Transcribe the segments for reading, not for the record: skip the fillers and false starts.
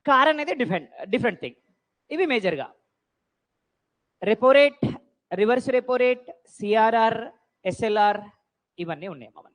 Car అనేది different thing. ఇవి మేజర్గా repo rate, reverse repo rate, CRR, SLR ఇవన్నీ ఉన్నాయి మనకి.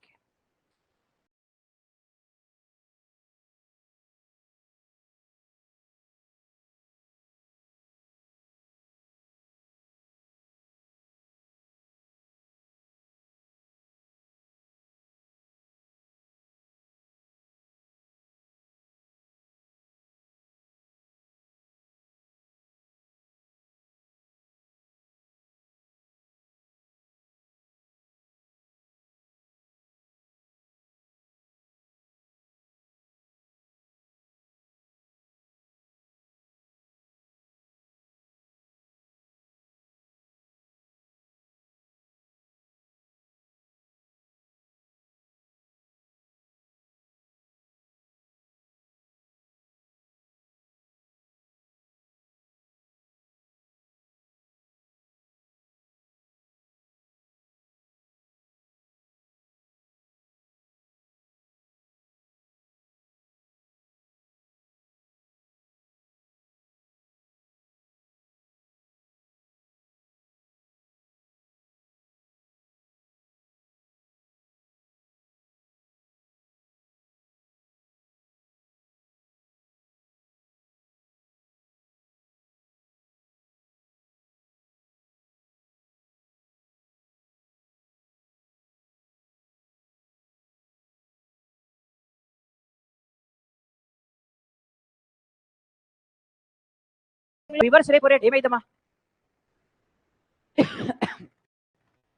రివర్స్ రేపో రేట్ ఏమైందమ్మా?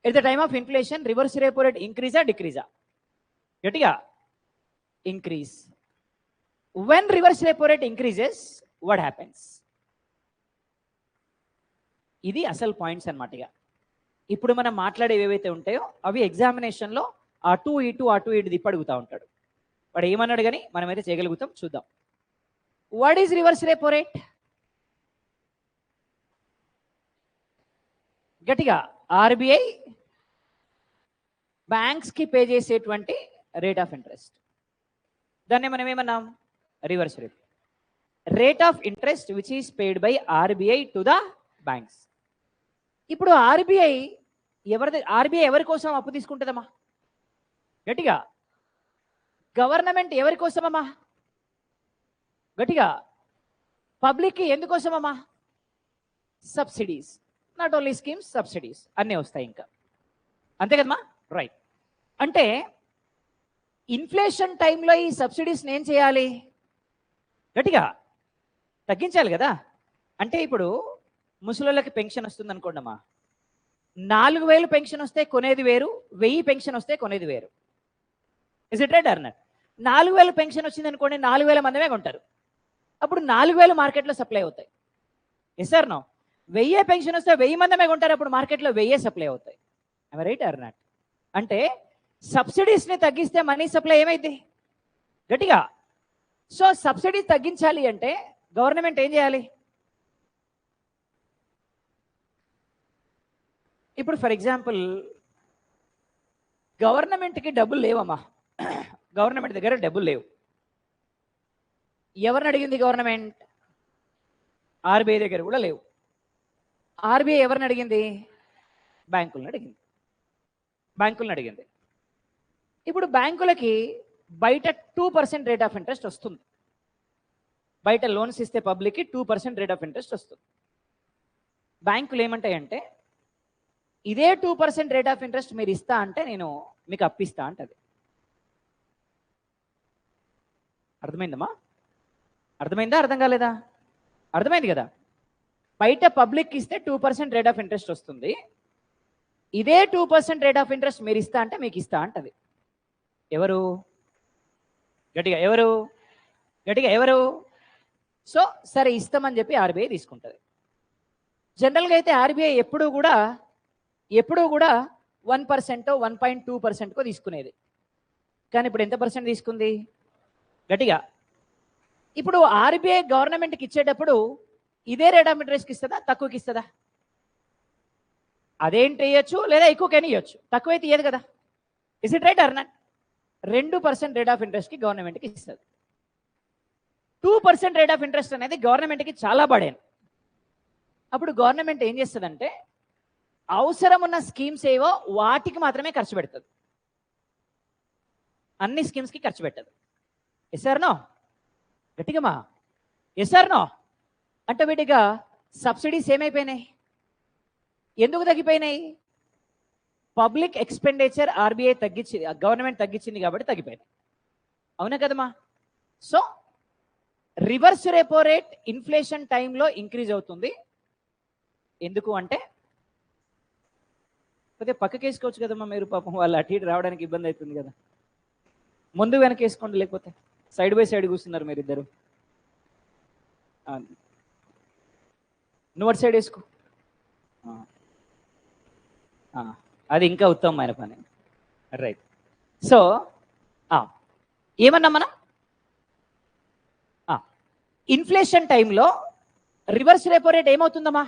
At the time of inflation reverse repo rate ఇంక్రీజా డిక్రీజా? గట్టిగా increase. When reverse repo rate increases what happens? ఇది అసలు పాయింట్స్ అన్నమాట. ఇక ఇప్పుడు మనం మాట్లాడేవి ఏవైతే ఉంటాయో అవి ఎగ్జామినేషన్లో అటు ఇటు దిప్పు అడుగుతూ ఉంటాడు. వాడు ఏమన్నాడు కానీ మనమైతే చేయగలుగుతాం, చూద్దాం. What is reverse repo rate? గట్టిగా ఆర్బీఐ బ్యాంక్స్కి పే చేసేటువంటి రేట్ ఆఫ్ ఇంట్రెస్ట్. దాన్ని మనం ఏమన్నాం? Reverse rate. Rate of interest which is paid by RBI to the banks. ఇప్పుడు ఆర్బీఐ ఎవరి కోసం అప్పు తీసుకుంటుందమ్మా? గట్టిగా గవర్నమెంట్ ఎవరి కోసమమ్మా? గట్టిగా పబ్లిక్కి ఎందుకోసమమ్మా? Subsidies. Not only schemes, subsidies అన్నీ వస్తాయి ఇంకా, అంతే కదమ్మా? రైట్. అంటే ఇన్ఫ్లేషన్ టైంలో ఈ సబ్సిడీస్ని ఏం చేయాలి? గట్టిగా తగ్గించాలి కదా. అంటే ఇప్పుడు ముసలోళ్ళకి పెన్షన్ వస్తుంది అనుకోండి అమ్మా, 4000 పెన్షన్ వస్తే కొనేది వేరు, 1000 పెన్షన్ వస్తే కొనేది వేరు. Is it right or not? 4000 pension వచ్చింది అనుకోండి, 4000 మందమే కొంటారు. అప్పుడు 4000 మార్కెట్లో సప్లై అవుతాయి. Yes or no? 1000 పెన్షన్ వస్తే 1000 మందమే కొంటారు, అప్పుడు మార్కెట్లో 1000 సప్లై అవుతాయి. Right or not? అంటే సబ్సిడీస్ని తగ్గిస్తే మనీ సప్లై ఏమైంది? గట్టిగా. సో సబ్సిడీస్ తగ్గించాలి అంటే గవర్నమెంట్ ఏం చేయాలి? ఇప్పుడు ఫర్ ఎగ్జాంపుల్ గవర్నమెంట్కి డబ్బులు లేవమ్మా, గవర్నమెంట్ దగ్గర డబ్బులు లేవు. ఎవరిని అడిగింది గవర్నమెంట్? ఆర్బీఐ దగ్గర కూడా లేవు. ఆర్బీఐ ఎవరిని అడిగింది? బ్యాంకులను అడిగింది. ఇప్పుడు బ్యాంకులకి బయట 2% రేట్ ఆఫ్ ఇంట్రెస్ట్ వస్తుంది. బయట లోన్స్ ఇస్తే పబ్లిక్కి 2% రేట్ ఆఫ్ ఇంట్రెస్ట్ వస్తుంది. బ్యాంకులు ఏమంటాయంటే ఇదే 2% రేట్ ఆఫ్ ఇంట్రెస్ట్ మీరు ఇస్తా అంటే నేను మీకు అప్పిస్తా అంటది. అర్థమైందమ్మా? అర్థమైందా? అర్థం కాలేదా? అర్థమైంది కదా. బయట పబ్లిక్ ఇస్తే 2% రేట్ ఆఫ్ ఇంట్రెస్ట్ వస్తుంది, ఇదే 2% రేట్ ఆఫ్ ఇంట్రెస్ట్ మీరు ఇస్తా అంటే మీకు ఇస్తా అంటది. ఎవరు? గట్టిగా ఎవరు? సో సరే ఇస్తామని చెప్పి ఆర్బీఐ తీసుకుంటుంది. జనరల్గా అయితే ఆర్బీఐ ఎప్పుడూ కూడా 1%, 1.2% తీసుకునేది. కానీ ఇప్పుడు ఎంత పర్సెంట్ తీసుకుంది? గట్టిగా. ఇప్పుడు ఆర్బీఐ గవర్నమెంట్కి ఇచ్చేటప్పుడు ఇదే రేట్ ఆఫ్ ఇంట్రెస్ట్కి ఇస్తుందా, తక్కువకి ఇస్తుందా? అదేంటి ఇవ్వచ్చు, లేదా ఎక్కువకైనా ఇవ్వచ్చు, తక్కువైతే ఇయ్యదు కదా. Is it right or not? 2% rate of ఇంట్రెస్ట్కి గవర్నమెంట్కి ఇస్తుంది. 2% రేట్ ఆఫ్ ఇంట్రెస్ట్ అనేది గవర్నమెంట్కి చాలా బడేను. అప్పుడు గవర్నమెంట్ ఏం చేస్తుందంటే అవసరం ఉన్న స్కీమ్స్ ఏవో వాటికి మాత్రమే ఖర్చు పెడుతుంది, అన్ని స్కీమ్స్కి ఖర్చు పెట్టదు. Yes or no? గట్టిగా ఎస్ ఆర్ నో? ఆటోమేటిక్గా సబ్సిడీస్ ఏమైపోయినాయి? ఎందుకు తగ్గిపోయినాయి? పబ్లిక్ ఎక్స్పెండిచర్ ఆర్బీఐ తగ్గించింది, గవర్నమెంట్ తగ్గించింది కాబట్టి తగ్గిపోయినాయి. అవునా కదమ్మా? So reverse repo rate inflation టైంలో ఇంక్రీజ్ అవుతుంది. ఎందుకు అంటే కొద్దిగా పక్కకి వేసుకోవచ్చు కదమ్మా మీరు, పాపం వాళ్ళు అటు ఇటు రావడానికి ఇబ్బంది అవుతుంది కదా. ముందు వెనక వేసుకోండి, లేకపోతే సైడ్ బై సైడ్ కూర్చున్నారు మీరు ఇద్దరు. నువ్వు అటు సైడ్ వేసుకో, అది ఇంకా ఉత్తమమైన పని. రైట్. సో ఏమన్నా మనం ఇన్ఫ్లేషన్ టైంలో రివర్స్ రెపో రేట్ ఏమవుతుందమ్మా?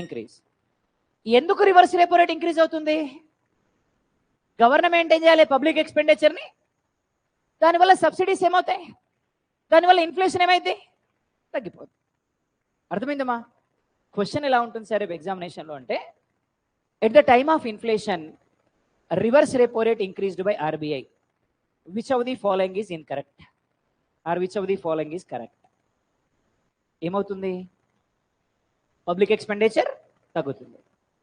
ఇంక్రీజ్. ఎందుకు రివర్స్ రెపో రేట్ ఇంక్రీజ్ అవుతుంది? గవర్నమెంట్ ఏం చేయాలి? పబ్లిక్ ఎక్స్పెండిచర్ని, దానివల్ల సబ్సిడీస్ ఏమవుతాయి? దానివల్ల ఇన్ఫ్లేషన్ ఏమైంది? తగ్గిపోతుంది. అర్థమైందమ్మా? క్వశ్చన్ ఎలా ఉంటుంది సార్ ఎగ్జామినేషన్లో అంటే, at the time of inflation reverse repo rate increased by RBI, which of the following is incorrect or which of the following is correct? ఏమవుతుంది? పబ్లిక్ ఎక్స్పెండిచర్ తగ్గుతుంది,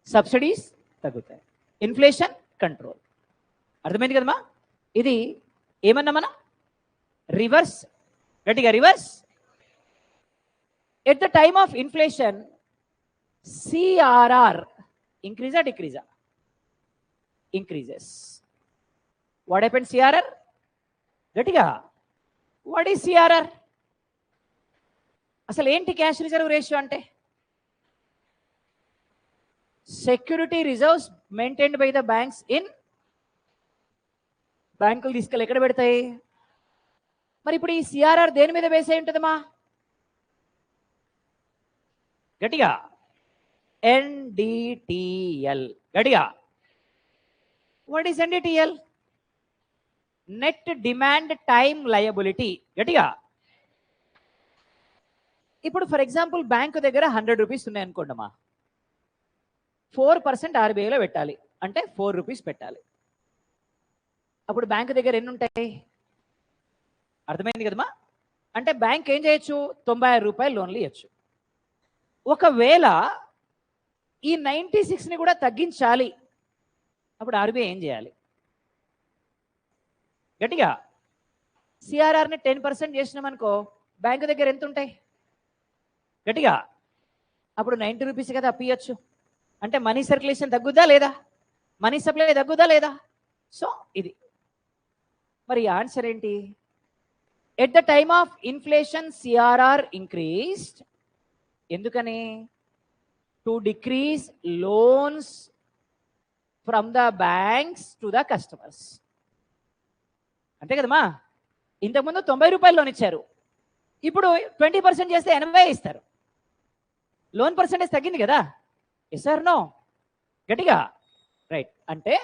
సబ్సిడీస్ తగ్గుతాయి, ఇన్ఫ్లేషన్ కంట్రోల్. అర్థమైంది కదమ్మా? ఇది ఏమన్నా మనం రివర్స్, గట్టిగా reverse. At the time of inflation CRR ఇంక్రీజా డిక్రీజా? ఇంక్రీజెస్. What happened CRR? గట్టిగా వాట్ ఈజ్ సిఆర్ఆర్? అసలు ఏంటి క్యాష్ రిజర్వ్ రేషియో అంటే? Security reserves maintained by the banks in, బ్యాంకులు తీసుకెళ్ళి ఎక్కడ పెడతాయి? మరి ఇప్పుడు ఈ సిఆర్ఆర్ దేని మీద బేస్ అయి ఉంటుందమ్మా? గట్టిగా ఎన్డిటిఎల్. గట్టిగా what is NDTL? Net demand time liability. గట్టిగా ఇప్పుడు ఫర్ ఎగ్జాంపుల్ బ్యాంకు దగ్గర 100 రూపీస్ ఉన్నాయి అనుకోండమ్మా, 4% ఆర్బీఐలో పెట్టాలి అంటే 4 రూపీస్ పెట్టాలి. అప్పుడు బ్యాంకు దగ్గర ఎన్ని ఉంటాయి? అర్థమైంది కదమ్మా? అంటే బ్యాంక్ ఏం చేయొచ్చు? 96 రూపాయలు లోన్లు ఇవ్వచ్చు. ఒకవేళ ఈ 96ని కూడా తగ్గించాలి, అప్పుడు ఆర్బీఐ ఏం చేయాలి? గట్టిగా సిఆర్ఆర్ని 10% చేసినామనుకో, బ్యాంకు దగ్గర ఎంత ఉంటాయి? గట్టిగా అప్పుడు 90 రూపీస్ కదా అప్పియచ్చు. అంటే మనీ సర్క్యులేషన్ తగ్గుద్దా లేదా? మనీ సప్లై తగ్గుద్దా లేదా? సో ఇది మరి ఆన్సర్ ఏంటి? At the time of inflation CRR increased. ఎందుకని? To decrease loans from the banks to the customers. అంతే కదమ్మా? ఇంతకుముందు 90 రూపాయలు లోన్ ఇచ్చారు, ఇప్పుడు 20% చేస్తే 80 ఇస్తారు. లోన్ పర్సెంటేజ్ తగ్గింది కదా. Yes or no? గట్టిగా రైట్. అంటే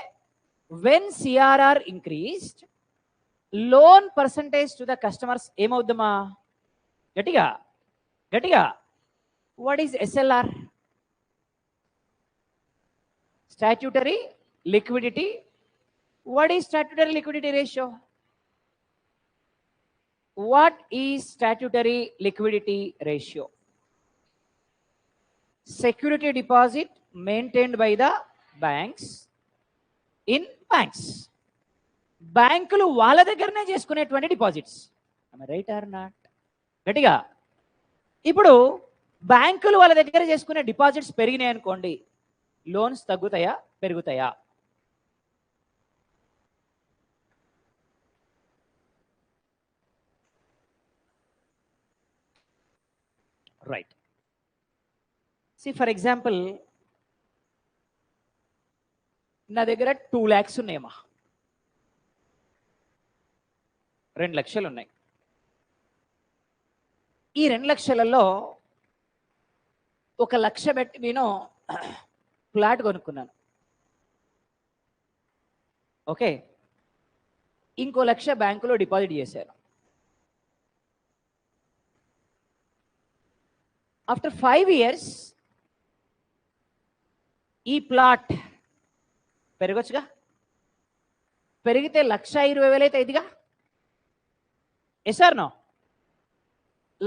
when CRR increased loan percentage to the customers ఏమవుద్దమ్మా? గట్టిగా గట్టిగా what is SLR? Statutory liquidity. What is statutory liquidity ratio? What is statutory liquidity ratio? Security deposit maintained by the banks in banks. బ్యాంకులు వాళ్ళ దగ్గరనే చేసుకునేటువంటి deposits. Right or not? గట్టిగా ఇప్పుడు బ్యాంకులు వాళ్ళ దగ్గర చేసుకునే డిపాజిట్స్ పెరిగినాయి అనుకోండి, లోన్స్ తగ్గుతాయా పెరుగుతాయా? రైట్. సి ఫర్ ఎగ్జాంపుల్ నా దగ్గర 2 lakhs ఉన్నాయమ్మా, 2 లక్షలు ఉన్నాయి. ఈ 2 లక్షలలో 1 లక్ష పెట్టి నేను ఫ్లాట్ కొనుక్కున్నాను. ఓకే, ఇంకో 1 లక్ష బ్యాంకులో డిపాజిట్ చేశాను. ఆఫ్టర్ 5 years ఈ ప్లాట్ పెరగొచ్చుగా, పెరిగితే 1,20,000 అయితే ఇదిగా. Yes or no?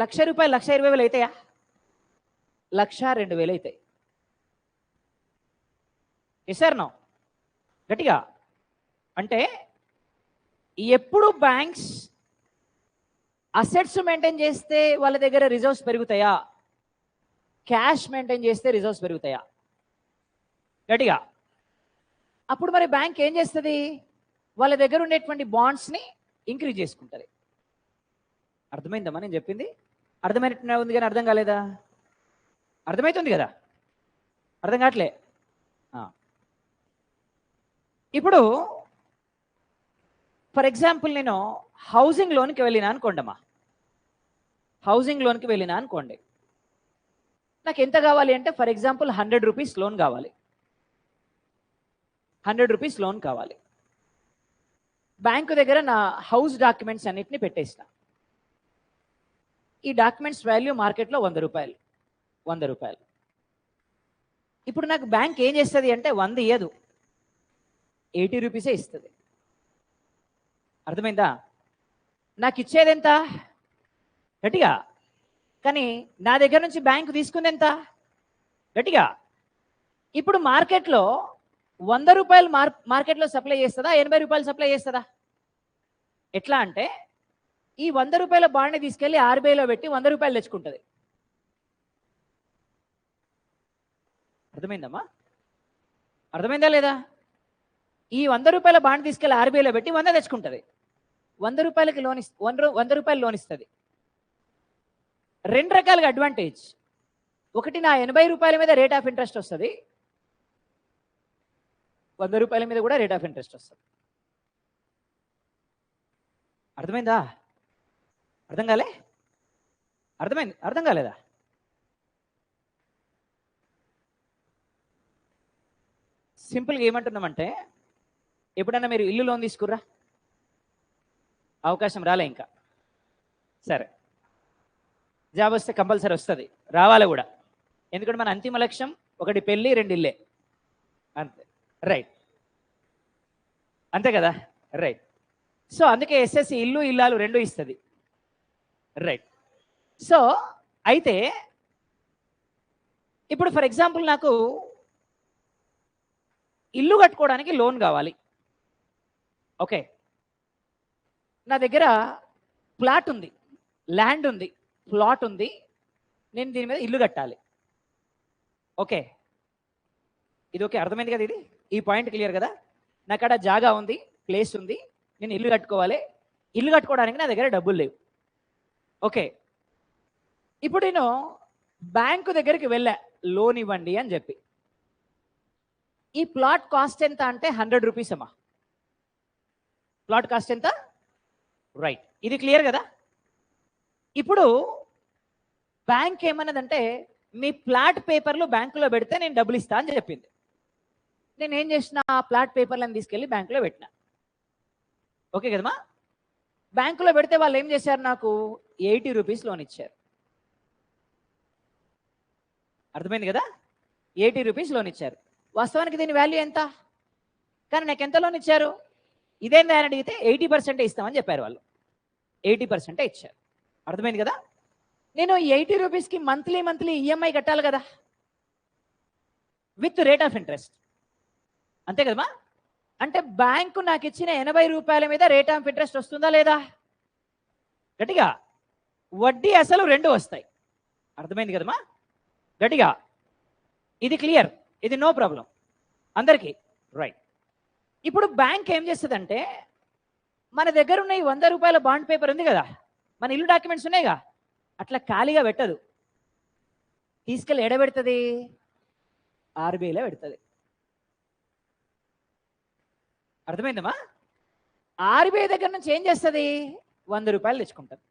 1,00,000 రూపాయలు 1,20,000 అవుతాయా? 1,02,000 అవుతాయి. Yes or no? గట్టిగా. అంటే ఎప్పుడు బ్యాంక్స్ అసెట్స్ మెయింటైన్ చేస్తే వాళ్ళ దగ్గర రిజర్వ్స్ పెరుగుతాయా, క్యాష్ మెయింటైన్ చేస్తే రిజర్వ్స్ పెరుగుతాయా? గట్టిగా. అప్పుడు మరి బ్యాంక్ ఏం చేస్తుంది? వాళ్ళ దగ్గర ఉండేటువంటి బాండ్స్ని ఇంక్రీజ్ చేసుకుంటుంది. అర్థమైందమ్మా నేను చెప్పింది? అర్థమైనట్టు ఉంది కానీ అర్థం కాలేదా? అర్థమవుతుంది కదా, అర్థం కావట్లే. ఇప్పుడు ఫర్ ఎగ్జాంపుల్ నేను హౌసింగ్ లోన్కి వెళ్ళినా అనుకోండమ్మా, హౌసింగ్ లోన్కి వెళ్ళినా అనుకోండి, నాకు ఎంత కావాలి అంటే ఫర్ ఎగ్జాంపుల్ 100 రూపీస్ లోన్ కావాలి. 100 రూపీస్ లోన్ కావాలి. బ్యాంకు దగ్గర నా హౌస్ డాక్యుమెంట్స్ అన్నిటిని పెట్టేసిన. ఈ డాక్యుమెంట్స్ వాల్యూ మార్కెట్లో 100 రూపాయలు. 100 రూపాయలు. ఇప్పుడు నాకు బ్యాంక్ ఏం చేస్తుంది అంటే 100 ఇయ్యదు, 80 రూపీసే ఇస్తుంది. అర్థమైందా? నాకు ఇచ్చేది ఎంత? గట్టిగా. కానీ నా దగ్గర నుంచి బ్యాంకు తీసుకుంది ఎంత? గట్టిగా. ఇప్పుడు మార్కెట్లో 100 రూపాయలు మార్కెట్లో సప్లై చేస్తుందా, 80 రూపాయలు సప్లై చేస్తుందా? ఎట్లా అంటే ఈ 100 రూపాయల బాండ్ని తీసుకెళ్లి RBIలో పెట్టి 100 రూపాయలు తెచ్చుకుంటుంది. అర్థమైందమ్మా? అర్థమైందా లేదా? ఈ 100 రూపాయల బాండ్ తీసుకెళ్లి RBIలో పెట్టి 100 తెచ్చుకుంటుంది. 100 రూపాయలకి లోన్ 100 రూపాయలు లోన్ ఇస్తుంది. రెండు రకాలుగా అడ్వాంటేజ్. ఒకటి, నా 80 రూపాయల మీద రేట్ ఆఫ్ ఇంట్రెస్ట్ వస్తుంది, 100 రూపాయల మీద కూడా రేట్ ఆఫ్ ఇంట్రెస్ట్ వస్తుంది. అర్థమైందా? అర్థం కాలే? అర్థమైంది? అర్థం కాలేదా? సింపుల్గా ఏమంటున్నామంటే, ఎప్పుడన్నా మీరు ఇల్లు లోన్ తీసుకుర్రా? అవకాశం రాలే ఇంకా. సరే, జాబ్ వస్తే కంపల్సరీ వస్తుంది, రావాలి కూడా. ఎందుకంటే మన అంతిమ లక్ష్యం ఒకటి పెళ్ళి, 2 ఇల్లే. అంతే, రైట్? అంతే కదా, రైట్. సో అందుకే SSC ఇల్లు ఇల్లాలు 2 ఇస్తుంది, రైట్? సో అయితే ఇప్పుడు ఫర్ ఎగ్జాంపుల్ నాకు ఇల్లు కట్టుకోవడానికి లోన్ కావాలి. ఓకే, నా దగ్గర ప్లాట్ ఉంది, ల్యాండ్ ఉంది, ప్లాట్ ఉంది, నేను దీని మీద ఇల్లు కట్టాలి. ఓకే, ఇది ఓకే, అర్థమైంది కదా? ఈ పాయింట్ క్లియర్ కదా? నాకడ జాగా ఉంది, ప్లేస్ ఉంది, నేను ఇల్లు కట్టుకోవాలి. ఇల్లు కట్టుకోవడానికి నా దగ్గర డబ్బులు లేవు. ఓకే, ఇప్పుడు నేను బ్యాంకు దగ్గరికి వెళ్ళా, లోన్ ఇవ్వండి అని చెప్పి. ఈ ప్లాట్ కాస్ట్ ఎంత అంటే 100 రూపీస్ అమ్మా. ప్లాట్ కాస్ట్ ఎంత? రైట్, ఇది క్లియర్ కదా? ఇప్పుడు బ్యాంక్ ఏమన్నదంటే, మీ ప్లాట్ పేపర్లు బ్యాంకులో పెడితే నేను డబ్బులు ఇస్తా అని చెప్పింది. నేను ఏం చేసిన, ఆ ప్లాట్ పేపర్లను తీసుకెళ్ళి బ్యాంకులో పెట్టిన. ఓకే కదమ్మా? బ్యాంకులో పెడితే వాళ్ళు ఏం చేశారు, నాకు 80 రూపీస్ లోన్ ఇచ్చారు. అర్థమైంది కదా? 80 రూపీస్ లోన్ ఇచ్చారు. వాస్తవానికి దీని వాల్యూ ఎంత? కానీ నాకు ఎంత లోన్ ఇచ్చారు? ఇదేందా అని అడిగితే 80% ఇస్తామని చెప్పారు వాళ్ళు. 80% ఇచ్చారు. అర్థమైంది కదా? నేను 80 రూపీస్కి మంత్లీ EMI కట్టాలి కదా, విత్ రేట్ ఆఫ్ ఇంట్రెస్ట్. అంతే కదమ్మా? అంటే బ్యాంకు నాకు ఇచ్చిన 80 రూపాయల మీద రేట్ ఆఫ్ ఇంట్రెస్ట్ వస్తుందా లేదా? గట్టిగా. వడ్డీ అసలు 2 వస్తాయి. అర్థమైంది కదమ్మా? గట్టిగా. ఇది క్లియర్, ఇది నో ప్రాబ్లం అందరికీ, రైట్? ఇప్పుడు బ్యాంక్ ఏం చేస్తుందంటే, మన దగ్గర ఉన్న ఈ 100 రూపాయల బాండ్ పేపర్ ఉంది కదా, మన ఇల్లు డాక్యుమెంట్స్ ఉన్నాయిగా, అట్లా ఖాళీగా పెట్టదు. తీసుకెళ్ళి ఎడబెడుతుంది, RBIలో పెడుతుంది. అర్థమైందమ్మా? RBI దగ్గర నుంచి ఏం చేస్తుంది? 100 రూపాయలు తెచ్చుకుంటుంది.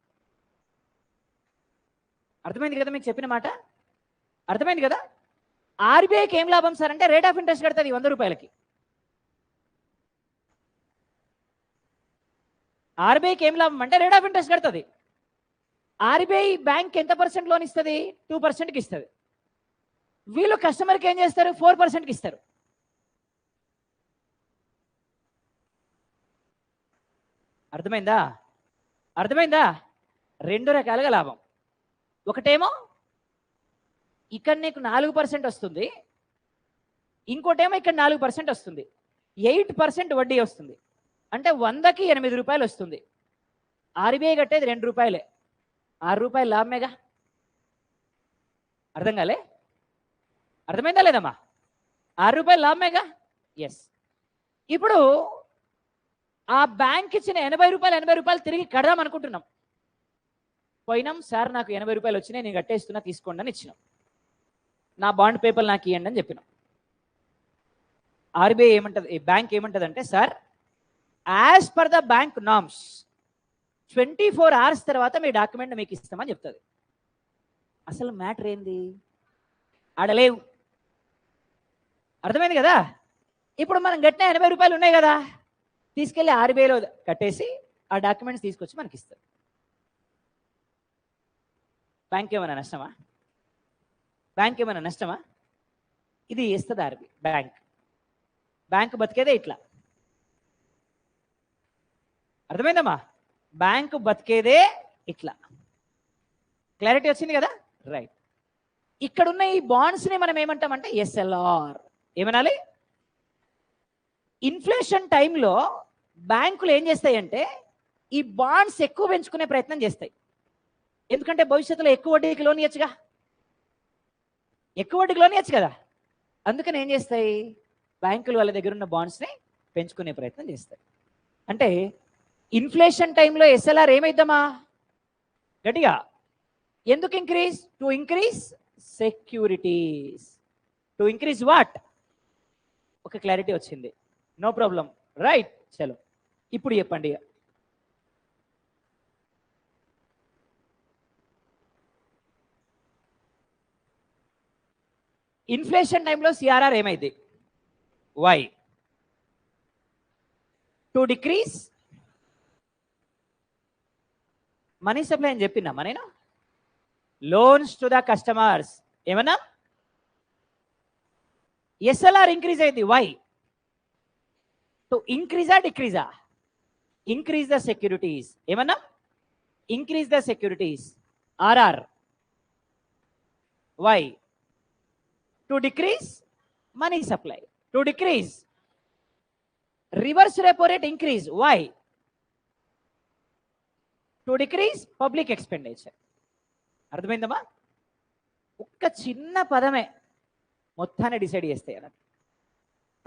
అర్థమైంది కదా మీకు చెప్పిన మాట? అర్థమైంది కదా? RBIకి ఏం లాభం సార్ అంటే, రేట్ ఆఫ్ ఇంట్రెస్ట్ కడుతుంది 100 రూపాయలకి. RBIకి ఏం లాభం అంటే రేట్ ఆఫ్ ఇంట్రెస్ట్ కడుతుంది. ఆర్బీఐ బ్యాంక్ ఎంత పర్సెంట్ లోన్ ఇస్తుంది? 2%కి ఇస్తుంది. వీళ్ళు కస్టమర్కి ఏం చేస్తారు? 4%కి ఇస్తారు. అర్థమైందా? అర్థమైందా? రెండు రకాలుగా లాభం. ఒకటేమో ఇక్కడ నీకు 4% వస్తుంది, ఇంకోటేమో ఇక్కడ 4% వస్తుంది. 8% వడ్డీ వస్తుంది. అంటే 100కి 8 రూపాయలు వస్తుంది. ఆర్బీఐ కట్టేది 2 రూపాయలే, 6 రూపాయలు లాభమేగా. అర్థం కాలే? అర్థమైందా లేదమ్మా? 6 రూపాయలు లాభమేగా. ఎస్. ఇప్పుడు ఆ బ్యాంక్ ఇచ్చిన 80 రూపాయలు తిరిగి కడదాం అనుకుంటున్నాం. పోయినాం, సార్ నాకు 80 రూపాయలు వచ్చినాయి, నేను కట్టేస్తున్నా, తీసుకోండి అని ఇచ్చినాం. నా బాండ్ పేపర్ నాకు ఇవ్వండి అని చెప్పినాం. ఆర్బీఐ ఏమంటది, బ్యాంక్ ఏమంటది అంటే, sir as per the bank norms 24 hours తర్వాత మీ డాక్యుమెంట్ మీకు ఇస్తామని చెప్తుంది. అసలు మ్యాటర్ ఏంది? ఆడలేవు. అర్థమైంది కదా? ఇప్పుడు మనం కట్టిన 80 రూపాయలు ఉన్నాయి కదా, తీసుకెళ్ళి ఆర్బీఐలో కట్టేసి ఆ డాక్యుమెంట్స్ తీసుకొచ్చి మనకి ఇస్తారు. బ్యాంక్ ఏమైనా నష్టమా? బ్యాంక్ ఏమైనా నష్టమా? ఇది ఇస్తుంది ఆర్బీఐ. బ్యాంక్ బతికేదే ఇట్లా. అర్థమైందమ్మా? బ్యాంకు బతికేదే ఇట్లా. క్లారిటీ వచ్చింది కదా? రైట్. ఇక్కడున్న ఈ బాండ్స్ని మనం ఏమంటామంటే ఎస్ఎల్ఆర్. ఏమనాలి? ఇన్ఫ్లేషన్ టైంలో బ్యాంకులు ఏం చేస్తాయంటే ఈ బాండ్స్ ఎక్కువ పెంచుకునే ప్రయత్నం చేస్తాయి. ఎందుకంటే భవిష్యత్తులో ఎక్కువ వడ్డీకి లోన్ ఇవ్వచ్చుగా, ఎక్కువ వడ్డీకి లోన్ ఇవ్వచ్చు కదా. అందుకని ఏం చేస్తాయి? బ్యాంకులు వాళ్ళ దగ్గర ఉన్న బాండ్స్ని పెంచుకునే ప్రయత్నం చేస్తాయి. అంటే ఇన్ఫ్లేషన్ టైంలో ఎస్ఎల్ఆర్ ఏమైద్దామా? గట్టిగా ఎందుకు increase? To increase securities. To increase what? ఒక క్లారిటీ వచ్చింది. No problem. రైట్. చలో ఇప్పుడు చెప్పండి. ఇన్ఫ్లేషన్ టైంలో సిఆర్ఆర్ ఏమైంది? Why? To decrease money supply అని చెప్పినా నేను. లోన్స్ టు ద కస్టమర్స్ ఏమన్నా? ఎస్ఎల్ఆర్ ఇంక్రీజ్ అయింది. వై? టు ఇంక్రీజా డిక్రీజా? Increase the securities. ఏమన్నా? Increase the securities. RR. Why? To decrease money supply. To decrease reverse repo rate increase. Why? To decrease public expenditure. అర్థమైందమ్మా? ఒక్క చిన్న పదమే మొత్తాన్ని డిసైడ్ చేస్తాయి అన్నట్టు.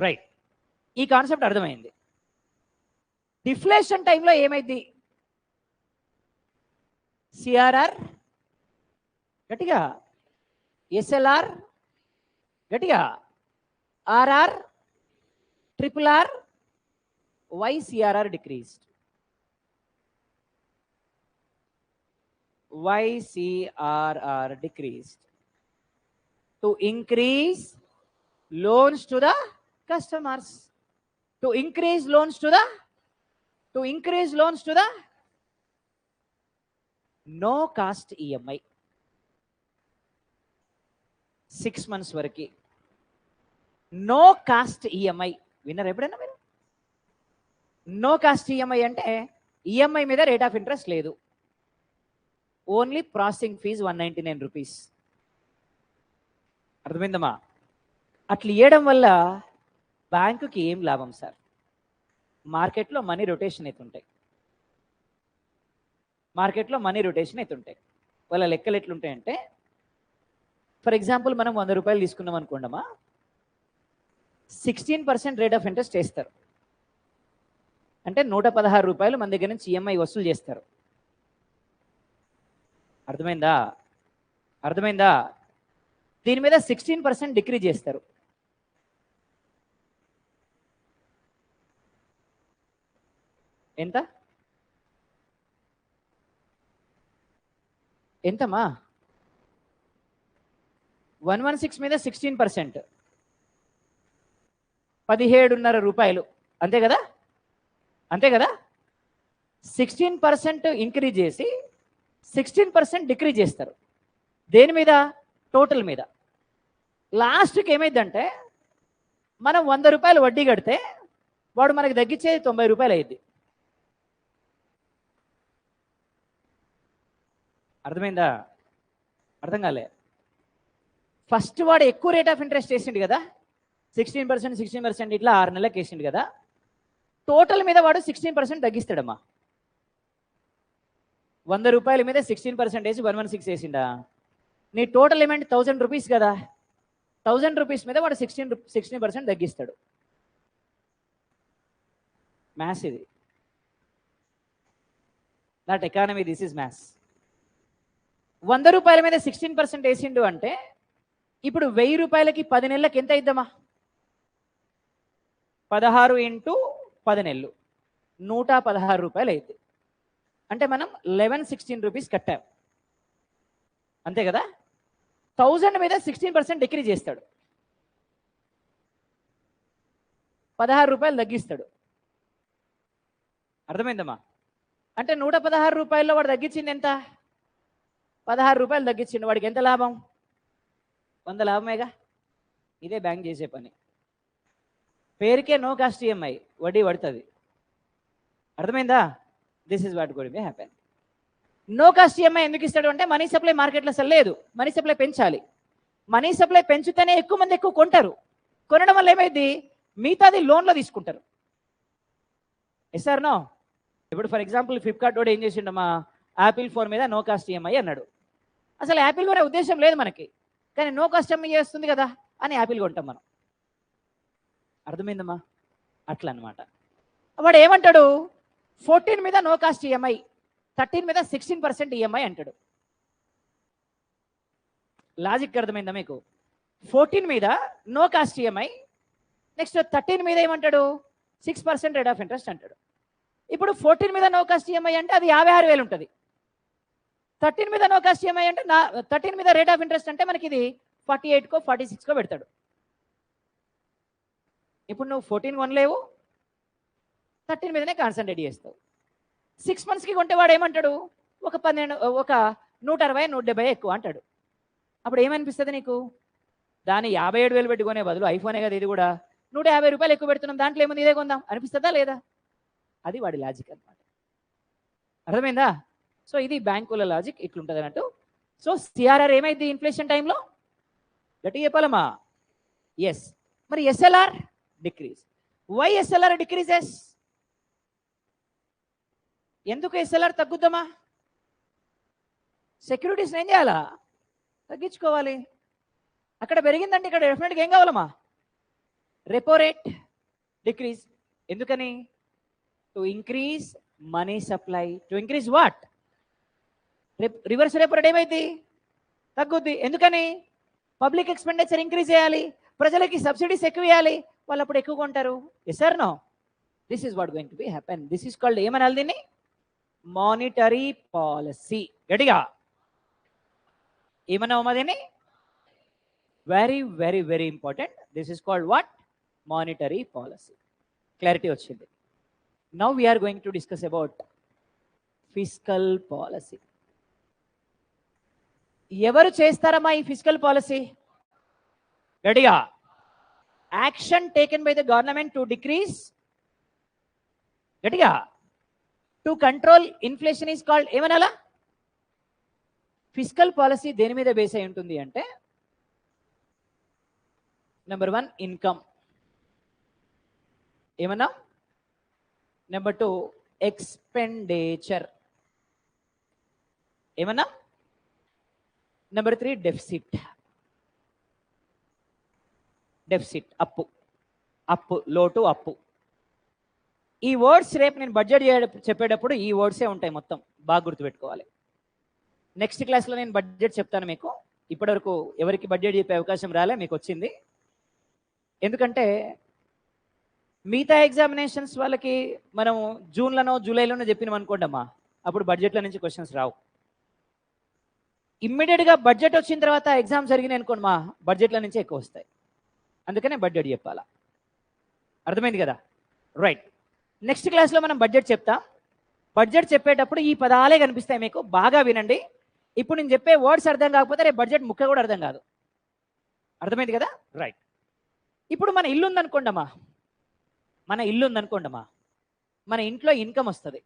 రైట్. ఈ కాన్సెప్ట్ అర్థమైంది. డిఫ్లేషన్ టైంలో ఏమైంది? సిఆర్ఆర్ గట్టిగా, ఎస్ఎల్ఆర్ గట్టిగా, RR, triple R, why CRR decreased. Why CRR decreased? To increase loans to the customers. To increase loans to the no cost EMI. 6 months వరకు నో కాస్ట్ ఈఎంఐ. విన్నర్ ఎప్పుడైనా మీరు? No cost EMI అంటే EMI మీద rate of interest లేదు, only processing fees 199 rupees. అర్థమైందమ్మా? అట్లా ఇవ్వడం వల్ల బ్యాంకుకి ఏం లాభం సార్? మార్కెట్లో మనీ రొటేషన్ అవుతుంటాయి. వాళ్ళ లెక్కలు ఎట్లుంటాయంటే, ఫర్ ఎగ్జాంపుల్ మనం 100 రూపాయలు తీసుకున్నాం అనుకోండమ్మా, 16% రేట్ ఆఫ్ ఇంట్రెస్ట్ చేస్తారు. అంటే 116 రూపాయలు మన దగ్గర నుంచి ఈఎంఐ వసూలు చేస్తారు. అర్థమైందా? దీని మీద 16% డిక్రీజ్ చేస్తారు. ఎంతమ్మా? 116 మీద 16%, 17.5 రూపాయలు. అంతే కదా? 16% ఇంక్రీజ్ చేసి 16% డిక్రీజ్ చేస్తారు. దేని మీద? టోటల్ మీద. లాస్ట్కి ఏమైందంటే మనం 100 రూపాయలు వడ్డీ కడితే వాడు మనకి తగ్గించేది 90 రూపాయలు అయ్యింది. అర్థమైందా? అర్థం కాలే. ఫస్ట్ వాడు ఎక్కువ రేట్ ఆఫ్ ఇంట్రెస్ట్ వేసిండు కదా, 16% ఇట్లా 6 నెలలకు వేసిండు కదా, టోటల్ మీద వాడు 16% తగ్గిస్తాడమ్మా. 100 రూపాయల మీద 16% వేసి 116 వేసిండా, నీ టోటల్ ఏమంటే 1000 రూపీస్ కదా, 1000 రూపీస్ మీద వాడు 16% తగ్గిస్తాడు. మ్యాథ్స్ ఇది, not economy, this is maths. 100 రూపాయల మీద 16% వేసిండు అంటే ఇప్పుడు 1000 రూపాయలకి 10 నెలలకి ఎంత అయిద్దమ్మా? 16 × 10 నెలలు 116 రూపాయలు అయింది. అంటే మనం 1116 రూపీస్ కట్టాం, అంతే కదా. 1000 మీద 16% డిక్రీజ్ చేస్తాడు, 16 రూపాయలు తగ్గిస్తాడు. అర్థమైందమ్మా? అంటే 116 రూపాయల్లో వాడు తగ్గించింది ఎంత? 16 రూపాయలు తగ్గించిండు. వాడికి ఎంత లాభం? 100 లాభమేగా. ఇదే బ్యాంక్ చేసే పని. పేరుకే నో కాస్ట్ ఈఎంఐ, వడ్డీ పడుతుంది. అర్థమైందా? This is what going to happen. No cost EMI ఎందుకు ఇస్తాడు అంటే మనీ సప్లై మార్కెట్లో అసలు లేదు, మనీ సప్లై పెంచాలి. మనీ సప్లై పెంచితేనే ఎక్కువ మంది ఎక్కువ కొంటారు. కొనడం వల్ల ఏమైంది? మిగతాది లోన్లో తీసుకుంటారు. Yes or no? ఇప్పుడు ఫర్ ఎగ్జాంపుల్ ఫ్లిప్కార్ట్ వాడు ఏం చేసిండమ్మా, యాపిల్ ఫోన్ మీద నో కాస్ట్ ఈఎంఐ అన్నాడు. అసలు యాపిల్ కొనే ఉద్దేశం లేదు మనకి, కానీ నో కాస్ట్ ఈఎంఐ చేస్తుంది కదా అని యాపిల్ కొంటాం మనం. అర్థమైందమ్మా? అట్లా అనమాట. వాడు ఏమంటాడు, 14 మీద నో కాస్ట్ ఈఎంఐ, 13 మీద 16% ఈఎంఐ అంటాడు. లాజిక్ అర్థమైందా మీకు? 14 మీద నో కాస్ట్ ఈఎంఐ, నెక్స్ట్ 13 మీద ఏమంటాడు, 6% రేట్ ఆఫ్ ఇంట్రెస్ట్ అంటాడు. ఇప్పుడు 14 మీద నో కాస్ట్ ఈఎంఐ అంటే అది 56,000 ఉంటుంది. 13 మీద నో కాస్ట్ ఈఎంఐ అంటే 13 మీద రేట్ ఆఫ్ ఇంట్రెస్ట్ అంటే మనకి ఇది 48కో 46కో పెడతాడు. ఇప్పుడు నువ్వు 14 కొనలేవు, 13 మీదనే కాన్సన్ట్రేట్ చేస్తావు. 6 మంత్స్కి కొంటే వాడు ఏమంటాడు, ఒక 160, 170 ఎక్కువ అంటాడు. అప్పుడు ఏమనిపిస్తుంది నీకు? దాన్ని 57,000 పెట్టుకునే బదులు ఐఫోనే కదా ఇది కూడా, 150 రూపాయలు ఎక్కువ పెడుతున్నాం, దాంట్లో ఏముంది, ఇదే కొందాం అనిపిస్తుందా లేదా? అది వాడి లాజిక్ అనమాట. అర్థమైందా? సో ఇది బ్యాంకుల లాజిక్, ఇట్లుంటుంది అన్నట్టు. సో సిఆర్ఆర్ ఏమైంది ఇన్ఫ్లేషన్ టైంలో? గట్టిగా చెప్పాలమ్మా. ఎస్. మరి SLR decrease. Why SLR decreases? ఎందుకు ఎస్ఎల్ఆర్ తగ్గుద్దామా? సెక్యూరిటీస్ ఏం చేయాలా? తగ్గించుకోవాలి. అక్కడ పెరిగిందంటే ఇక్కడ డెఫినెట్గా ఏం కావాలమ్మా? Repo rate decrease. ఎందుకని? To increase money supply. To increase what? Reverse repo rate ఏమైంది? తగ్గుద్ది. ఎందుకని? పబ్లిక్ ఎక్స్పెండిచర్ ఇంక్రీజ్ చేయాలి, ప్రజలకి సబ్సిడీస్ ఎక్కువ ఇవ్వాలి, వాళ్ళు అప్పుడు ఎక్కువ కొంటారు. Yes or no? This is what going to be happen. This is called, ఏమనాలి దీన్ని? Monetary policy. గట్టిగా ఏమన్నామా దీన్ని? Very very very important. This is called what? Monetary policy. Clarity వచ్చింది. Now we are going to discuss about fiscal policy. ఎవరు చేస్తారమ్మా ఈ fiscal policy? గట్టిగా, action taken by the government to decrease, గట్టిగా, to control inflation is called, ఏమనాలా? Fiscal policy దేని మీద base అయి ఉంటుంది అంటే, నెంబర్ 1 ఇన్కమ్, ఏమన్నా? నెంబర్ 2 ఎక్స్పెండిచర్, ఏమన్నా? Number 3 deficit. డెఫిసిట్ అప్పు, లోటు, అప్పు. ఈ వర్డ్స్ రేపు నేను బడ్జెట్ చెప్పేటప్పుడు ఈ వర్డ్సే ఉంటాయి మొత్తం, బాగా గుర్తుపెట్టుకోవాలి. నెక్స్ట్ క్లాస్లో నేను బడ్జెట్ చెప్తాను మీకు. ఇప్పటివరకు ఎవరికి బడ్జెట్ చెప్పే అవకాశం రాలే, మీకు వచ్చింది. ఎందుకంటే మిగతా ఎగ్జామినేషన్స్ వాళ్ళకి మనం జూన్లోనో జూలైలోనో చెప్పినాం అనుకోండమ్మా, అప్పుడు బడ్జెట్ల నుంచి క్వశ్చన్స్ రావు. ఇమ్మీడియట్గా బడ్జెట్ వచ్చిన తర్వాత ఎగ్జామ్ జరిగినాయి అనుకోండి మా, బడ్జెట్ల నుంచే ఎక్కువ వస్తాయి. అందుకనే బడ్జెట్ చెప్పాలా. అర్థమైంది కదా? రైట్. నెక్స్ట్ క్లాస్లో మనం బడ్జెట్ చెప్తాం. బడ్జెట్ చెప్పేటప్పుడు ఈ పదాలే కనిపిస్తాయి మీకు, బాగా వినండి. ఇప్పుడు నేను చెప్పే వర్డ్స్ అర్థం కాకపోతే రేపు బడ్జెట్ ముక్క కూడా అర్థం కాదు. అర్థమైంది కదా? రైట్. ఇప్పుడు మన ఇల్లు ఉందనుకోండమ్మా, మన ఇంట్లో ఇన్కమ్ వస్తుంది.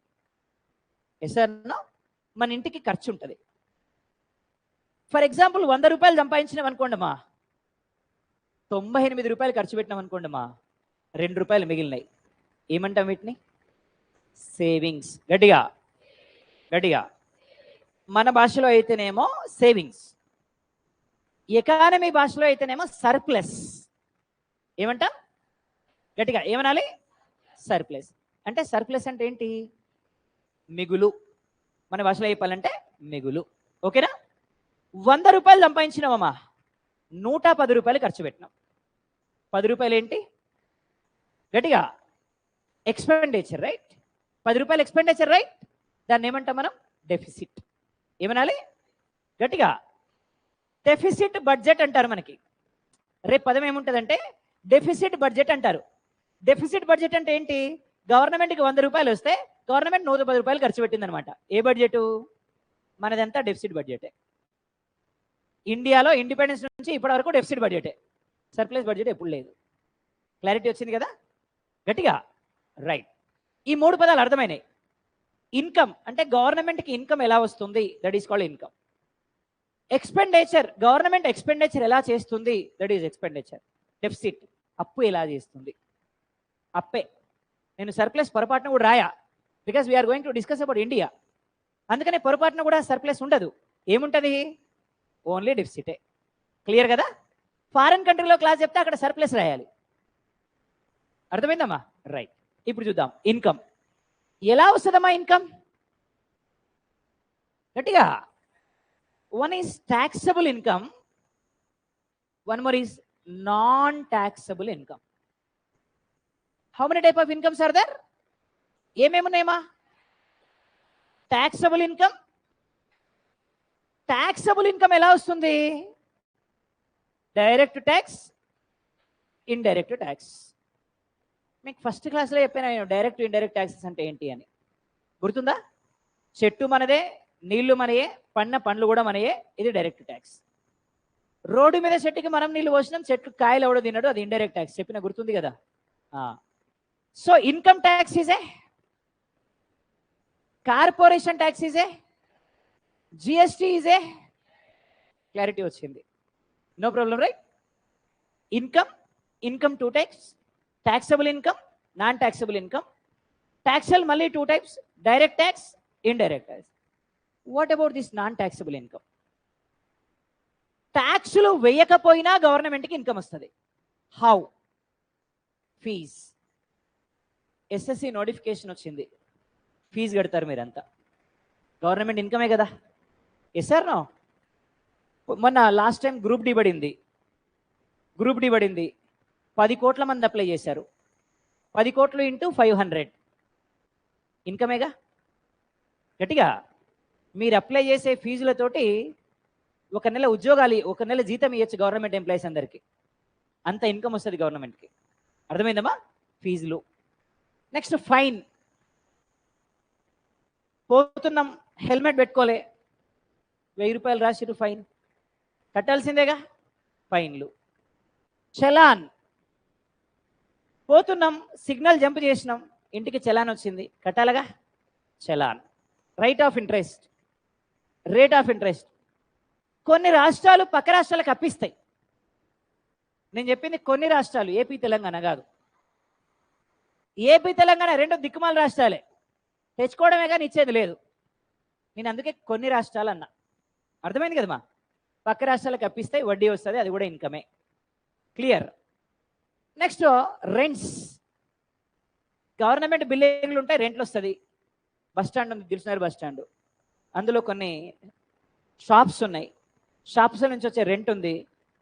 మన ఇంటికి ఖర్చు ఉంటుంది. ఫర్ ఎగ్జాంపుల్ 100 రూపాయలు సంపాదించినాం అనుకోండమ్మా, 98 రూపాయలు ఖర్చు పెట్టినాం అనుకోండమ్మా, 2 రూపాయలు మిగిలినాయి. ఏమంటాం వీటిని? సేవింగ్స్. గట్టిగా మన భాషలో అయితేనేమో సేవింగ్స్, ఎకానమీ భాషలో అయితేనేమో సర్ప్లస్. ఏమంటాం? గట్టిగా ఏమనాలి? సర్ప్లస్. అంటే సర్ప్లస్ అంటే ఏంటి? మిగులు. మన భాషలో చెప్పాలంటే మిగులు. ఓకేనా? 100 రూపాయలు సంపాదించినామమ్మా, 110 రూపాయలు ఖర్చు పెట్టినాం. 10 రూపాయలు ఏంటి? గట్టిగా ఎక్స్పెండిచర్, రైట్? 10 రూపాయలు ఎక్స్పెండిచర్, రైట్? దాన్ని ఏమంటాం మనం? డెఫిసిట్. ఏమనాలి? గట్టిగా డెఫిసిట్ బడ్జెట్ అంటారు. మనకి రేపు పదం ఏముంటుందంటే డెఫిసిట్ బడ్జెట్ అంటారు. డెఫిసిట్ బడ్జెట్ అంటే ఏంటి? గవర్నమెంట్కి 100 రూపాయలు వస్తే గవర్నమెంట్ 110 రూపాయలు ఖర్చు పెట్టింది అనమాట. ఏ బడ్జెట్? మనదంతా డెఫిసిట్ బడ్జెటే. ఇండియాలో ఇండిపెండెన్స్ నుంచి ఇప్పటి వరకు డెఫిసిట్ బడ్జెటే, సర్ప్లస్ బడ్జెట్ ఎప్పుడు లేదు. క్లారిటీ వచ్చింది కదా? గట్టిగా రైట్. ఈ 3 పదాలు అర్థమైనాయి. ఇన్కమ్ అంటే గవర్నమెంట్కి ఇన్కమ్ ఎలా వస్తుంది, that is called income. Expenditure, government expenditure ఎలా చేస్తుంది, దట్ ఈస్ ఎక్స్పెండిచర్. డెఫిసిట్, అప్పు ఎలా చేస్తుంది, అప్పే. నేను సర్ప్లస్ పొరపాటున కూడా రాయా, because we are going to discuss about India. అందుకనే పొరపాటున కూడా సర్ప్లస్ ఉండదు. ఏముంటుంది? ఓన్లీ డెఫిసిటే. క్లియర్ కదా? ఫారెన్ కంట్రీలో క్లాస్ చెప్తే అక్కడ సర్ప్లస్ రాయాలి. అర్థమైందమ్మా? రైట్. ఇప్పుడు చూద్దాం ఇన్కమ్ ఎలా వస్తుందమ్మా. ఇన్కమ్ గట్టిగా, one is taxable income, one more is non-taxable income. How many type of incomes are there? ఏమేమున్నాయమ్మా? taxable income. taxable income ఎలా వస్తుంది? Direct tax, indirect tax. మీకు ఫస్ట్ క్లాస్లో చెప్పాను నేను డైరెక్ట్ ఇండైరెక్ట్ ట్యాక్సెస్ అంటే ఏంటి అని. గుర్తుందా? చెట్టు మనదే, నీళ్లు మనయే, పండ్లు కూడా మనయే, ఇది డైరెక్ట్ ట్యాక్స్. రోడ్డు మీద చెట్టుకి మనం నీళ్లు పోసినాం, చెట్టు కాయలు ఎవడో తిన్నాడు, అది ఇండైరెక్ట్ ట్యాక్స్. చెప్పిన గుర్తుంది కదా? So income tax is a, corporation tax is a, GST is a. Clarity వచ్చింది? No problem, right? Income 2 types, taxable income, non-taxable income. Taxable మళ్ళీ 2 types, direct tax, indirect tax. What about this non-taxable income? ట్యాక్సులు వేయకపోయినా గవర్నమెంట్కి income వస్తుంది. How? Fees. SSC notification వచ్చింది, fee కడతారు మీరంతా. Government ఇన్కమే కదా? Yes sir no? మొన్న లాస్ట్ టైం గ్రూప్ డి పడింది. 10 కోట్ల మంది అప్లై చేశారు. 10 కోట్లు ఇంటూ 500 ఇన్కమేగా? గట్టిగా మీరు అప్లై చేసే ఫీజులతోటి ఒక నెల జీతం ఇవ్వచ్చు గవర్నమెంట్ ఎంప్లాయీస్ అందరికీ. అంత ఇన్కమ్ వస్తుంది గవర్నమెంట్కి. అర్థమైందమ్మా? ఫీజులు. Next fine. పోతున్నాం, హెల్మెట్ పెట్టుకోలే, 1000 రూపాయలు రాసిరు ఫైన్, కట్టాల్సిందేగా, ఫైన్లు. చలాన్. పోతున్నాం, సిగ్నల్ జంప్ చేసినాం, ఇంటికి చలాన్ వచ్చింది, కట్టాలగా, చలాన్. Rate of interest. కొన్ని రాష్ట్రాలు పక్క రాష్ట్రాలకు అప్పిస్తాయి. నేను చెప్పింది కొన్ని రాష్ట్రాలు, ఏపీ తెలంగాణ కాదు. ఏపీ తెలంగాణ 2 దిక్కుమాల రాష్ట్రాలే, తెచ్చుకోవడమే కానీ ఇచ్చేది లేదు. నేను అందుకే కొన్ని రాష్ట్రాలు అన్నా. అర్థమైంది కదమ్మా? పక్క రాష్ట్రాలకు అప్పిస్తాయి, వడ్డీ వస్తుంది, అది కూడా ఇన్కమే. క్లియర్? Next rents. గవర్నమెంట్ బిల్డింగ్లు ఉంటాయి, రెంట్లు వస్తుంది. బస్ స్టాండ్ ఉంది, దిల్సుఖ్నగర్ బస్ స్టాండ్, అందులో కొన్ని షాప్స్ ఉన్నాయి, షాప్స్ నుంచి వచ్చే రెంట్ ఉంది,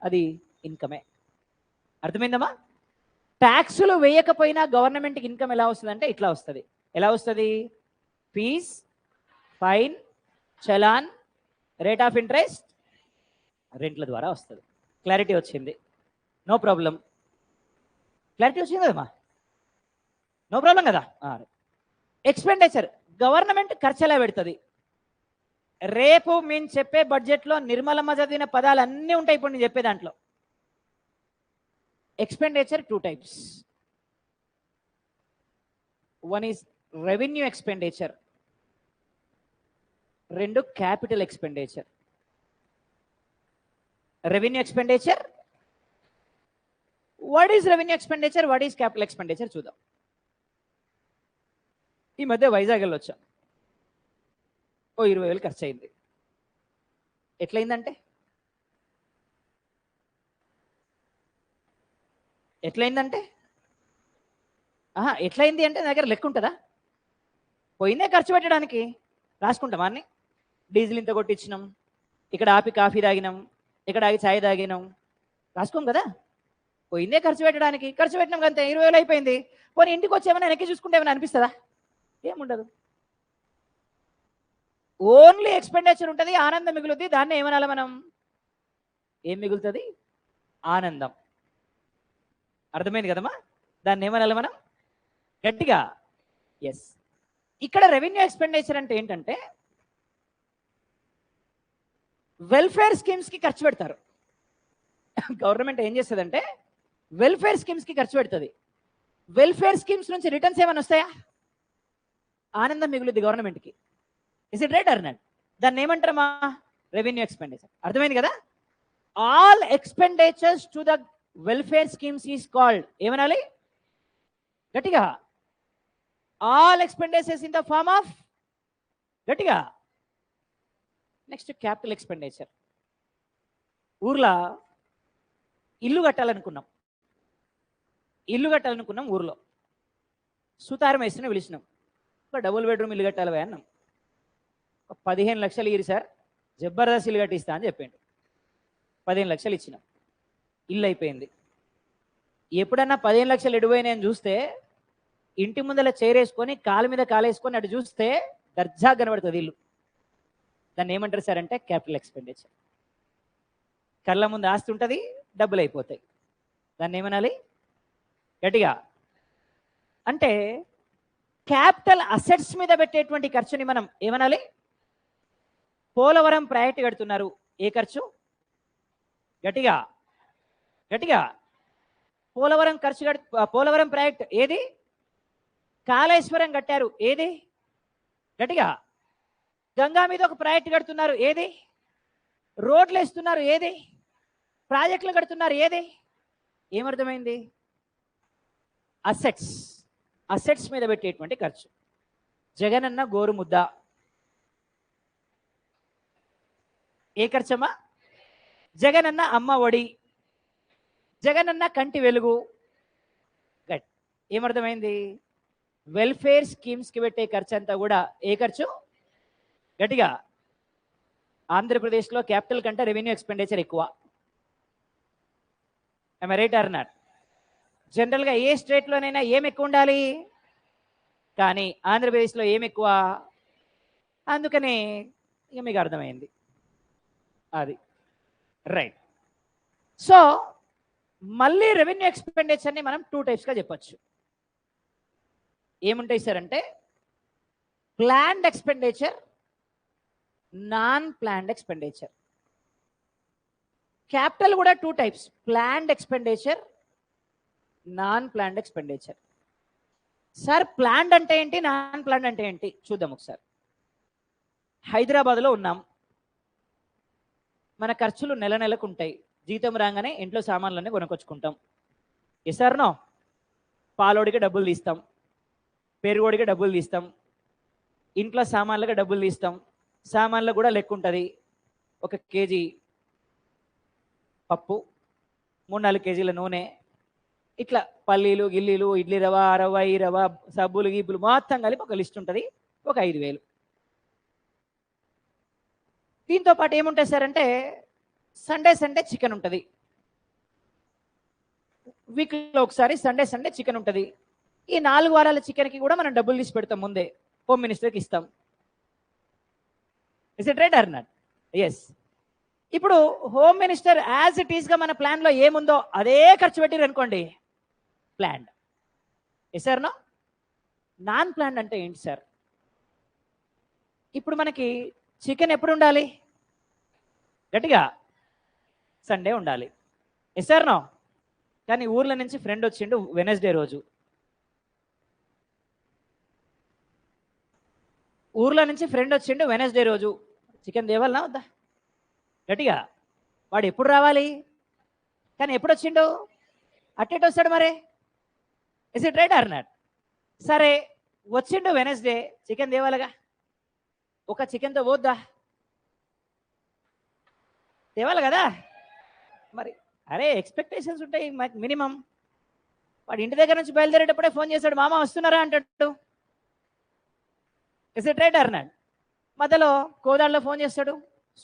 అది ఇన్కమే. అర్థమైందమ్మా? ట్యాక్సులు వేయకపోయినా గవర్నమెంట్కి ఇన్కమ్ ఎలా వస్తుంది అంటే ఇట్లా వస్తుంది. ఎలా వస్తుంది? Fees, fine, challan, rate of interest, రెంట్ల ద్వారా వస్తుంది. క్లారిటీ వచ్చింది? No problem. క్లారిటీ వచ్చింది కదమ్మా? నో ప్రాబ్లం కదా? ఎక్స్పెండిచర్. గవర్నమెంట్ ఖర్చు ఎలా పెడుతుంది? రేపు మేము చెప్పే బడ్జెట్లో నిర్మలమ్మ చదివిన పదాలు అన్నీ ఉంటాయి. ఇప్పుడు నేను చెప్పే దాంట్లో expenditure 2 types. One is revenue expenditure, 2 capital expenditure. Revenue expenditure, what is revenue expenditure, what is capital expenditure చూద్దాం. ఈ మధ్య వైజాగ్ వెళ్ళొచ్చాం. ఓ 20,000 ఖర్చు అయింది. ఎట్లయిందంటే ఎట్లయింది అంటే నా దగ్గర లెక్క ఉంటుందా? పోయిందే ఖర్చు పెట్టడానికి రాసుకుంటాం. అన్ని డీజిల్ ఇంత కొట్టించినాం, ఇక్కడ ఆపి కాఫీ తాగినాం, ఇక్కడ ఆగి ఛాయ్ తాగినాం, రాసుకోం కదా. పోయిందే ఖర్చు పెట్టడానికి, ఖర్చు పెట్టినాం అంతే. 20,000 అయిపోయింది. పోనీ ఇంటికి వచ్చి ఏమైనా వెనక్కి చూసుకుంటే ఏమైనా అనిపిస్తుందా? ఏముండదు. ఓన్లీ ఎక్స్పెండిచర్ ఉంటుంది, ఆనందం మిగులుతుంది. దాన్ని ఏమనాలి మనం? ఏం మిగులుతుంది? ఆనందం. అర్థమైంది కదమ్మా? దాన్ని ఏమనాలి మనం గట్టిగా? ఎస్. ఇక్కడ రెవెన్యూ ఎక్స్పెండిచర్ అంటే ఏంటంటే వెల్ఫేర్ స్కీమ్స్కి ఖర్చు పెడతారు. గవర్నమెంట్ ఏం చేస్తుందంటే వెల్ఫేర్ స్కీమ్స్కి ఖర్చు పెడుతుంది. వెల్ఫేర్ స్కీమ్స్ నుంచి రిటర్న్స్ ఏమైనా వస్తాయా? ఆనందం మిగులుద్ది గవర్నమెంట్కి. Is it right or not? దాన్ని ఏమంటారమ్మా? Revenue expenditure. అర్థమైంది కదా? All expenditures to the welfare schemes is called ఏమనాలి గట్టిగా? All expenditures in the form of గట్టిగా. Next capital expenditure. ఊర్లో ఇల్లు కట్టాలనుకున్నాం ఊర్లో. సుతారం వేస్తున్న పిలిచినాం. ఒక డబుల్ బెడ్రూమ్ ఇల్లు కట్టాలి అన్నాం. 15 లక్షలు ఇయ్యి సార్, జబర్దస్త్ ఇల్లు కట్టిస్తా అని చెప్పిండు. 15 లక్షలు ఇచ్చినాం. ఇల్లు అయిపోయింది. ఎప్పుడన్నా 15 లక్షలు ఎడిపోయినాయని చూస్తే ఇంటి ముందర చేరేసుకొని కాలు మీద కాలేసుకొని అటు చూస్తే దర్జా కనబడుతుంది ఇల్లు. దాన్ని ఏమంటారు సార్ అంటే క్యాపిటల్ ఎక్స్పెండిచర్. కళ్ళ ముందు ఆస్తి ఉంటుంది, డబ్బులు అయిపోతాయి. దాన్ని ఏమనాలి గట్టిగా? అంటే క్యాపిటల్ అసెట్స్ మీద పెట్టేటువంటి ఖర్చుని మనం ఏమనాలి? పోలవరం ప్రాజెక్ట్ కడుతున్నారు, ఏ ఖర్చు గట్టిగా? పోలవరం ప్రాజెక్ట్ ఏది? కాళేశ్వరం కట్టారు, ఏది గట్టిగా? గంగా మీద ఒక ప్రాజెక్ట్ కడుతున్నారు, ఏది? రోడ్లు వేస్తున్నారు, ఏది? ప్రాజెక్టులు కడుతున్నారు, ఏది? ఏమర్థమైంది? అసెట్స్ మీద పెట్టేటువంటి ఖర్చు. జగనన్న గోరుముద్ద ఏ ఖర్చమ్మా? జగనన్న అమ్మ ఒడి, జగనన్న కంటి వెలుగు. ఏమర్థమైంది? వెల్ఫేర్ స్కీమ్స్కి పెట్టే ఖర్చు అంతా కూడా ఏ ఖర్చు గట్టిగా? ఆంధ్రప్రదేశ్లో క్యాపిటల్ కంటే రెవెన్యూ ఎక్స్పెండిచర్ ఎక్కువ. I right or not? జనరల్గా ఏ స్టేట్లోనైనా ఏం ఎక్కువ ఉండాలి, కానీ ఆంధ్రప్రదేశ్లో ఏం ఎక్కువ. అందుకని ఇక మీకు అర్థమైంది అది. రైట్. సో మళ్ళీ రెవెన్యూ ఎక్స్పెండిచర్ని మనం 2 typesగా చెప్పచ్చు. ఏముంటాయి సార్ అంటే planned expenditure, non planned expenditure. Capital కూడా 2 types, planned expenditure, non planned expenditure. Sir planned అంటే ఏంటి, నాన్ ప్లాన్డ్ అంటే ఏంటి చూద్దాం ఒకసారి. హైదరాబాద్లో ఉన్నాం, మన ఖర్చులు నెలకు ఉంటాయి. జీతం రాగానే ఇంట్లో సామాన్లన్నీ కొనుక్కొచ్చుకుంటాం. Yes or no? పాలోడికి డబ్బులు తీస్తాం, పెరుగోడికి డబ్బులు తీస్తాం, ఇంట్లో సామాన్లకు డబ్బులు తీస్తాం. సామాన్లకు కూడా లెక్క ఉంటుంది. 1 కేజీ పప్పు, 3-4 కేజీల నూనె, ఇట్లా పల్లీలు గిల్లీలు, ఇడ్లీ రవ్వ, రవ్వ, ఈ రవ్వ, సబ్బులు గీపులు మొత్తం కలిపి ఒక లిస్ట్ ఉంటుంది. ఒక 5,000. దీంతో పాటు ఏముంటుంది సార్ అంటే సండే చికెన్ ఉంటుంది. వీక్లో ఒకసారి సండే చికెన్ ఉంటుంది. ఈ 4 వారాల చికెన్కి కూడా మనం డబ్బులు తీసి పెడతాం, ముందే హోమ్ మినిస్టర్కి ఇస్తాం. Is it right or not? Yes. ఇప్పుడు హోమ్ మినిస్టర్ యాజ్ ఇట్ ఈస్గా మన ప్లాన్లో ఏముందో అదే ఖర్చు పెట్టిరు అనుకోండి, planned. Yes or no? Non planned అంటే ఏంటి సార్? ఇప్పుడు మనకి చికెన్ ఎప్పుడు ఉండాలి? గట్టిగా సండే ఉండాలి. Yes or no? కానీ ఊర్ల నుంచి ఫ్రెండ్ వచ్చిండు వెనస్డే రోజు. ఊర్లో నుంచి ఫ్రెండ్ వచ్చిండు వెనస్డే రోజు. చికెన్ తేవాలనా వద్దా? గట్టిగా. వాడు ఎప్పుడు రావాలి? కానీ ఎప్పుడు వచ్చిండు? అట్టేట్ వస్తాడు మరి? Is it right or not? సరే వచ్చిండు వెనస్డే, చికెన్ తేవాలిగా. ఒక చికెన్తో పోద్దా? తేవాలి కదా మరి. అరే ఎక్స్పెక్టేషన్స్ ఉంటాయి మినిమం. వాడు ఇంటి దగ్గర నుంచి బయలుదేరేటప్పుడే ఫోన్ చేశాడు, మామ వస్తున్నారా అంటాడు. Is it right or not? మధ్యలో కోదాడలో ఫోన్ చేస్తాడు,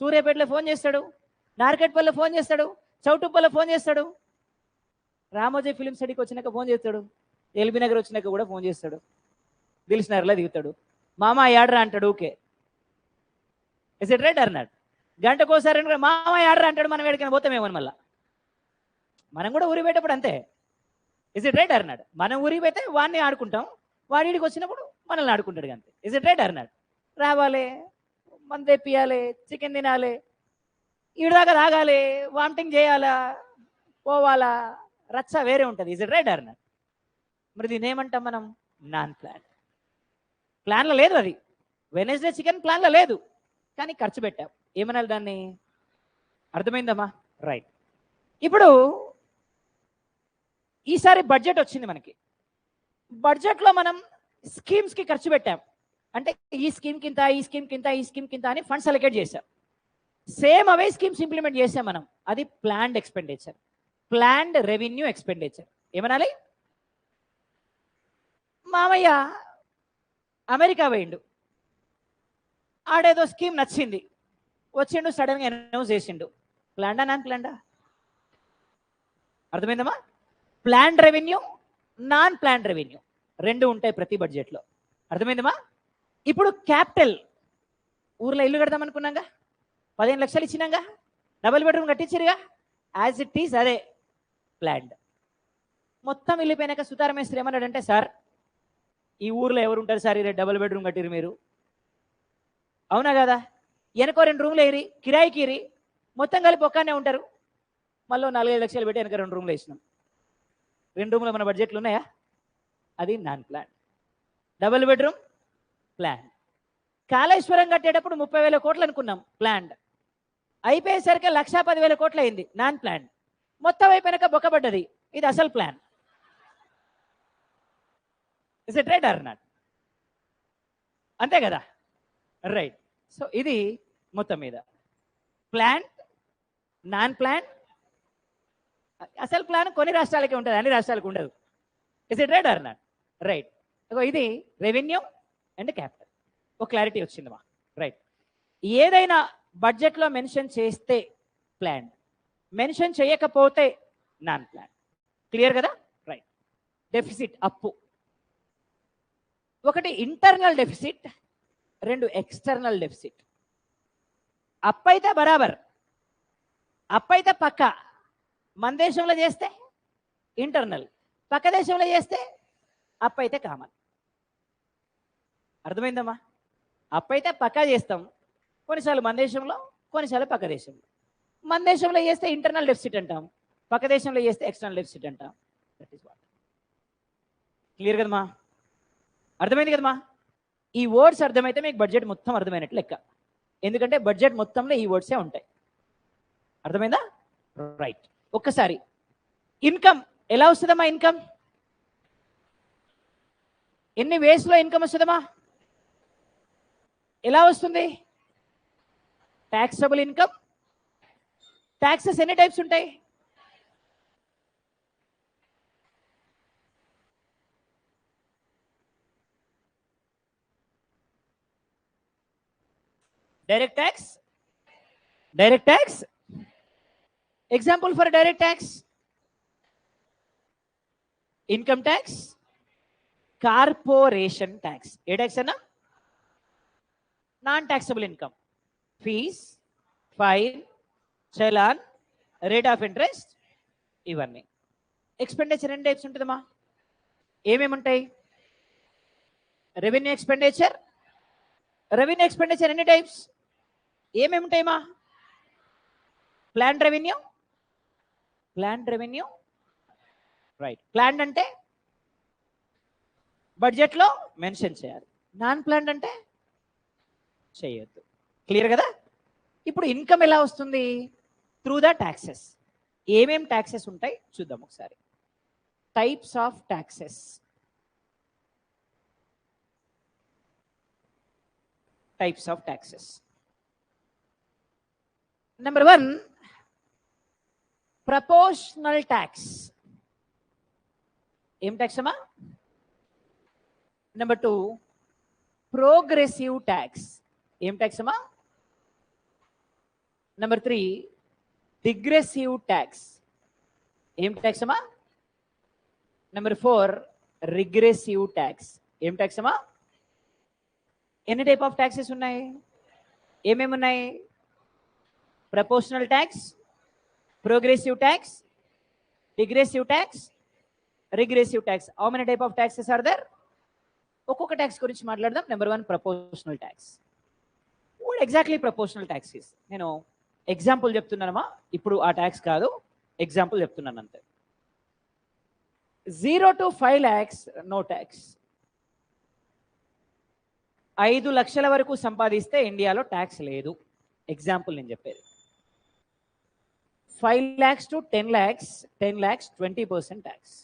సూర్యాపేటలో ఫోన్ చేస్తాడు, నార్కెట్పల్లిలో ఫోన్ చేస్తాడు, చౌటుప్పల్లో ఫోన్ చేస్తాడు, రామోజీ ఫిలిం సిటీకి వచ్చినాక ఫోన్ చేస్తాడు, ఎల్బీ నగర్ వచ్చినాక కూడా ఫోన్ చేస్తాడు, దిల్సుఖ్నగర్లో దిగుతాడు, మామ యాడ్రా అంటాడు. Okay, is it right or not? గంటకోసారి మామ యాడ్రా అంటాడు, మనం ఎక్కడికైనా పోతామేమని మళ్ళా. మనం కూడా ఊరికి పోయేటప్పుడు అంతే. Is it right or not? మనం ఊరికి పోతే వాడిని ఆడుకుంటాం, వాడికి వచ్చినప్పుడు మనల్ని ఆడుకుంటాడు అంతే. Is it right or not? రావాలి, మంది తెప్పియాలి, చికెన్ తినాలి, ఈడదాకా తాగాలి, వామిటింగ్ చేయాలా, పోవాలా, రచ్చ వేరే ఉంటుంది. Is it right or not? మరి దీన్ని ఏమంటాం మనం? Non plan. ప్లాన్లో లేదు అది. వెనస్డే చికెన్ ప్లాన్లో లేదు, కానీ ఖర్చు పెట్టాం. ఏమనాలి దాన్ని? అర్థమైందమ్మా? రైట్. ఇప్పుడు ఈసారి బడ్జెట్ వచ్చింది మనకి. బడ్జెట్లో మనం స్కీమ్స్కి ఖర్చు పెట్టాం. అంటే ఈ స్కీమ్ కింద, ఈ స్కీమ్ కింద, ఈ స్కీమ్ కింద అని ఫండ్స్ అలొకేట్ చేశాం. సేమ్ అవే స్కీమ్స్ ఇంప్లిమెంట్ చేసాం మనం. అది planned expenditure, planned revenue expenditure. ఏమనాలి? మామయ్య అమెరికా పోయిండు, ఆడేదో స్కీమ్ నచ్చింది, వచ్చిండు, సడన్గా అనౌన్స్ చేసిండు. ప్లాన్డా నాన్ ప్లాన్డా? అర్థమైందమ్మా? Planned revenue, non planned revenue రెండు ఉంటాయి ప్రతి బడ్జెట్లో. అర్థమైందమ్మా? ఇప్పుడు క్యాపిటల్, ఊర్లో ఇల్లు కడదాం అనుకున్నాగా, 15 లక్షలు ఇచ్చినాగా, డబుల్ బెడ్రూమ్ కట్టించిరుగా, యాజ్ ఇట్ ఈస్ అదే ప్లాన్డ్. మొత్తం వెళ్ళిపోయినాక సుతార మేస్త్రి ఏమన్నాడంటే, సార్ ఈ ఊర్లో ఎవరు ఉంటారు సార్, ఈ డబుల్ బెడ్రూమ్ కట్టిరు మీరు, అవునా కదా? వెనకో 2 రూమ్లు వేయరి, కిరాయికి ఇరి, మొత్తం కలిపి ఒక్కనే ఉంటారు. మళ్ళీ 4-5 లక్షలు పెట్టి వెనక 2 రూమ్లు వేసినాం. 2 రూమ్లు మన బడ్జెట్లు ఉన్నాయా? అది non plan. Double bedroom plan. Kaleshwaram కట్టేటప్పుడు 30,000 కోట్లు అనుకున్నాం, ప్లాన్డ్. అయిపోయేసరికి 1,10,000 కోట్లు అయింది, నాన్ ప్లాన్. మొత్తం అయిపోయినాక బొక్కబడ్డది, ఇది అసలు plan. Is it right or not? అంతే కదా? రైట్. సో ఇది మొత్తం మీద ప్లాన్, నాన్ ప్లాన్. అసలు ప్లాన్ కొన్ని రాష్ట్రాలకే ఉంటుంది, అన్ని రాష్ట్రాలకు ఉండదు. Is it right or not? Right. ఇది రెవెన్యూ అండ్ క్యాపిటల్. ఒక క్లారిటీ వచ్చిందమ్మా. రైట్. ఏదైనా బడ్జెట్లో మెన్షన్ చేస్తే ప్లాన్, మెన్షన్ చేయకపోతే నాన్ ప్లాన్. క్లియర్ కదా? రైట్. డెఫిసిట్, అప్పు. ఒకటి ఇంటర్నల్ డెఫిసిట్, 2 ఎక్స్టర్నల్ డెఫిసిట్. అప్పు అయితే బరాబర్, అప్పు అయితే పక్క. మన దేశంలో చేస్తే ఇంటర్నల్, పక్క దేశంలో చేస్తే అప్పు అయితే కామన్. అర్థమైందమ్మా? అప్పు అయితే పక్కా చేస్తాం, కొన్నిసార్లు మన దేశంలో, కొన్నిసార్లు పక్క దేశంలో. మన దేశంలో చేస్తే ఇంటర్నల్ డెఫిసిట్ అంటాం, పక్క దేశంలో చేస్తే ఎక్స్టర్నల్ డెఫిసిట్ అంటాం. That is what. క్లియర్ కదమ్మా? అర్థమైంది కదమ్మా? ఈ వర్డ్స్ అర్థమైతే మీకు బడ్జెట్ మొత్తం అర్థమైనట్లు లెక్క. ఎందుకంటే బడ్జెట్ మొత్తంలో ఈ వర్డ్సే ఉంటాయి. అర్థమైందా? రైట్. ఒక్కసారి ఇన్కమ్ ఎలా వస్తుందమ్మా? ఇన్కమ్ ఎన్ని వేస్లో ఇన్కమ్ వస్తుందమ్మా? ఎలా వస్తుంది? Taxable income. ట్యాక్సెస్ ఎన్ని టైప్స్ ఉంటాయి? Direct tax, direct tax. Example for direct tax: income tax, corporation tax. ఏ ట్యాక్స్ అన్నా? Non taxable income, fees, fine, challan, rate of interest, ఇవన్నీ. ఎక్స్పెండిచర్ ఎన్ని టైప్స్ ఉంటుందమ్మా? ఏమేమి ఉంటాయి? రెవెన్యూ ఎక్స్పెండిచర్, రెవెన్యూ ఎక్స్పెండిచర్ ఎన్ని టైప్స్? ఏమేమి ఉంటాయమ్మా? Plan revenue, right. ప్లాన్ అంటే బడ్జెట్లో మెన్షన్ చేయాలి, నాన్ ప్లాన్ అంటే చేయొద్దు. క్లియర్ కదా? ఇప్పుడు ఇన్కమ్ ఎలా వస్తుంది? Through the taxes. ఏమేం ట్యాక్సెస్ ఉంటాయి చూద్దాం ఒకసారి. Types of taxes. Number 1, proportional tax. ఏం ట్యాక్స్ అమ్మా? Number 2, progressive tax. ఏం ట్యాక్స్ అమ్మా? Number 3, degressive tax. ఏం ట్యాక్స్ అమ్మా? Number 4, regressive tax. ఏం ట్యాక్స్ అమ్మా? ఎన్ని టైప్ ఆఫ్ ట్యాక్సెస్ ఉన్నాయి? ఏమేమి ఉన్నాయి? Proportional tax, progressive tax, degressive tax, regressive tax. How many type of taxes are there? ఒక్కొక్క ట్యాక్స్ గురించి మాట్లాడదాం. Number 1, proportional tax. What exactly proportional tax is? నేను ఎగ్జాంపుల్ చెప్తున్నానమ్మా, ఇప్పుడు ఆ ట్యాక్స్ కాదు, ఎగ్జాంపుల్ చెప్తున్నాను అంతే. 0 to 5 lakhs నో ట్యాక్స్. 5 లక్షల వరకు సంపాదిస్తే ఇండియాలో ట్యాక్స్ లేదు. ఎగ్జాంపుల్ నేను చెప్పేది. 5 lakhs to 10 lakhs, 10 lakhs 20% tax.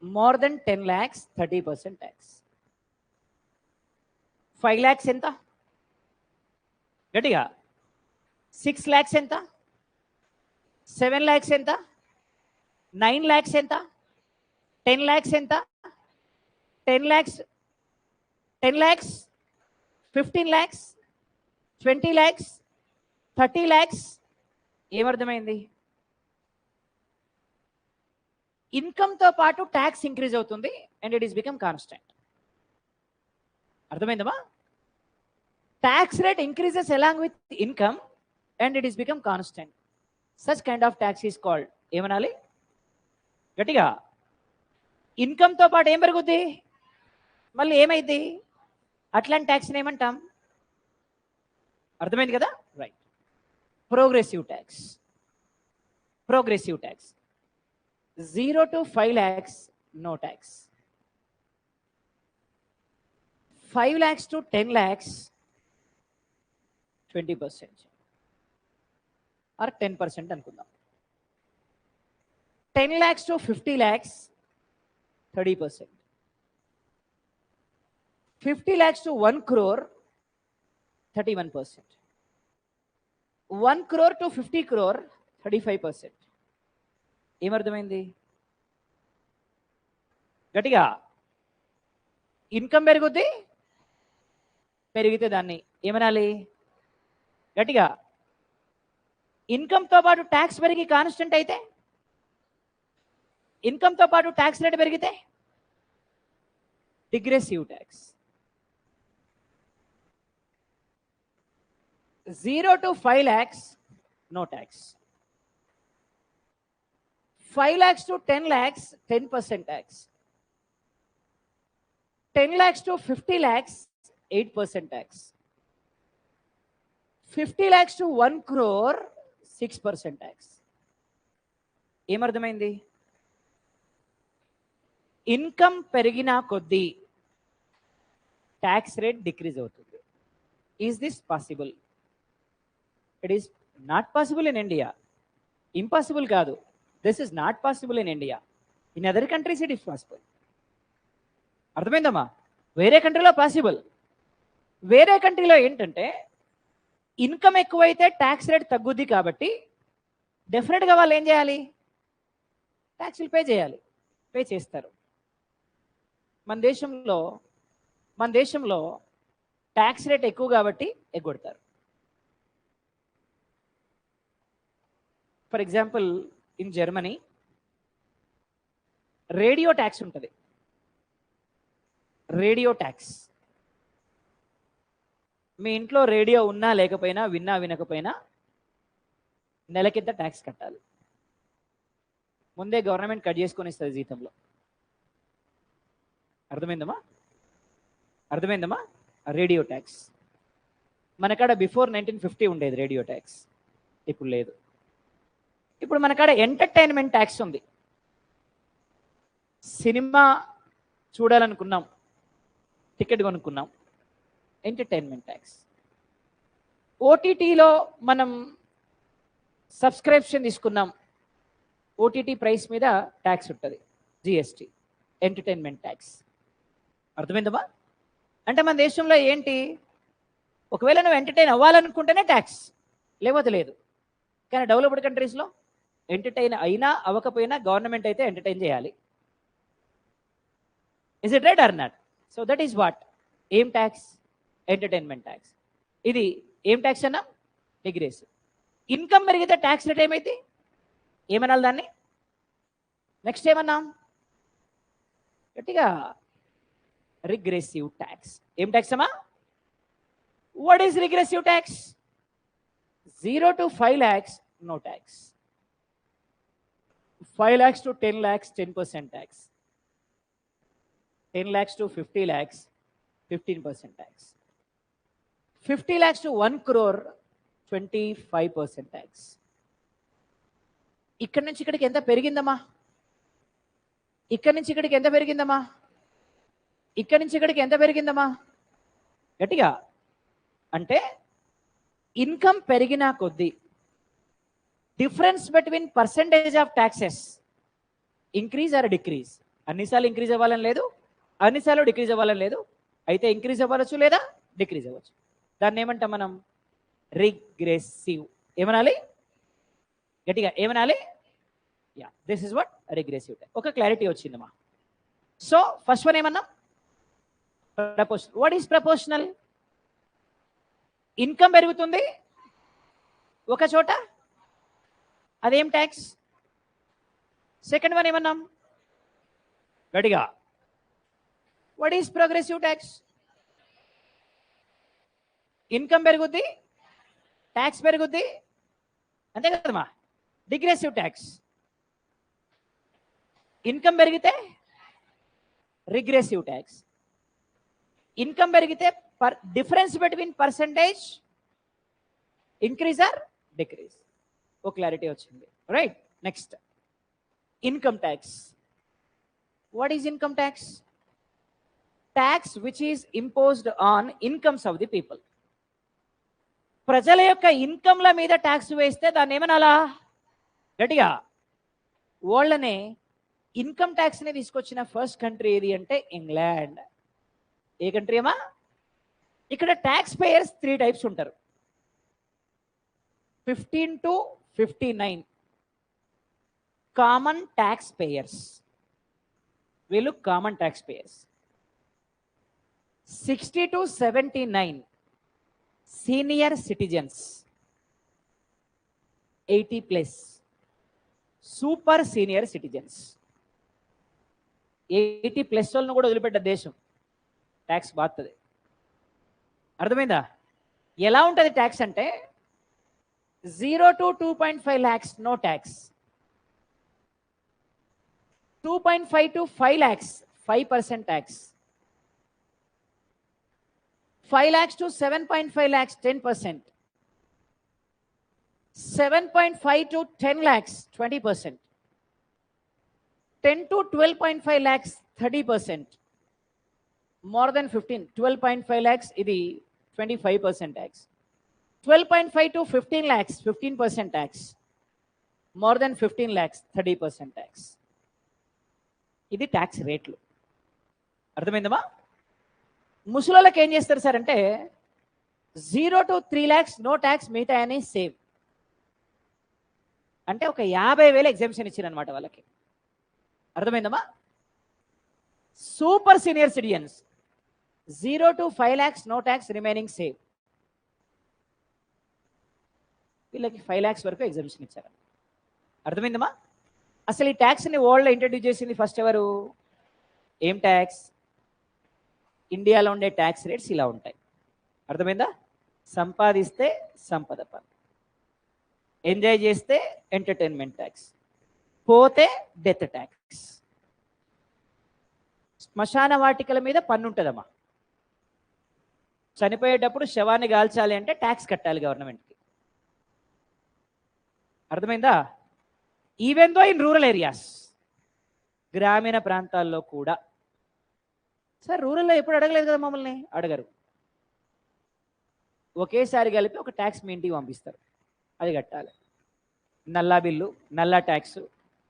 More than 10 lakhs 30% tax. 5 lakhs ఎంత? గట్టిగా 6 lakhs ఎంత? 7 lakhs ఎంత? 9 lakhs ఎంత? 10 lakhs ఎంత? 10 lakhs, 10 lakhs, 15 lakhs, 20 lakhs, 30 lakhs. ఏమర్థమైంది? ఇన్కమ్తో పాటు ట్యాక్స్ ఇంక్రీజ్ అవుతుంది and it is become constant. అర్థమైందమ్మా? Tax rate increases along with income and it is become constant. Such kind of tax is called, ఏమనాలి గట్టిగా? ఇన్కమ్తో పాటు ఏం పెరుగుద్ది? మళ్ళీ ఏమైంది? అట్లాంటి ట్యాక్స్ని ఏమంటాం? అర్థమైంది కదా? Right. Progressive tax. 0 to 5 lakhs no tax. 5 lakhs to 10 lakhs 20% or 10% అనుకుందాం. 10 lakhs to 50 lakhs 30%. 50 lakhs to 1 crore 31%. 1 crore to 50 crore 35%. ఏమర్థమైంది? గట్టిగా ఇన్కమ్ పెరుగుద్ది, పెరిగితే దాన్ని ఏమనాలి గట్టిగా? ఇన్కమ్తో పాటు ట్యాక్స్ పెరిగి కాన్స్టెంట్ అయితే, ఇన్కమ్తో పాటు ట్యాక్స్ రేట్ పెరిగితే degressive tax. 0 to 5 lakhs no tax. 5 lakhs to 10 lakhs 10% tax. 10 lakhs to 50 lakhs 8% tax. 50 lakhs to 1 crore 6% tax. ఏమర్థమైంది? ఇన్కమ్ పెరిగినా కొద్దీ ట్యాక్స్ రేట్ డిక్రీజ్ అవుతుంది. Is this possible? It is not possible in India. Impossible కాదు, this is not possible in India. In other countries it is possible. అర్థమైందమ్మా? వేరే కంట్రీలో possible. వేరే కంట్రీలో ఏంటంటే ఇన్కమ్ ఎక్కువైతే ట్యాక్స్ రేట్ తగ్గుద్ది కాబట్టి డెఫినెట్గా వాళ్ళు ఏం చేయాలి? ట్యాక్స్లు పే చేయాలి, పే చేస్తారు. మన దేశంలో ట్యాక్స్ రేట్ ఎక్కువ కాబట్టి ఎగ్గొడతారు. For example, in Germany radio tax ఉంటుంది. Radio tax. మీ ఇంట్లో రేడియో ఉన్నా లేకపోయినా, విన్నా వినకపోయినా నెలకింత ట్యాక్స్ కట్టాలి. ముందే గవర్నమెంట్ కట్ చేసుకొని ఇస్తుంది జీతంలో. అర్థమైందమ్మా? అర్థమైందమ్మా? రేడియో ట్యాక్స్ మనకాడ బిఫోర్ 1950 ఉండేది రేడియో ట్యాక్స్, ఇప్పుడు లేదు. ఇప్పుడు మనకాడ ఎంటర్టైన్మెంట్ ట్యాక్స్ ఉంది. సినిమా చూడాలనుకున్నాం, టికెట్ కొనుక్కున్నాం, ఎంటర్టైన్మెంట్ ట్యాక్స్. ఓటీటీలో మనం సబ్స్క్రిప్షన్ తీసుకున్నాం, ఓటీటీ ప్రైస్ మీద ట్యాక్స్ ఉంటుంది, జిఎస్టీ, ఎంటర్టైన్మెంట్ ట్యాక్స్. అర్థమైందమ్మా? అంటే మన దేశంలో ఏంటి, ఒకవేళ నువ్వు ఎంటర్టైన్ అవ్వాలనుకుంటేనే ట్యాక్స్, లేకపోతే లేదు. కానీ డెవలప్డ్ కంట్రీస్లో ఎంటర్టైన్ అయినా అవ్వకపోయినా గవర్నమెంట్ అయితే ఎంటర్టైన్ చేయాలి. Is it right or not? So that is what ఏం ట్యాక్స్? Entertainment tax. ఇది ఏం ట్యాక్స్ అన్నా? రిగ్రెసివ్. ఇన్కమ్ పెరిగితే ట్యాక్స్ రేట్ ఏమైంది? ఏమనాలి దాన్ని? నెక్స్ట్ ఏమన్నా గట్టిగా? Regressive tax. ఏం ట్యాక్స్ అమ్మా? What is regressive tax? 0 to 5 lakhs no tax, 5 lakhs to 10 lakhs 10% tax, 10 lakhs to 50 lakhs 15% tax, 50 lakhs to 1 crore 25% tax. ఇక్కడ నుంచి ఇక్కడికి ఎంత పెరిగిందమ్మా? ఇక్కడ నుంచి ఇక్కడికి ఎంత పెరిగిందమ్మా? ఇక్కడ నుంచి ఇక్కడికి ఎంత పెరిగిందమ్మా? గట్టిగా అంటే ఇన్కమ్ పెరిగినా కొద్దీ difference between percentage of taxes increase or decrease. అన్నిసార్లు ఇంక్రీజ్ అవ్వాలని లేదు, అన్నిసార్లు డిక్రీజ్ అవ్వాలని లేదు. అయితే ఇంక్రీజ్ అవ్వచ్చు లేదా డిక్రీజ్ అవ్వచ్చు. దాన్ని ఏమంటాం మనం? రిగ్రెసివ్. ఏమనాలి? గట్టిగా ఏమనాలి? Yeah, this is what regressive. ఒక క్లారిటీ వచ్చిందమ్మా. సో ఫస్ట్ వన్ ఏమన్నా? Proportional. What is proportional? Income పెరుగుతుంది ఒక చోట, అదేం ట్యాక్స్? సెకండ్ వన్ ఏమన్నాం? గట్టిగా what is progressive tax? Income పెరుగుద్ది, ట్యాక్స్ పెరుగుద్ది, అంతే కదమ్మా? Degressive tax. ఇన్కమ్ పెరిగితే రిగ్రెసివ్ ట్యాక్స్. ఇన్కమ్ పెరిగితే difference between percentage increase or decrease. ఓ క్లారిటీ వచ్చింది, right? Next income tax. What is income tax? Tax which is imposed on incomes of the people. ప్రజల యొక్క ఇన్కమ్ల మీద ట్యాక్స్ వేస్తే దాన్ని ఏమనాలా? గట్టిగా వాళ్ళనే ఇన్కమ్ ట్యాక్స్ని తీసుకొచ్చిన ఫస్ట్ కంట్రీ ఏది అంటే ఇంగ్లాండ్. ఏ కంట్రీ అమ్మా? ఇక్కడ ట్యాక్స్ పేయర్స్ 3 టైప్స్ ఉంటారు. 15 to 59 కామన్ ట్యాక్స్ పేయర్స్, వీళ్ళు common tax payers. 60 to 79 senior citizens, 80+ super senior citizens. 80+ వాళ్ళను కూడా వదిలిపెట్ట దేశం, ట్యాక్స్ బాగుతుంది. అర్థమైందా? ఎలా ఉంటుంది ట్యాక్స్ అంటే 0 to 2.5 lakhs no tax, 2.5 to 5 lakhs 5% tax, 5 lakhs to 7.5 lakhs 10%, 7.5 to 10 lakhs 20%, 10 to 12.5 lakhs 30%, more than 15 12.5 lakhs ఇది 25% tax, 12.5 to 15 lakhs 15% tax, more than 15 lakhs 30% tax. ఇది tax రేట్లు. అర్థమైందమ్మా? ముసలోళ్ళకి ఏం చేస్తారు సార్ అంటే 0 to 3 lakhs నో ట్యాక్స్, మిగతా అని సేవ్. అంటే ఒక 50,000 ఎగ్జామ్షన్ ఇచ్చారనమాట వాళ్ళకి. అర్థమైందమ్మా? Super senior citizens 0 to 5 lakhs no tax, remaining save. వీళ్ళకి 5 lakhs వరకు ఎగ్జామ్షన్ ఇచ్చారు. అర్థమైందమ్మా? అసలు ఈ ట్యాక్స్ని వరల్డ్లో ఇంట్రడ్యూస్ చేసింది ఫస్ట్ ఎవరు? ఏం ట్యాక్స్? ఇండియాలో ఉండే ట్యాక్స్ రేట్స్ ఇలా ఉంటాయి. అర్థమైందా? సంపాదిస్తే సంపద పన్ను, ఎంజాయ్ చేస్తే ఎంటర్టైన్మెంట్ ట్యాక్స్, పోతే డెత్ ట్యాక్స్. శ్మశాన వాటికల మీద పన్ను ఉంటుందమ్మా. చనిపోయేటప్పుడు శవాన్ని కాల్చాలి అంటే ట్యాక్స్ కట్టాలి గవర్నమెంట్కి. అర్థమైందా? Even though in rural areas, గ్రామీణ ప్రాంతాల్లో కూడా. సార్ రూరల్లో ఎప్పుడు అడగలేదు కదా మమ్మల్ని. అడగరు. ఒకేసారి కలిపి ఒక ట్యాక్స్ మీ ఇంటికి పంపిస్తారు, అది కట్టాలి. నల్లా బిల్లు, నల్లా ట్యాక్స్,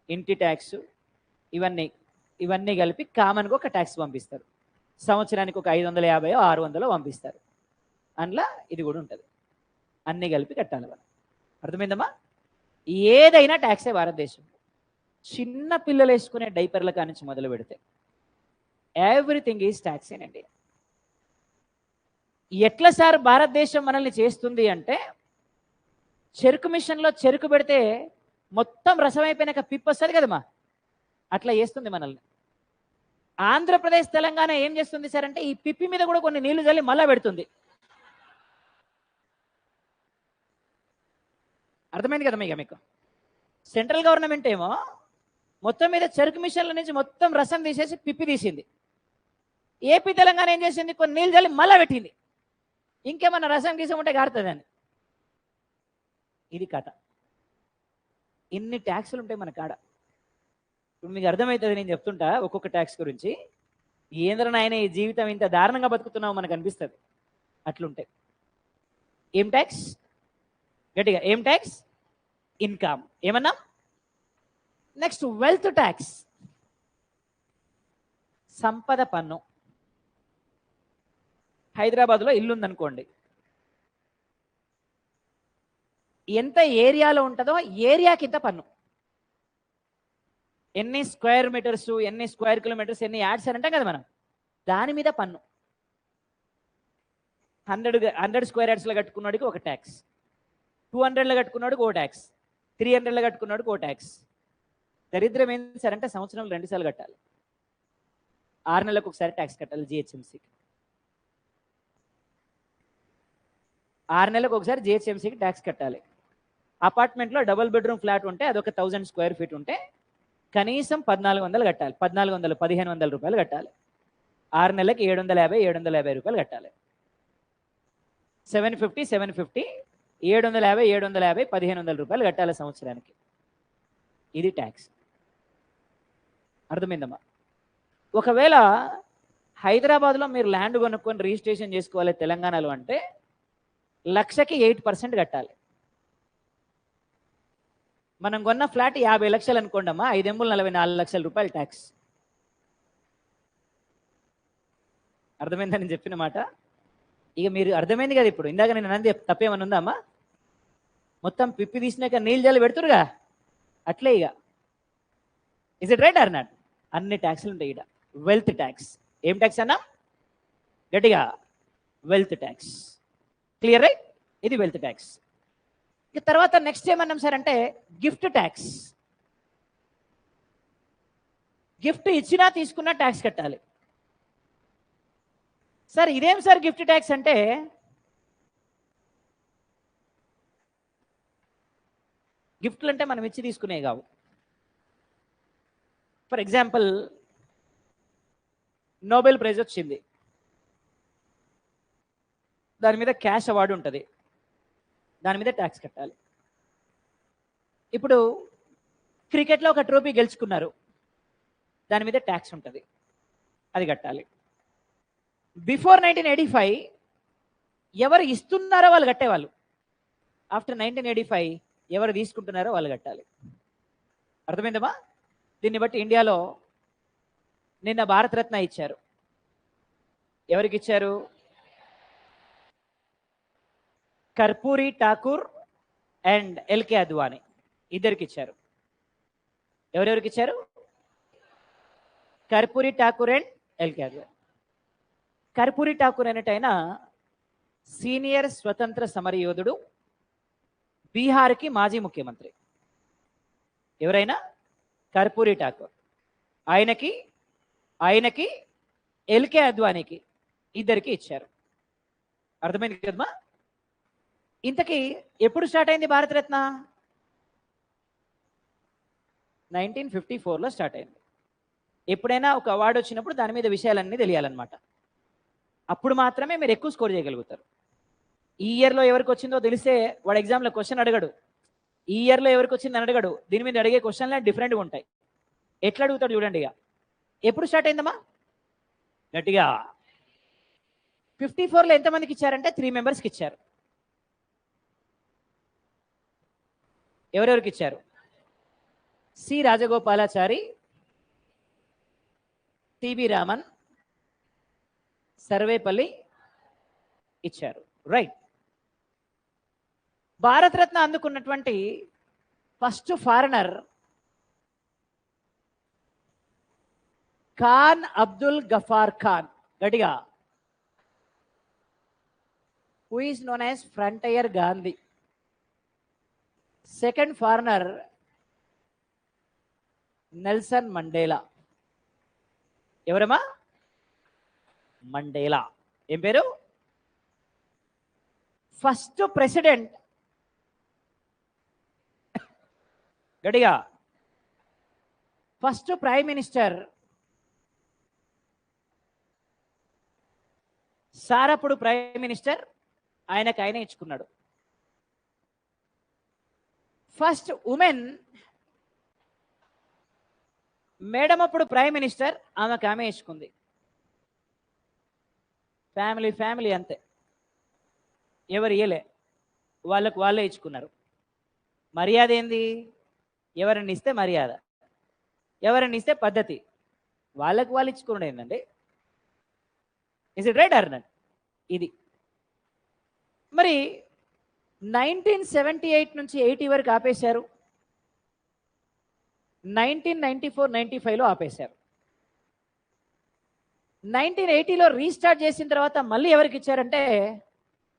ఇంటి ట్యాక్స్, ఇవన్నీ కలిపి కామన్గా ఒక ట్యాక్స్ పంపిస్తారు. సంవత్సరానికి ఒక 550 600 పంపిస్తారు. అందులో ఇది కూడా ఉంటుంది. అన్నీ కలిపి కట్టాలి మనం. అర్థమైందమ్మా? ఏదైనా ట్యాక్సే భారతదేశం. చిన్న పిల్లలు వేసుకునే డైపర్ల కానించి మొదలు పెడితే everything is tax in India. ఎట్లా సార్ భారతదేశం మనల్ని చేస్తుంది అంటే, చెరుకు మిషన్లో చెరుకు పెడితే మొత్తం రసం అయిపోయినాక పిప్పి వస్తుంది కదమ్మా, అట్లా చేస్తుంది మనల్ని. ఆంధ్రప్రదేశ్ తెలంగాణ ఏం చేస్తుంది సార్ అంటే, ఈ పిప్పి మీద కూడా కొన్ని నీళ్లు చల్లి మళ్ళా పెడుతుంది. అర్థమైంది కదా మీకు? సెంట్రల్ గవర్నమెంట్ ఏమో మొత్తం మీద చెరుకు మిషన్ల నుంచి మొత్తం రసం తీసేసి పిప్పి తీసింది. ఏపీ తెలంగాణ ఏం చేసింది, కొన్ని నీళ్ళు చల్లి మళ్ళా పెట్టింది. ఇంకేమన్నా రసం గీసం ఉంటే కారుతుందని. ఇది కథ. ఇన్ని ట్యాక్సులు ఉంటాయి మన కాడ. ఇప్పుడు మీకు అర్థమవుతుంది నేను చెప్తుంటా ఒక్కొక్క ట్యాక్స్ గురించి. ఏంద్ర నాయన ఈ జీవితం ఇంత దారుణంగా బతుకుతున్నావు మనకు అనిపిస్తుంది. అట్లుంటాయి. ఏం ట్యాక్స్? గట్టిగా ఏం ట్యాక్స్? ఇన్కమ్. ఏమన్నా? నెక్స్ట్ వెల్త్ ట్యాక్స్, సంపద పన్ను. హైదరాబాద్లో ఇల్లు ఉందనుకోండి, ఎంత ఏరియాలో ఉంటుందో ఏరియాకి ఇంత పన్ను. ఎన్ని స్క్వేర్ మీటర్స్, ఎన్ని స్క్వేర్ కిలోమీటర్స్, ఎన్ని యాడ్స్ అని అంటాం కదా మనం, దాని మీద పన్ను. 100 స్క్వేర్ యాడ్స్లో కట్టుకున్నాడికి ఒక ట్యాక్స్, 200లో కట్టుకున్నాడికి ఓ ట్యాక్స్, 300లో కట్టుకున్నాడికి ఓ ట్యాక్స్. దరిద్రం ఏంటి సార్ అంటే, సంవత్సరంలో 2 సార్లు కట్టాలి. 6 నెలలకు ఒకసారి ట్యాక్స్ కట్టాలి జిహెచ్ఎంసీకి. 6 నెలలకు ఒకసారి జిహెచ్ఎంసీకి ట్యాక్స్ కట్టాలి. అపార్ట్మెంట్లో డబుల్ బెడ్రూమ్ ఫ్లాట్ ఉంటే అదొక 1000 స్క్వేర్ ఫీట్ ఉంటే కనీసం 1400 కట్టాలి. 1500 రూపాయలు కట్టాలి. 6 నెలలకి 750 రూపాయలు కట్టాలి. 750 750 750 1500 రూపాయలు కట్టాలి సంవత్సరానికి. ఇది ట్యాక్స్. అర్థమైందమ్మా? ఒకవేళ హైదరాబాద్లో మీరు ల్యాండ్ కొనుక్కొని రిజిస్ట్రేషన్ చేసుకోవాలి తెలంగాణలో అంటే, లక్షకి 8% కట్టాలి. మనం కొన్న ఫ్లాట్ 50 లక్షలు అనుకోండమ్మా, 5 ఏళ్ళు 44 లక్షల రూపాయలు ట్యాక్స్. అర్థమైందని చెప్పిన మాట. ఇక మీరు అర్థమైంది కదా ఇప్పుడు. ఇందాక నేను అన్నది తప్పేమని ఉందా అమ్మా? మొత్తం పిప్పి తీసినాక నీళ్ళు జల్లి పెడుతురుగా, అట్లే ఇక. Is it right or not? అన్ని ట్యాక్స్లు ఉంటాయి ఇక్కడ. Wealth tax. ఏం ట్యాక్స్ అన్నా? గట్టిగా వెల్త్ ట్యాక్స్. Clear right? ఇది వెల్త్ ట్యాక్స్. ఇక తర్వాత నెక్స్ట్ ఏమన్నాం సార్ అంటే, గిఫ్ట్ ట్యాక్స్. గిఫ్ట్ ఇచ్చినా తీసుకున్నా ట్యాక్స్ కట్టాలి. సార్ ఇదేం సార్ గిఫ్ట్ ట్యాక్స్ అంటే, గిఫ్ట్లు అంటే మనం ఇచ్చి తీసుకునే కావు. ఫర్ ఎగ్జాంపుల్, నోబెల్ ప్రైజ్ వచ్చింది, దాని మీద క్యాష్ అవార్డు ఉంటుంది, దాని మీద ట్యాక్స్ కట్టాలి. ఇప్పుడు క్రికెట్లో ఒక ట్రోఫీ గెలుచుకున్నారు, దాని మీద ట్యాక్స్ ఉంటుంది, అది కట్టాలి. బిఫోర్ 1985 ఎవరు ఇస్తున్నారో వాళ్ళు కట్టేవాళ్ళు. ఆఫ్టర్ 1985 ఎవరు తీసుకుంటున్నారో వాళ్ళు కట్టాలి. అర్థమైందమ్మా? దీన్ని బట్టి ఇండియాలో నిన్న భారతరత్న ఇచ్చారు. ఎవరికి ఇచ్చారు? కర్పూరి ఠాకూర్ అండ్ ఎల్కే అద్వానీ ఇద్దరికి ఇచ్చారు. ఎవరెవరికి ఇచ్చారు? Karpoori Thakur and L K Advani. కర్పూరి ఠాకూర్ అనేటైనా సీనియర్ స్వతంత్ర సమరయోధుడు, బీహార్కి మాజీ ముఖ్యమంత్రి. ఎవరైనా కర్పూరి ఠాకూర్. ఆయనకి ఎల్కే అద్వానీకి ఇద్దరికి ఇచ్చారు. అర్థమైంది కదమ్మా? ఇంతకీ ఎప్పుడు స్టార్ట్ అయింది భారతరత్న? 1954లో స్టార్ట్ అయింది. ఎప్పుడైనా ఒక అవార్డు వచ్చినప్పుడు దాని మీద విషయాలన్నీ తెలియాలన్నమాట. అప్పుడు మాత్రమే మీరు ఎక్కువ స్కోర్ చేయగలుగుతారు. ఈ ఇయర్లో ఎవరికి వచ్చిందో తెలిస్తే వాడు ఎగ్జామ్లో క్వశ్చన్ అడగడు. ఈ ఇయర్లో ఎవరికి వచ్చిందని అడగడు. దీని మీద అడిగే క్వశ్చన్లు డిఫరెంట్గా ఉంటాయి. ఎట్లా అడుగుతాడు చూడండి. ఇక ఎప్పుడు స్టార్ట్ అయిందమ్మా? గట్టిగా 54లో ఎంతమందికి ఇచ్చారంటే 3 మెంబర్స్కి ఇచ్చారు. ఎవరెవరికి ఇచ్చారు? సి రాజగోపాలాచారి, టిబి రామన్, సర్వేపల్లి ఇచ్చారు. రైట్. భారతరత్న అందుకున్నటువంటి ఫస్ట్ ఫారినర్ ఖాన్ అబ్దుల్ గఫార్ ఖాన్. గట్టిగా. Who is known as frontier Gandhi. Second foreigner Nelson Mandela. ఎవరమ్మా? మండేలా. ఏం పేరు? First president. గట్టిగా. ఫస్ట్ ప్రైమ్ మినిస్టర్ సారప్పుడు ప్రైమ్ మినిస్టర్, ఆయనకు ఆయన ఇచ్చుకున్నాడు. ఫస్ట్ ఉమెన్ మేడం అప్పుడు ప్రైమ్ మినిస్టర్, ఆమెకు ఆమె ఇచ్చుకుంది. ఫ్యామిలీ అంతే. ఎవరు ఇయ్యలే, వాళ్ళకు వాళ్ళే ఇచ్చుకున్నారు. మర్యాద ఏంది? ఎవరిని ఇస్తే మర్యాద, ఎవరిని ఇస్తే పద్ధతి. వాళ్ళకు వాళ్ళు ఇచ్చుకున్నాడు ఏంటండి? Is it right or not? ఇది మరి 1978 నుంచి 80 వరకు ఆపేశారు. 1994-95లో ఆపేశారు. 1980లో రీస్టార్ట్ చేసిన తర్వాత మళ్ళీ ఎవరికి ఇచ్చారంటే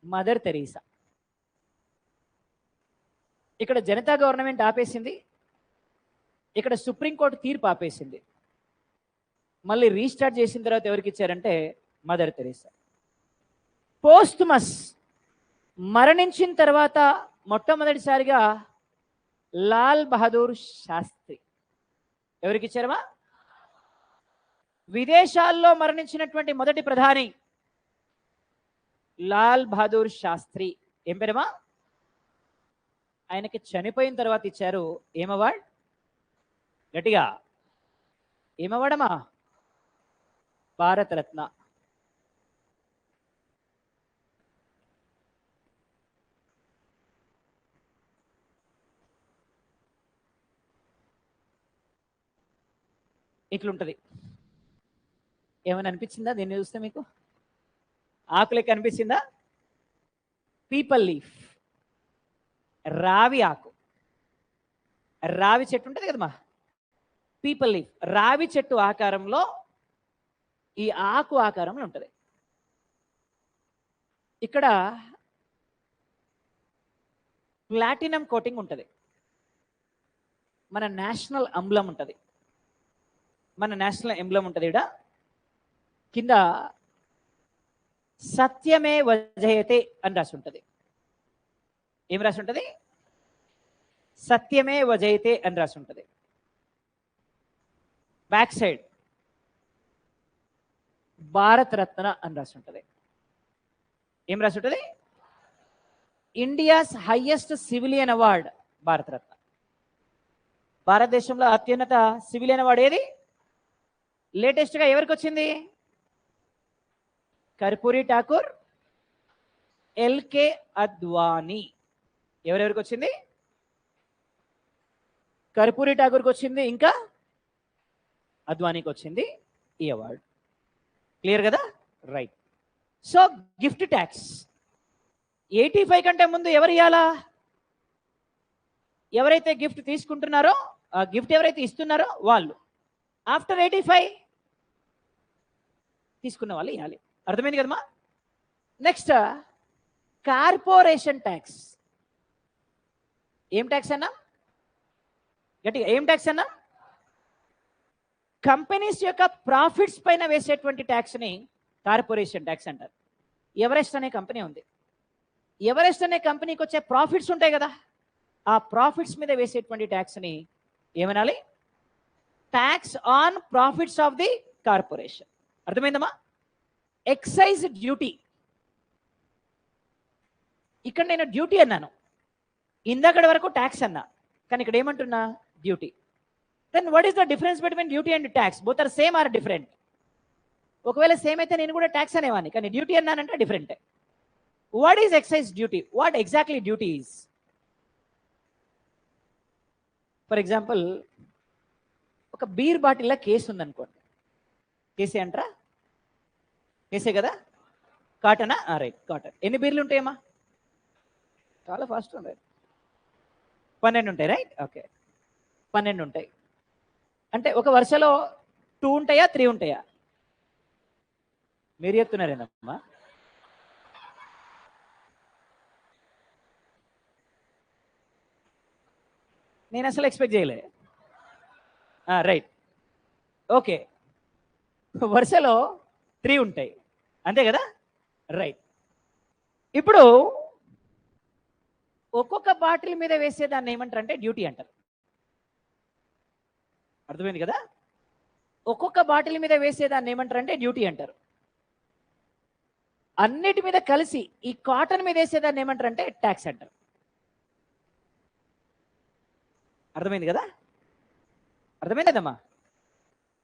మదర్ తెరీసా. ఇక్కడ జనతా గవర్నమెంట్ ఆపేసింది, ఇక్కడ సుప్రీంకోర్టు తీర్పు ఆపేసింది. మళ్ళీ రీస్టార్ట్ చేసిన తర్వాత ఎవరికి ఇచ్చారంటే మదర్ తెరీసా. పోస్ట్మస్, మరణించిన తర్వాత మొట్టమొదటిసారిగా లాల్ బహదూర్ శాస్త్రి. ఎవరికి ఇచ్చారమ్మా? విదేశాల్లో మరణించినటువంటి మొదటి ప్రధాని లాల్ బహదూర్ శాస్త్రి. ఏం పేరమ్మా? ఆయనకి చనిపోయిన తర్వాత ఇచ్చారు. ఏం అవార్డ్? గట్టిగా. ఏం అవార్డమ్మా? భారతరత్న. ఇట్లుంటది. ఏమైనా అనిపించిందా దీన్ని చూస్తే మీకు? ఆకులెక్క అనిపించిందా? పీపల్ లీఫ్, రావి ఆకు. రావి చెట్టు ఉంటుంది కదమ్మా, పీపల్ లీఫ్. రావి చెట్టు ఆకారంలో ఈ ఆకు ఆకారంలో ఉంటుంది. ఇక్కడ ప్లాటినం కోటింగ్ ఉంటుంది. మన నేషనల్ అంబ్లం ఉంటుంది. మన నేషనల్ ఎంబ్లం ఉంటుంది. ఇక్కడ కింద సత్యమే వజయతే అని రాసి ఉంటుంది. ఏం రాసి ఉంటుంది? సత్యమే వజయతే అని రాసి ఉంటుంది. బ్యాక్ సైడ్ భారతరత్న అని రాసి ఉంటుంది. ఏం రాసి ఉంటుంది? India's highest civilian award Bharat Ratna. భారతదేశంలో అత్యున్నత సివిలియన్ అవార్డు ఏది? లేటెస్ట్గా ఎవరికి వచ్చింది? కర్పూరి ఠాకూర్, ఎల్కే అద్వానీ. ఎవరెవరికి వచ్చింది? కర్పూరి ఠాకూర్కి వచ్చింది, ఇంకా అద్వానీకి వచ్చింది ఈ అవార్డు. క్లియర్ కదా? రైట్. సో గిఫ్ట్ ట్యాక్స్ 85 కంటే ముందు ఎవరు ఇవ్వాలా? ఎవరైతే గిఫ్ట్ తీసుకుంటున్నారో, ఆ గిఫ్ట్ ఎవరైతే ఇస్తున్నారో వాళ్ళు. ఆఫ్టర్ 85 తీసుకున్న వాళ్ళు ఇవ్వాలి. అర్థమైంది కదమ్మా? Next corporation tax. ఏం ట్యాక్స్ అన్నా? గట్టిగా ఏం ట్యాక్స్ అన్నా? కంపెనీస్ యొక్క ప్రాఫిట్స్ పైన వేసేటువంటి ట్యాక్స్ని కార్పొరేషన్ ట్యాక్స్ అంటారు. ఎవరెస్ట్ అనే కంపెనీ ఉంది. ఎవరెస్ట్ అనే కంపెనీకి వచ్చే ప్రాఫిట్స్ ఉంటాయి కదా, ఆ ప్రాఫిట్స్ మీద వేసేటువంటి ట్యాక్స్ని ఏమనాలి? Tax on profits of the corporation. అర్థమైందమ్మా? Excise duty. ఇక్కడ నేను డ్యూటీ అన్నాను, ఇందాకటి వరకు ట్యాక్స్ అన్నా, కానీ ఇక్కడ ఏమంటున్నా duty. Then what is the difference between duty and tax? Both are same or different? ఒకవేళ సేమ్ అయితే నేను కూడా ట్యాక్స్ అనేవాడిని, కానీ డ్యూటీ అన్నానంటే different. What is excise duty? What exactly duty is? For example, ఒక బీర్ బాటిల్లో కేసు ఉందనుకోండి. కేసే అంటారా? కేసే కదా? కాటనా? Right, carton. ఎన్ని బీర్లు ఉంటాయమ్మా? చాలా ఫాస్ట్ ఉంటాయి. 12 ఉంటాయి, రైట్? ఓకే, 12 ఉంటాయి. అంటే ఒక వరుసలో 2 ఉంటాయా 3 ఉంటాయా? మీరు చెప్తున్నారేనమ్మా? నేను అసలు ఎక్స్పెక్ట్ చేయలే. రైట్, ఓకే, వరుసలో 3 ఉంటాయి, అంతే కదా? రైట్. ఇప్పుడు ఒక్కొక్క బాటిల్ మీద వేసేదాన్ని ఏమంటారు అంటే డ్యూటీ అంటారు. అర్థమైంది కదా? ఒక్కొక్క బాటిల్ మీద వేసేదాన్ని ఏమంటారు అంటే డ్యూటీ అంటారు. అన్నిటి మీద కలిసి ఈ కాటన్ మీద వేసేదాన్ని ఏమంటారు అంటే ట్యాక్స్ అంటారు. అర్థమైంది కదా? అర్థమైందమ్మా?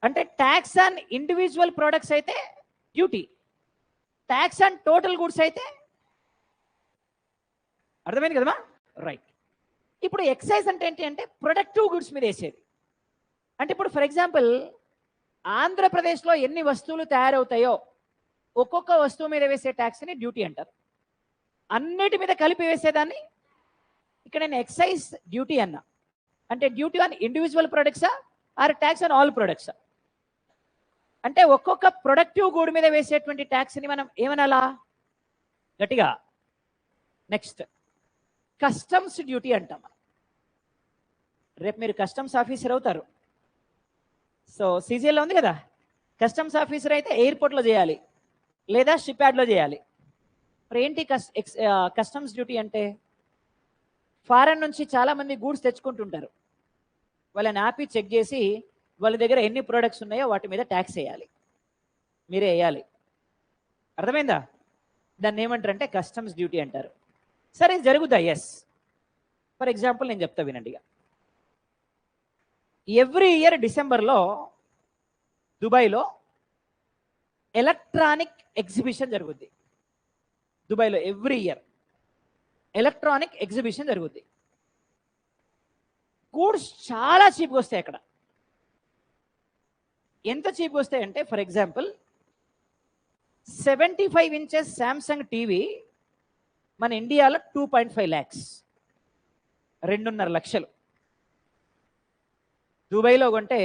అంటే ట్యాక్స్ ఆన్ ఇండివిజువల్ ప్రొడక్ట్స్ అయితే duty, tax on total goods అయితే. అర్థమైంది కదమ్మా? రైట్. ఇప్పుడు ఎక్సైజ్ అంటే ఏంటి అంటే ప్రొడక్టివ్ గుడ్స్ మీద వేసేది. అంటే ఇప్పుడు ఫర్ ఎగ్జాంపుల్, ఆంధ్రప్రదేశ్లో ఎన్ని వస్తువులు తయారవుతాయో ఒక్కొక్క వస్తువు మీద వేసే ట్యాక్స్ని డ్యూటీ అంటారు. అన్నిటి మీద కలిపి వేసేదాన్ని ఇక్కడ నేను ఎక్సైజ్ డ్యూటీ అన్నా. అంటే డ్యూటీ ఆన్ ఇండివిజువల్ ప్రొడక్ట్సా ఆర్ ట్యాక్స్ ఆన్ ఆల్ ప్రొడక్ట్సా? అంటే ఒక్కొక్క ప్రొడక్టివ్ గూడ్ మీద వేసేటువంటి ట్యాక్స్ని మనం ఏమనాలా గట్టిగా? నెక్స్ట్ కస్టమ్స్ డ్యూటీ అంటాం. రేపు మీరు కస్టమ్స్ ఆఫీసర్ అవుతారు. సో సీజీఎల్లో ఉంది కదా, కస్టమ్స్ ఆఫీసర్ అయితే ఎయిర్పోర్ట్లో చేయాలి లేదా షిప్ యార్డ్లో చేయాలి. మరి ఏంటి కస్టమ్స్ డ్యూటీ అంటే? ఫారెన్ నుంచి చాలామంది గూడ్స్ తెచ్చుకుంటుంటారు. వాళ్ళని ఆపి చెక్ చేసి వాళ్ళ దగ్గర ఎన్ని ప్రోడక్ట్స్ ఉన్నాయో వాటి మీద ట్యాక్స్ వేయాలి, మీరే వేయాలి. అర్థమైందా? దాన్ని ఏమంటారు అంటే కస్టమ్స్ డ్యూటీ అంటారు. సరే, జరుగుతా? ఎస్. ఫర్ ఎగ్జాంపుల్ నేను చెప్తా వినండిగా. ఎవ్రీ ఇయర్ డిసెంబర్లో దుబాయ్లో ఎలక్ట్రానిక్ ఎగ్జిబిషన్ జరుగుద్ది. దుబాయ్లో ఎవ్రీ ఇయర్ ఎలక్ట్రానిక్ ఎగ్జిబిషన్ జరుగుద్ది. గూడ్స్ చాలా చీప్గా వస్తాయి అక్కడ. ఎంత చీప్గా వస్తాయంటే for example 75 inches Samsung TV మన ఇండియాలో 2.5 lakhs, 2.5 లక్షలు. దుబాయ్లో కొంటే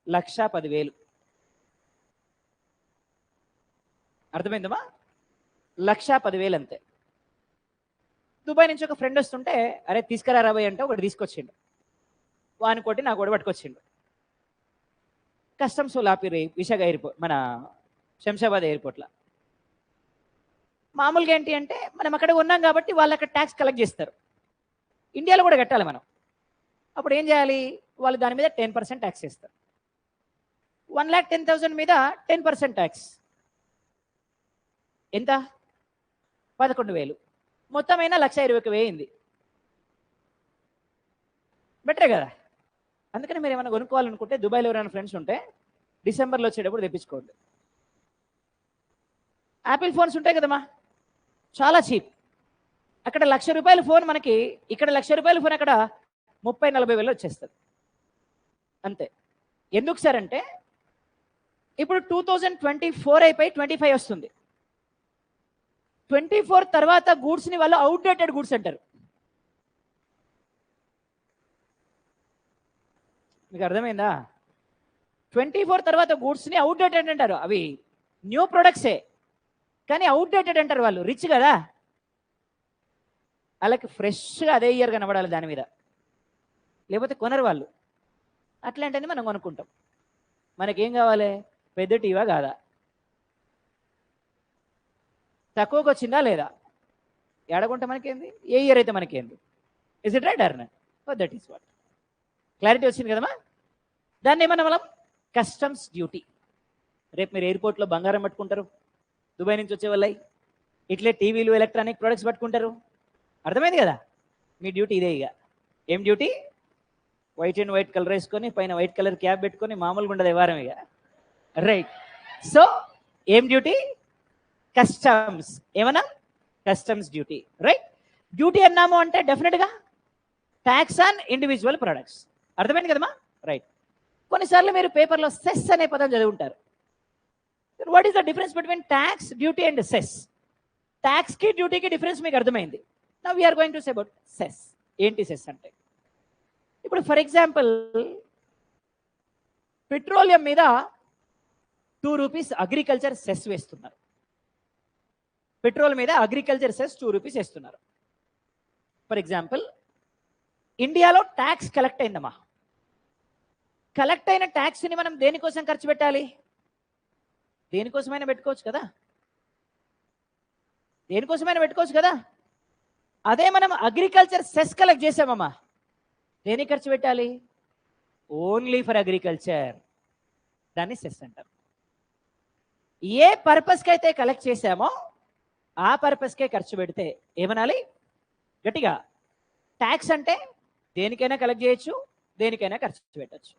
1,10,000. అర్థమైందమ్మా? 1,10,000 అంతే. దుబాయ్ నుంచి ఒక ఫ్రెండ్ వస్తుంటే, అరే తీసుకురా రాబోయ్ అంటే ఒకటి తీసుకొచ్చిండు. వాని కొట్టి నాకు కూడా పట్టుకొచ్చిండు. కస్టమ్స్ వాళ్ళు ఆపిరి విశాఖ ఎయిర్పోర్ట్, మన శంషాబాద్ ఎయిర్పోర్ట్లో. మామూలుగా ఏంటి అంటే మనం అక్కడ ఉన్నాం కాబట్టి వాళ్ళు అక్కడ ట్యాక్స్ కలెక్ట్ చేస్తారు. ఇండియాలో కూడా కట్టాలి మనం. అప్పుడు ఏం చేయాలి? వాళ్ళు దాని మీద 10% ట్యాక్స్ వేస్తారు. 1,10,000 మీద 10% ట్యాక్స్ ఎంత? 11,000. మొత్తమైనా 1,20,000 అయింది. బెటరే కదా? అందుకని మీరు ఏమైనా కొనుక్కోవాలనుకుంటే దుబాయ్లో ఎవరైనా ఫ్రెండ్స్ ఉంటే డిసెంబర్లో వచ్చేటప్పుడు తెప్పించుకోండి. యాపిల్ ఫోన్స్ ఉంటాయి కదమ్మా, చాలా చీప్. అక్కడ ₹1,00,000 ఫోన్ మనకి, ఇక్కడ ₹1,00,000 ఫోన్ అక్కడ 30-40 వచ్చేస్తుంది అంతే. ఎందుకు సార్ అంటే ఇప్పుడు 2024 అయిపోయి 25 వస్తుంది. 24 తర్వాత గూడ్స్ని వాళ్ళు అవుట్డేటెడ్ గూడ్స్ అంటారు. మీకు అర్థమైందా? 24 తర్వాత గూడ్స్ని అవుట్డేటెడ్ అంటారు. అవి న్యూ ప్రొడక్ట్సే కానీ అవుట్డేటెడ్ అంటారు. వాళ్ళు రిచ్ కదా, వాళ్ళకి ఫ్రెష్గా అదే ఇయర్ కనబడాలి దాని మీద, లేకపోతే కొనరు వాళ్ళు. అట్లాంటివన్నీ మనం కొనుక్కుంటాం. మనకేం కావాలి? పెద్ద టీవా కాదా? తక్కువకి వచ్చిందా లేదా? ఎడకుంటే మనకేంది? ఏ ఇయర్ అయితే మనకేంది? Is it right or not? That is what. Clarity వచ్చింది కదమ్మా? దాన్ని ఏమన్నా మనం కస్టమ్స్ డ్యూటీ. రేపు మీరు ఎయిర్పోర్ట్లో బంగారం పట్టుకుంటారు, దుబాయ్ నుంచి వచ్చే వాళ్ళై ఇట్లే టీవీలు ఎలక్ట్రానిక్ ప్రొడక్ట్స్ పట్టుకుంటారు. అర్థమైంది కదా? మీ డ్యూటీ ఇదే. ఇక ఏం duty? White and white colour వేసుకొని పైన వైట్ కలర్ క్యాప్ పెట్టుకొని మామూలుగా ఉండదు వ్యవహారం ఇక. రైట్. సో ఏం డ్యూటీ? కస్టమ్స్. ఏమన్నా? Customs duty. రైట్. డ్యూటీ అన్నాము అంటే డెఫినెట్గా ట్యాక్స్ ఆన్ ఇండివిజువల్ ప్రొడక్ట్స్. అర్థమైంది కదమ్మా? రైట్. కొన్నిసార్లు మీరు పేపర్లో సెస్ అనే పదం చదివి ఉంటారు. What is the difference between tax, duty and cess? ట్యాక్స్కి డ్యూటీకి డిఫరెన్స్ మీకు అర్థమైంది. Now we are going to say about cess. ఏంటి సెస్ అంటే? ఇప్పుడు ఫర్ ఎగ్జాంపుల్ పెట్రోలియం మీద 2 రూపీస్ అగ్రికల్చర్ సెస్ వేస్తున్నారు. పెట్రోల్ మీద అగ్రికల్చర్ సెస్ 2 రూపీస్ వేస్తున్నారు. ఫర్ ఎగ్జాంపుల్ ఇండియాలో ట్యాక్స్ కలెక్ట్ అయిందమ్మా. కలెక్ట్ అయిన ట్యాక్స్ని మనం దేనికోసం ఖర్చు పెట్టాలి? దేనికోసమైనా పెట్టుకోవచ్చు కదా, దేనికోసమైనా పెట్టుకోవచ్చు కదా. అదే మనం అగ్రికల్చర్ సెస్ కలెక్ట్ చేసామమ్మా, దేనికి ఖర్చు పెట్టాలి? Only for agriculture. దాన్ని సెస్ అంటారు. ఏ పర్పస్కి అయితే కలెక్ట్ చేసామో ఆ పర్పస్కే ఖర్చు పెడితే ఏమనాలి? గట్టిగా. ట్యాక్స్ అంటే దేనికైనా కలెక్ట్ చేయొచ్చు, దేనికైనా ఖర్చు పెట్టచ్చు.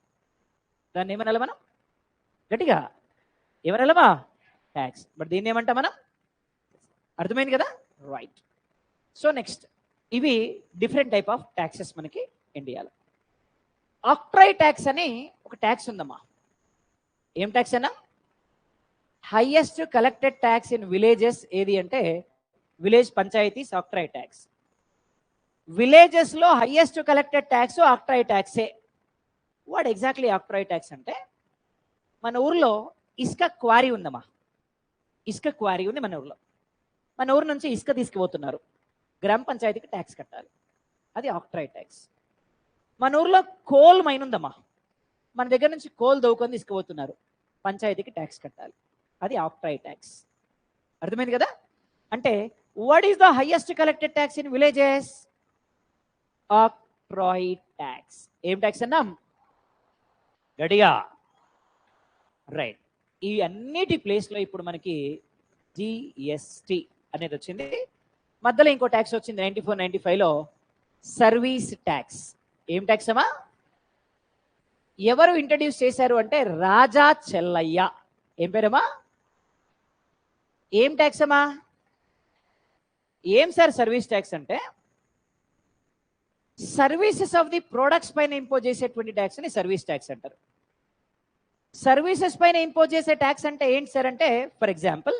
దాన్ని ఏమనాలి మనం? గట్టిగా ఏమనాలమ్మా? ట్యాక్స్. బట్ దీన్ని ఏమంటాం మనం? అర్థమైంది కదా? రైట్. సో నెక్స్ట్, ఇవి డిఫరెంట్ టైప్ ఆఫ్ ట్యాక్సెస్ మనకి ఇండియాలో. ఆక్ట్రాయ్ ట్యాక్స్ అని ఒక ట్యాక్స్ ఉందమ్మా. ఏం ట్యాక్స్ అన్నా? Highest collected tax in villages ఏది అంటే విలేజ్ పంచాయతీస్ ఆక్ట్రాయ్ ట్యాక్స్. విలేజెస్లో హైయెస్ట్ కలెక్టెడ్ ట్యాక్స్ ఆక్ట్రాయ్ ట్యాక్సే. వాట్ ఎగ్జాక్ట్లీ ఆక్ట్రాయ్ ట్యాక్స్ అంటే, మన ఊర్లో ఇసుక క్వారీ ఉందమ్మా. ఇసుక క్వారీ ఉంది మన ఊర్లో. మన ఊరు నుంచి ఇసుక తీసుకుపోతున్నారు, గ్రామ పంచాయతీకి ట్యాక్స్ కట్టాలి. అది ఆక్ట్రాయ్ ట్యాక్స్. మన ఊర్లో కోల్ మైన్ ఉందమ్మా. మన దగ్గర నుంచి కోల్ దవ్వుకొని తీసుకుపోతున్నారు, పంచాయతీకి ట్యాక్స్ కట్టాలి. అది ఆక్ట్రాయ్ ట్యాక్స్. అర్థమైంది కదా? అంటే what is the highest collected tax in villages? Octroi tax. ఏం ట్యాక్స్ అన్నాం? గడిగా. రైట్. ఈ అన్నిటి ప్లేస్లో ఇప్పుడు మనకి జిఎస్టి అనేది వచ్చింది. మధ్యలో ఇంకో ట్యాక్స్ వచ్చింది 94-95లో, సర్వీస్ ట్యాక్స్. ఏం ట్యాక్స్ అమ్మా? ఎవరు ఇంట్రడ్యూస్ చేశారు అంటే రాజా చెల్లయ్య. ఏం పేరమ్మా? ఏం ట్యాక్స్ అమ్మా? ఏం సార్ సర్వీస్ ట్యాక్స్ అంటే? సర్వీసెస్ ఆఫ్ ది ప్రొడక్ట్స్ పైన ఇంపోజ్ చేసేటువంటి ట్యాక్స్ ని సర్వీస్ ట్యాక్స్ అంటారు. సర్వీసెస్ పైన ఇంపోజ్ చేసే ట్యాక్స్ అంటే ఏంటి సార్ అంటే, ఫర్ ఎగ్జాంపుల్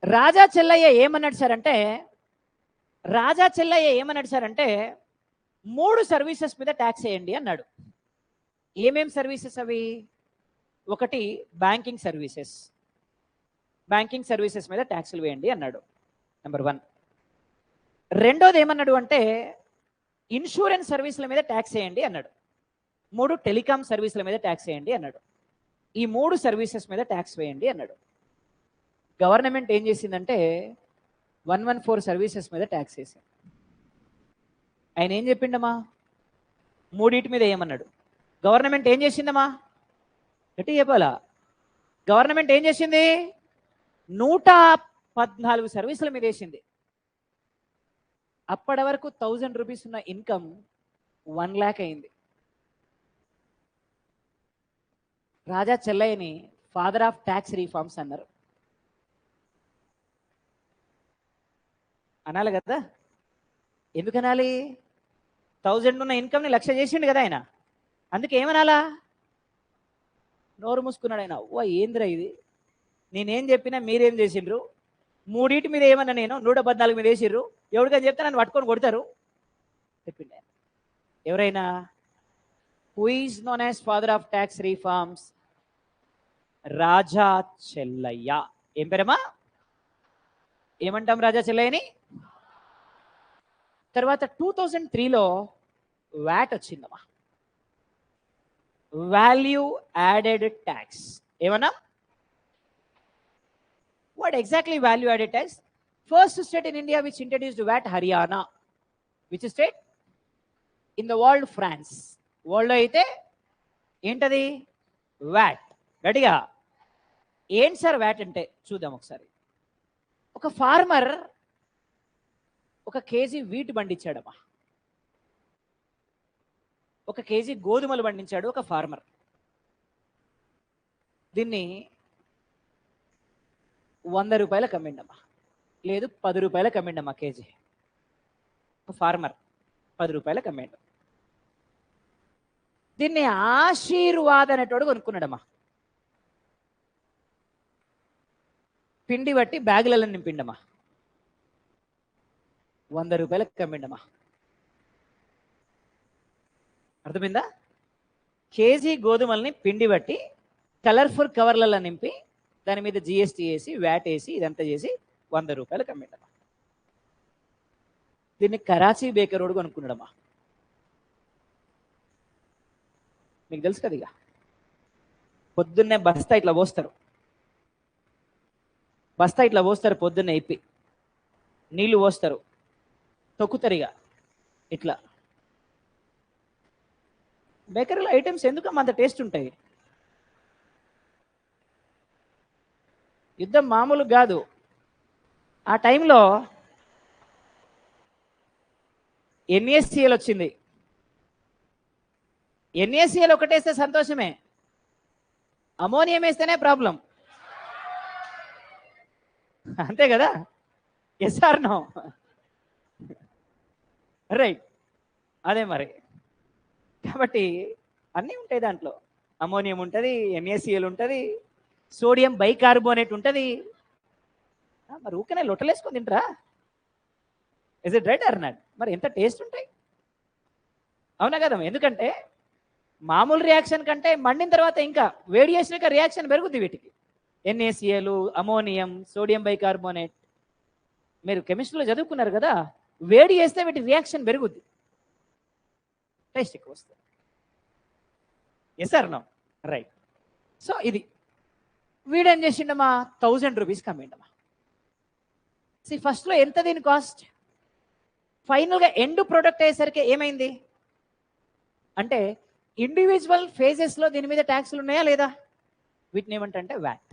రాజా చెల్లయ్య ఏమన్నాడు సార్ అంటే, 3 సర్వీసెస్ మీద ట్యాక్స్ వేయండి అన్నాడు. ఏమేం సర్వీసెస్ అవి? ఒకటి బ్యాంకింగ్ సర్వీసెస్. బ్యాంకింగ్ సర్వీసెస్ మీద ట్యాక్సులు వేయండి అన్నాడు, నెంబర్ 1. రెండోది ఏమన్నాడు అంటే ఇన్సూరెన్స్ సర్వీసుల మీద ట్యాక్స్ వేయండి అన్నాడు. 3 టెలికాం సర్వీసుల మీద ట్యాక్స్ వేయండి అన్నాడు. ఈ 3 సర్వీసెస్ మీద ట్యాక్స్ వేయండి అన్నాడు. గవర్నమెంట్ ఏం చేసిందంటే 114 సర్వీసెస్ మీద ట్యాక్స్ వేసింది. ఆయన ఏం చెప్పిండమ్మా? 3 మీద ఏమన్నాడు? గవర్నమెంట్ ఏం చేసిందమ్మా? గట్టి చెప్పాలా? గవర్నమెంట్ ఏం చేసింది? 114 సర్వీసుల మీద వేసింది. అప్పటి వరకు 1000 రూపీస్ ఉన్న ఇన్కమ్ 1 lakh అయింది. రాజా చెల్లయ్యని ఫాదర్ ఆఫ్ ట్యాక్స్ రీఫార్మ్స్ అన్నారు. అనాలి కదా? ఎందుకు అనాలి? 1000 ఉన్న ఇన్కమ్ని 1,00,000 చేసిండు కదా ఆయన. అందుకే ఏమనాలా? నోరు మూసుకున్నాడు ఆయన. ఓ ఏంద్రా ఇది, నేనేం చెప్పినా మీరేం చేసిండ్రు? 3 మీద ఏమన్నా నేను 114 మీద వేసిర్రు, ఎవరికని చెప్తే నన్ను పట్టుకొని కొడతారు చెప్పిండు ఆయన. ఎవరైనా? Who is known as father of tax reforms? Raja Chelliah. ఏం పేరమ్మా? ఏమంటాం రాజా చెల్లయ్యని? తర్వాత 2003లో వ్యాట్ వచ్చిందమ్మా, వాల్యూ యాడెడ్ ట్యాక్స్. ఏమన్నా? What exactly value added tax? First state in India which introduced VAT, Haryana. Which state? In the world, France. World లో అయితే ఏంటది? VAT. గట్టిగా ఏంటి సార్ వ్యాట్ అంటే చూద్దాం ఒకసారి. ఒక ఫార్మర్ 1 కేజీ వీట్ పండించాడమ్మా, 1 కేజీ గోధుమలు పండించాడు ఒక ఫార్మర్. దీన్ని 100 రూపాయలకు అమ్మిండమ్మా, లేదు 10 రూపాయలకు అమ్మిండమ్మా కేజీ. ఒక ఫార్మర్ 10 రూపాయలకు అమ్మిండు. దీన్ని ఆశీర్వాద్ అనేటోడు కొనుక్కున్నాడమ్మా. పిండి బట్టి బ్యాగులలో నింపిండమ్మా, 100 రూపాయలకు అమ్మిండమ్మా. అర్థమైందా? కేజీ గోధుమల్ని పిండి బట్టి కలర్ఫుల్ కవర్లలో నింపి దాని మీద జిఎస్టీ వేసి వ్యాట్ వేసి ఇదంతా చేసి 100 రూపాయలకు అమ్మిండమ్మా. దీన్ని కరాచీ బేకరోడు కొనుక్కున్నాడమ్మా. మీకు తెలుసు కదా, ఇక పొద్దున్నే బస్తా ఇట్లా పోస్తారు, పొద్దున్నే ఇప్పి నీళ్లు పోస్తారు, తొక్కుతారు ఇక ఇట్లా. బేకరీలో ఐటమ్స్ ఎందుకమ్మా అంత టేస్ట్ ఉంటాయి? యుద్ధం మామూలు కాదు. ఆ టైంలో ఎన్ఏసిఎల్ వచ్చింది. ఎన్ఏసిఎల్ ఒకటేస్తే సంతోషమే, అమోనియం వేస్తేనే ప్రాబ్లం. అంతే కదా? Yes or no? రైట్. అదే మరి. కాబట్టి అన్నీ ఉంటాయి దాంట్లో. అమోనియం ఉంటుంది, ఎన్ఏసిఎల్ ఉంటుంది, సోడియం బైకార్బోనేట్ ఉంటుంది. మరి ఊకనే లొట్టలేసుకొని తింటారా? Is it right or not? మరి ఎంత టేస్ట్ ఉంటాయి, అవునా కదా? ఎందుకంటే మామూలు రియాక్షన్ కంటే మండిన తర్వాత ఇంకా వేడి చేసినాక రియాక్షన్ పెరుగుద్ది వీటికి. NaCl, ammonium, sodium bicarbonate. మీరు కెమిస్ట్రీలో చదువుకున్నారు కదా, వేడి చేస్తే వీటి రియాక్షన్ పెరుగుద్ది, టేస్ట్ ఎక్కువ వస్తుంది. Yes or no? Right. So ఇది వీడేం చేసిండమ్మా, 1000 రూపీస్కి అమ్మిండమ్మా. ఫస్ట్లో ఎంత దీని కాస్ట్? ఫైనల్గా ఎండ్ ప్రోడక్ట్ అయ్యేసరికి ఏమైంది అంటే, ఇండివిజువల్ ఫేజెస్లో దీని మీద ట్యాక్స్లు ఉన్నాయా లేదా? వీటిని ఏమంటే వ్యాట్.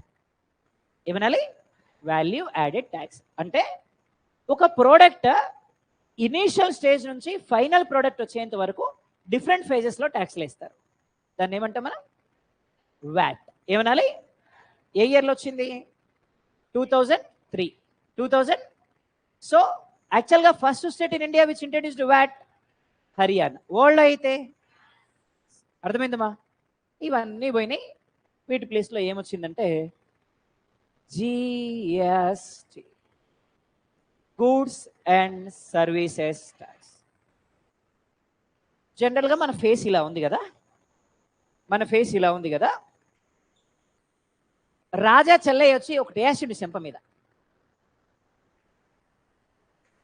ఏమనాలి? Value added tax. అంటే ఒక ప్రోడక్ట్ ఇనీషియల్ స్టేజ్ నుంచి ఫైనల్ ప్రోడక్ట్ వచ్చేంత వరకు డిఫరెంట్ ఫేజెస్లో ట్యాక్స్లు వేస్తారు. దాన్ని ఏమంటాం మనం? వ్యాట్. ఏమనాలి? ఏ ఇయర్లో వచ్చింది? 2003. 2000. సో యాక్చువల్గా first state in India which introduced VAT Haryana. World అయితే అర్థమైందమ్మా? ఇవన్నీ పోయినాయి. వీటి ప్లేస్లో ఏమొచ్చిందంటే GST, goods and services tax. జనరల్గా మన ఫేస్ ఇలా ఉంది కదా, రాజా చెల్లయ్య వచ్చి ఒకటి వేసిండు చెంప మీద,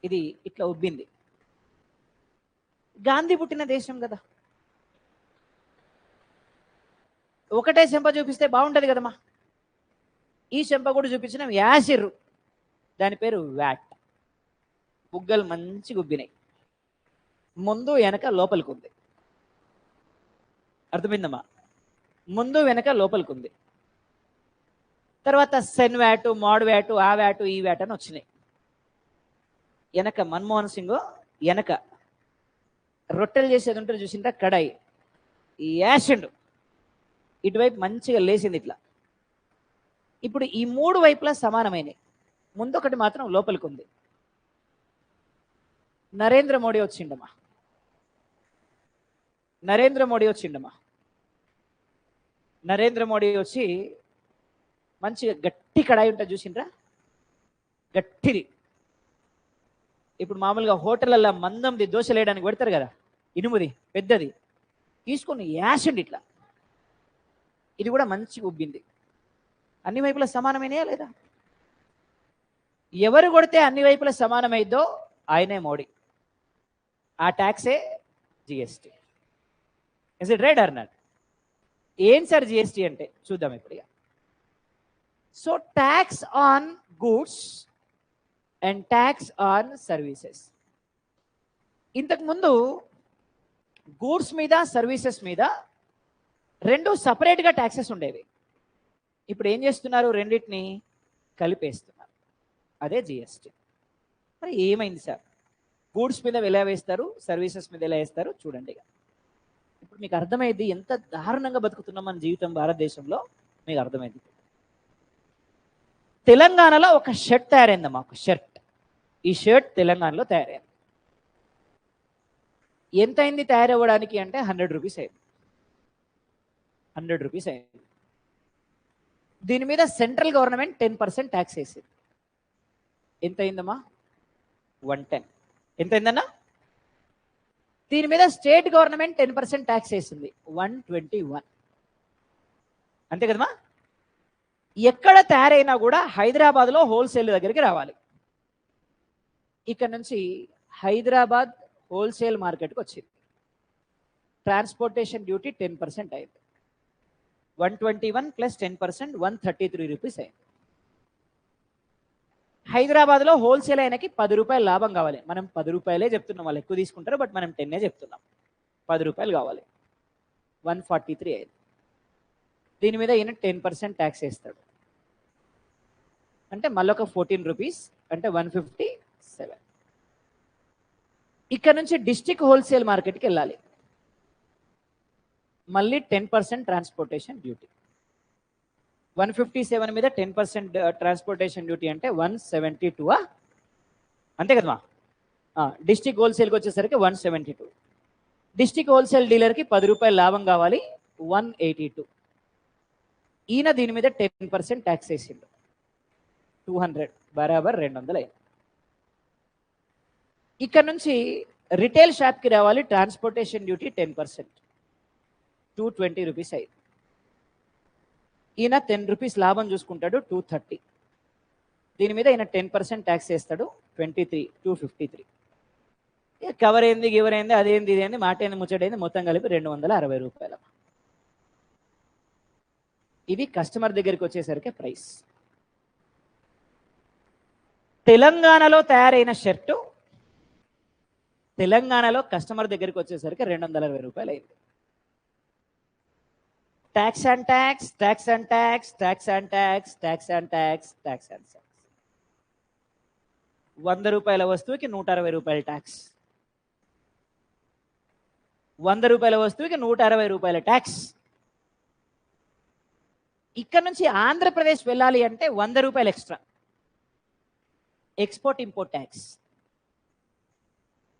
ఇది ఇట్లా ఉబ్బింది. గాంధీ పుట్టిన దేశం కదా, ఒకటే చెంప చూపిస్తే బాగుంటది కదమ్మా. ఈ చెంప కూడా చూపించిన యాసిర్రు, దాని పేరు వ్యాట్. బుగ్గలు మంచిగా ఉబ్బినాయి, ముందు వెనక లోపలికి ఉంది. అర్థమైందమ్మా? ముందు వెనక లోపలికి ఉంది. తర్వాత సెన్ వ్యాటు, మాడ్ వ్యాటు, ఆ వ్యాటు, ఈ వ్యాట్ అని వచ్చినాయి. వెనక మన్మోహన్ సింగ్ వెనక రొట్టెలు చేసేది ఉంటుంది చూసిందా, కడాయి, ఈ యాషండు ఇటువైపు మంచిగా లేచింది ఇట్లా. ఇప్పుడు ఈ 3 వైపులా సమానమైనవి, ముందు ఒకటి మాత్రం లోపలికి ఉంది. నరేంద్ర మోడీ వచ్చిండమ్మా. నరేంద్ర మోడీ వచ్చి మంచిగా గట్టి కడాయి ఉంటుంది చూసిండ్రా, గట్టిది. ఇప్పుడు మామూలుగా హోటళ్ళల్లో మందంది దోశలు వేయడానికి పెడతారు కదా, ఇనుముది పెద్దది తీసుకొని యాసండి ఇట్లా. ఇది కూడా మంచిగా ఉబ్బింది. అన్ని వైపులా సమానమైనయా లేదా? ఎవరు కొడితే అన్ని వైపులా సమానమైద్దో ఆయనే మోడీ. ఆ ట్యాక్సే GST. Is it right or not? ఏం సార్ జిఎస్టీ అంటే చూద్దాం ఇప్పుడు. So tax on goods and tax on services. ఇంతకుముందు గూడ్స్ మీద, సర్వీసెస్ మీద 2 సపరేట్గా ట్యాక్సెస్ ఉండేవి. ఇప్పుడు ఏం చేస్తున్నారు? రెండింటిని కలిపేస్తున్నారు. అదే జిఎస్టీ. మరి ఏమైంది సార్? గూడ్స్ మీద ఎలా వేస్తారు, సర్వీసెస్ మీద ఎలా వేస్తారు చూడండి. ఇప్పుడు మీకు అర్థమైంది ఎంత దారుణంగా బతుకుతున్నాం మన జీవితం భారతదేశంలో. మీకు అర్థమైంది. తెలంగాణలో ఒక షర్ట్ తయారైందమ్మా, ఒక షర్ట్. ఈ షర్ట్ తెలంగాణలో తయారైంది. ఎంత అయింది తయారవ్వడానికి అంటే 100 రూపీస్ అయింది. 100 రూపీస్ అయింది. దీని మీద సెంట్రల్ గవర్నమెంట్ 10% ట్యాక్స్ వేసింది. ఎంత అయిందమ్మా? 110. ఎంత అయిందన్నా? దీని మీద స్టేట్ గవర్నమెంట్ 10% ట్యాక్స్ వేసింది. 121. అంతే కదమ్మా? ఎక్కడ తయారైనా కూడా హైదరాబాద్లో హోల్సేల్ దగ్గరికి రావాలి. ఇక్కడ నుంచి హైదరాబాద్ హోల్సేల్ మార్కెట్కి వచ్చింది. ట్రాన్స్పోర్టేషన్ డ్యూటీ 10% అయింది. 121 ప్లస్ 10% 133 రూపీస్ అయింది. హైదరాబాద్లో హోల్సేల్ అయినకి 10 రూపాయలు లాభం కావాలి. మనం 10 రూపాయలే చెప్తున్నాం, వాళ్ళు ఎక్కువ తీసుకుంటారు, బట్ మనం 10 చెప్తున్నాం. 10 రూపాయలు కావాలి. 143 అయింది. దీని మీద ఈయన 10% ట్యాక్స్ వేస్తాడు. అంటే మళ్ళొక 14 రూపీస్, అంటే 157. ఇక్కడ నుంచి డిస్ట్రిక్ట్ హోల్సేల్ మార్కెట్కి వెళ్ళాలి. మళ్ళీ 10% ట్రాన్స్పోర్టేషన్ డ్యూటీ. 157 మీద 10% ట్రాన్స్పోర్టేషన్ డ్యూటీ అంటే 172. అంతే కదమ్మా? డిస్ట్రిక్ట్ హోల్సేల్కి వచ్చేసరికి 172. డిస్ట్రిక్ట్ హోల్సేల్ డీలర్కి 10 రూపాయలు లాభం కావాలి. 182. ఈయన దీని మీద 10% ట్యాక్స్ వేసిండు. 200 బరాబర్ 200 అయింది. ఇక్కడ నుంచి రిటైల్ షాప్కి రావాలి. ట్రాన్స్పోర్టేషన్ డ్యూటీ 10%, 220 రూపీస్ అయింది. ఈయన 10 రూపీస్ లాభం చూసుకుంటాడు. 230. దీని మీద ఈయన 10% ట్యాక్స్ వేస్తాడు. 23, 253. కవర్ ఏంది, గివర్ ఏంది, అదేంది, ఇదేంది, మాట ఏంది, ముచ్చటైంది, మొత్తం కలిపి 260 రూపాయలు. ఇది కస్టమర్ దగ్గరికి వచ్చేసరికి ప్రైస్. తెలంగాణలో తయారైన షర్టు తెలంగాణలో కస్టమర్ దగ్గరికి వచ్చేసరికి 260 రూపాయలు అయింది. Tax and tax, tax and tax, tax and tax, tax and tax, tax and tax. 100 రూపాయల వస్తువుకి 160 రూపాయల ట్యాక్స్. 100 రూపాయల వస్తువుకి 160 రూపాయల ట్యాక్స్. ఇక్కడ నుంచి ఆంధ్రప్రదేశ్ వెళ్ళాలి అంటే 100 రూపాయలు ఎక్స్ట్రా. Export import tax.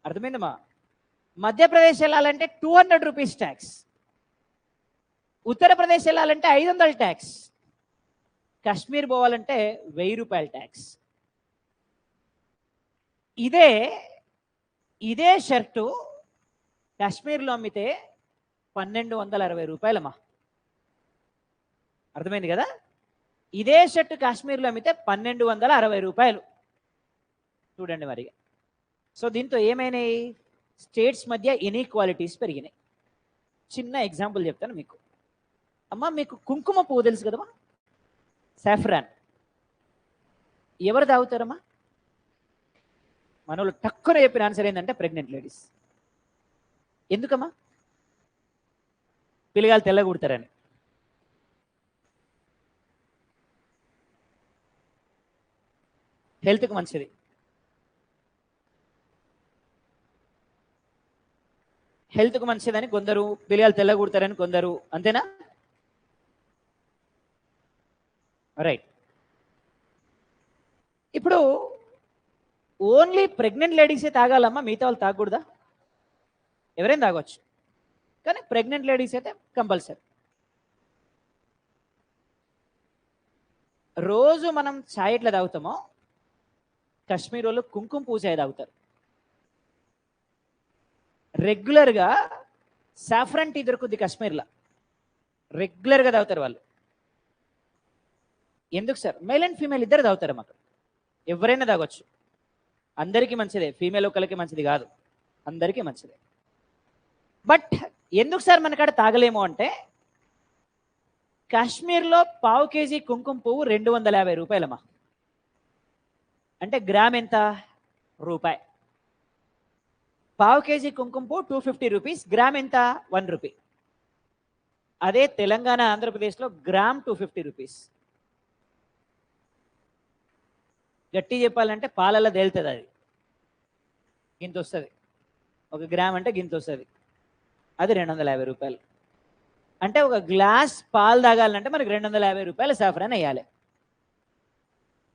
అర్థమైందమ్మా? మధ్యప్రదేశ్ వెళ్ళాలంటే 200 రూపీస్ ట్యాక్స్. ఉత్తరప్రదేశ్ వెళ్ళాలంటే 500 ట్యాక్స్. కాశ్మీర్ పోవాలంటే 1000 రూపాయల ట్యాక్స్. ఇదే షర్టు కాశ్మీర్లో అమ్మితే 1260 రూపాయలమ్మా. అర్థమైంది కదా? ఇదే షర్టు కాశ్మీర్లో అమ్మితే 1260 రూపాయలు. చూడండి మరి. సో దీంతో ఏమైనాయి? స్టేట్స్ మధ్య ఇన్ఈక్వాలిటీస్ పెరిగినాయి. చిన్న ఎగ్జాంపుల్ చెప్తాను మీకు. అమ్మా, మీకు కుంకుమ పువ్వు తెలుసు కదమ్మా? సాఫ్రాన్. ఎవరు తాగుతారమ్మా? మనలో టక్కున చెప్పిన ఆన్సర్ ఏంటంటే ప్రెగ్నెంట్ లేడీస్. ఎందుకమ్మా? పిల్లగాలు తెల్లగొడతారని. హెల్త్కి మంచిది. హెల్త్కు మంచిదని కొందరు, పిల్లలు తెల్లగొడతారని కొందరు. అంతేనా? రైట్. ఇప్పుడు ఓన్లీ ప్రెగ్నెంట్ లేడీసే తాగాలమ్మా, మిగతా వాళ్ళు తాగకూడదా? ఎవరైనా తాగొచ్చు, కానీ ప్రెగ్నెంట్ లేడీస్ అయితే కంపల్సరీ. రోజు మనం చాయ్ ఎట్లా తాగుతామో కాశ్మీర్ వాళ్ళు కుంకుమ పువ్వు చాయ్ తాగుతారు. రెగ్యులర్గా సాఫ్రాన్ టీ దొరుకుద్ది కాశ్మీర్లో, రెగ్యులర్గా తాగుతారు వాళ్ళు. ఎందుకు సార్? మేల్ అండ్ ఫీమేల్ ఇద్దరు తాగుతారు మాకు. ఎవరైనా తాగొచ్చు, అందరికీ మంచిదే. ఫీమేల్ ఒకరికి మంచిది కాదు, అందరికీ మంచిదే. బట్ ఎందుకు సార్ మనకాడ తాగలేము అంటే, కాశ్మీర్లో పావు కేజీ కుంకుమ పువ్వు 250 రూపాయలమ్మా. అంటే గ్రామ్ ఎంత? రూపాయి. పావు కేజీ కుంకుమ పువ్వు 250 రూపీస్. గ్రామ్ ఎంత? 1 రూపీ. అదే తెలంగాణ, ఆంధ్రప్రదేశ్లో గ్రామ్ 250 రూపీస్. గట్టి చెప్పాలంటే పాలల్లో తేలుతుంది అది, గింత వస్తుంది. 1 గ్రామ్ అంటే గింత వస్తుంది, అది 250 రూపాయలు. అంటే ఒక గ్లాస్ పాలు తాగాలంటే మనకి 250 రూపాయలు సాఫ్రాన్ వేయాలి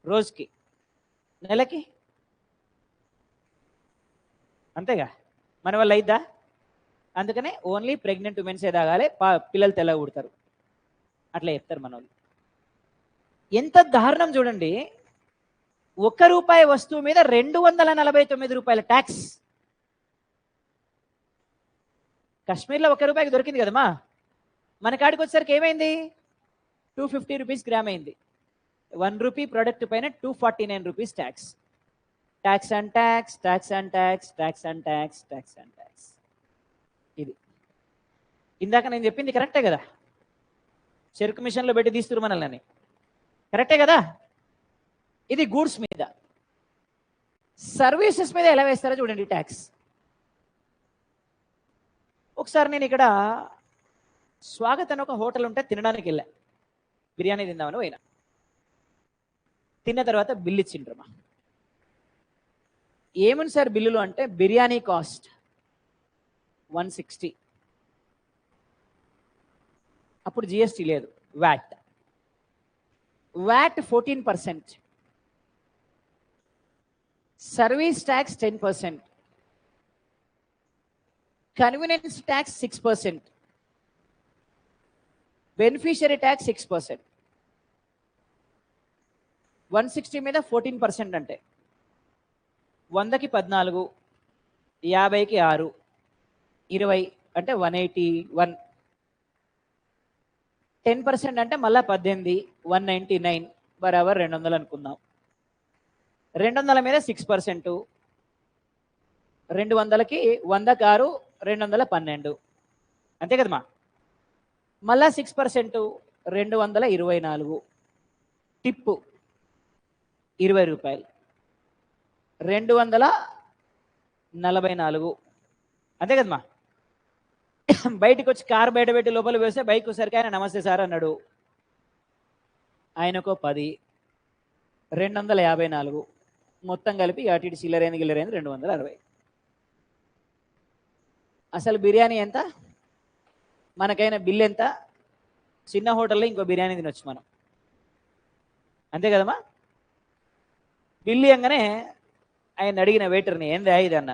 రోజుకి, నెలకి. అంతేగా, మన వల్ల అయిద్దా? అందుకనే ఓన్లీ ప్రెగ్నెంట్ ఉమెన్సే తాగాలి, పిల్లలు తెల్లగా పుడతారు, అట్లా చెప్తారు మన వాళ్ళు. ఎంత దారుణం చూడండి, 1 రూపాయి వస్తువు మీద 249 రూపాయల ట్యాక్స్. కాశ్మీర్లో 1 రూపాయికి దొరికింది కదమ్మా, మన కాడికి వచ్చేసరికి ఏమైంది? 250 రూపీస్ గ్రామ్ అయింది. 1 రూపీ ప్రోడక్ట్ పైన 249 rupees tax. Tax and tax, tax and tax, tax and tax, tax and tax. ఇది ఇందాక నేను చెప్పింది కరెక్టే కదా? చెరుకు మిషన్లో పెట్టి తీస్తున్నారు మనల్ని, కరెక్టే కదా? ఇది గూడ్స్ మీద. సర్వీసెస్ మీద ఎలా వేస్తారో చూడండి ట్యాక్స్. ఒకసారి నేను ఇక్కడ స్వాగత్ అని ఒక హోటల్ ఉంటే తినడానికి వెళ్ళా, బిర్యానీ తిందామని పోయినా. తిన్న తర్వాత బిల్లు ఇచ్చిండ్రమ్మా. ఏముంది సార్ బిల్లులు అంటే, బిర్యానీ కాస్ట్ 160, అప్పుడు జిఎస్టీ లేదు, VAT 14%, service tax 10%, convenience tax 6%, beneficiary tax 6%. 160 మీద 14% అంటే 100కి 14, 50కి 6, 20 అంటే 181. 10% అంటే మళ్ళీ 18, 199, బరాబర్ 200 అనుకుందాం. 200 మీద 6%, 200కి 100కి 6, 212, అంతే కదమ్మా. మళ్ళా 6%, 224. టిప్పు 20 రూపాయలు, 244, అంతే కదమ్మా. బయటకు వచ్చి కారు బయట పెట్టి లోపల వేస్తే బైక్ సరికి ఆయన నమస్తే సార్ అన్నాడు, ఆయనకో 10, 254, మొత్తం కలిపి అటు ఇటు చిల్లరైంది 260. అసలు బిర్యానీ ఎంత? మనకైనా బిల్ ఎంత? చిన్న హోటల్లో ఇంకో బిర్యానీ తినొచ్చు మనం, అంతే కదమ్మా. బిల్లు ఇవ్వగానే ఆయన అడిగిన వెయిటర్ని, ఏంది ఇది అన్న.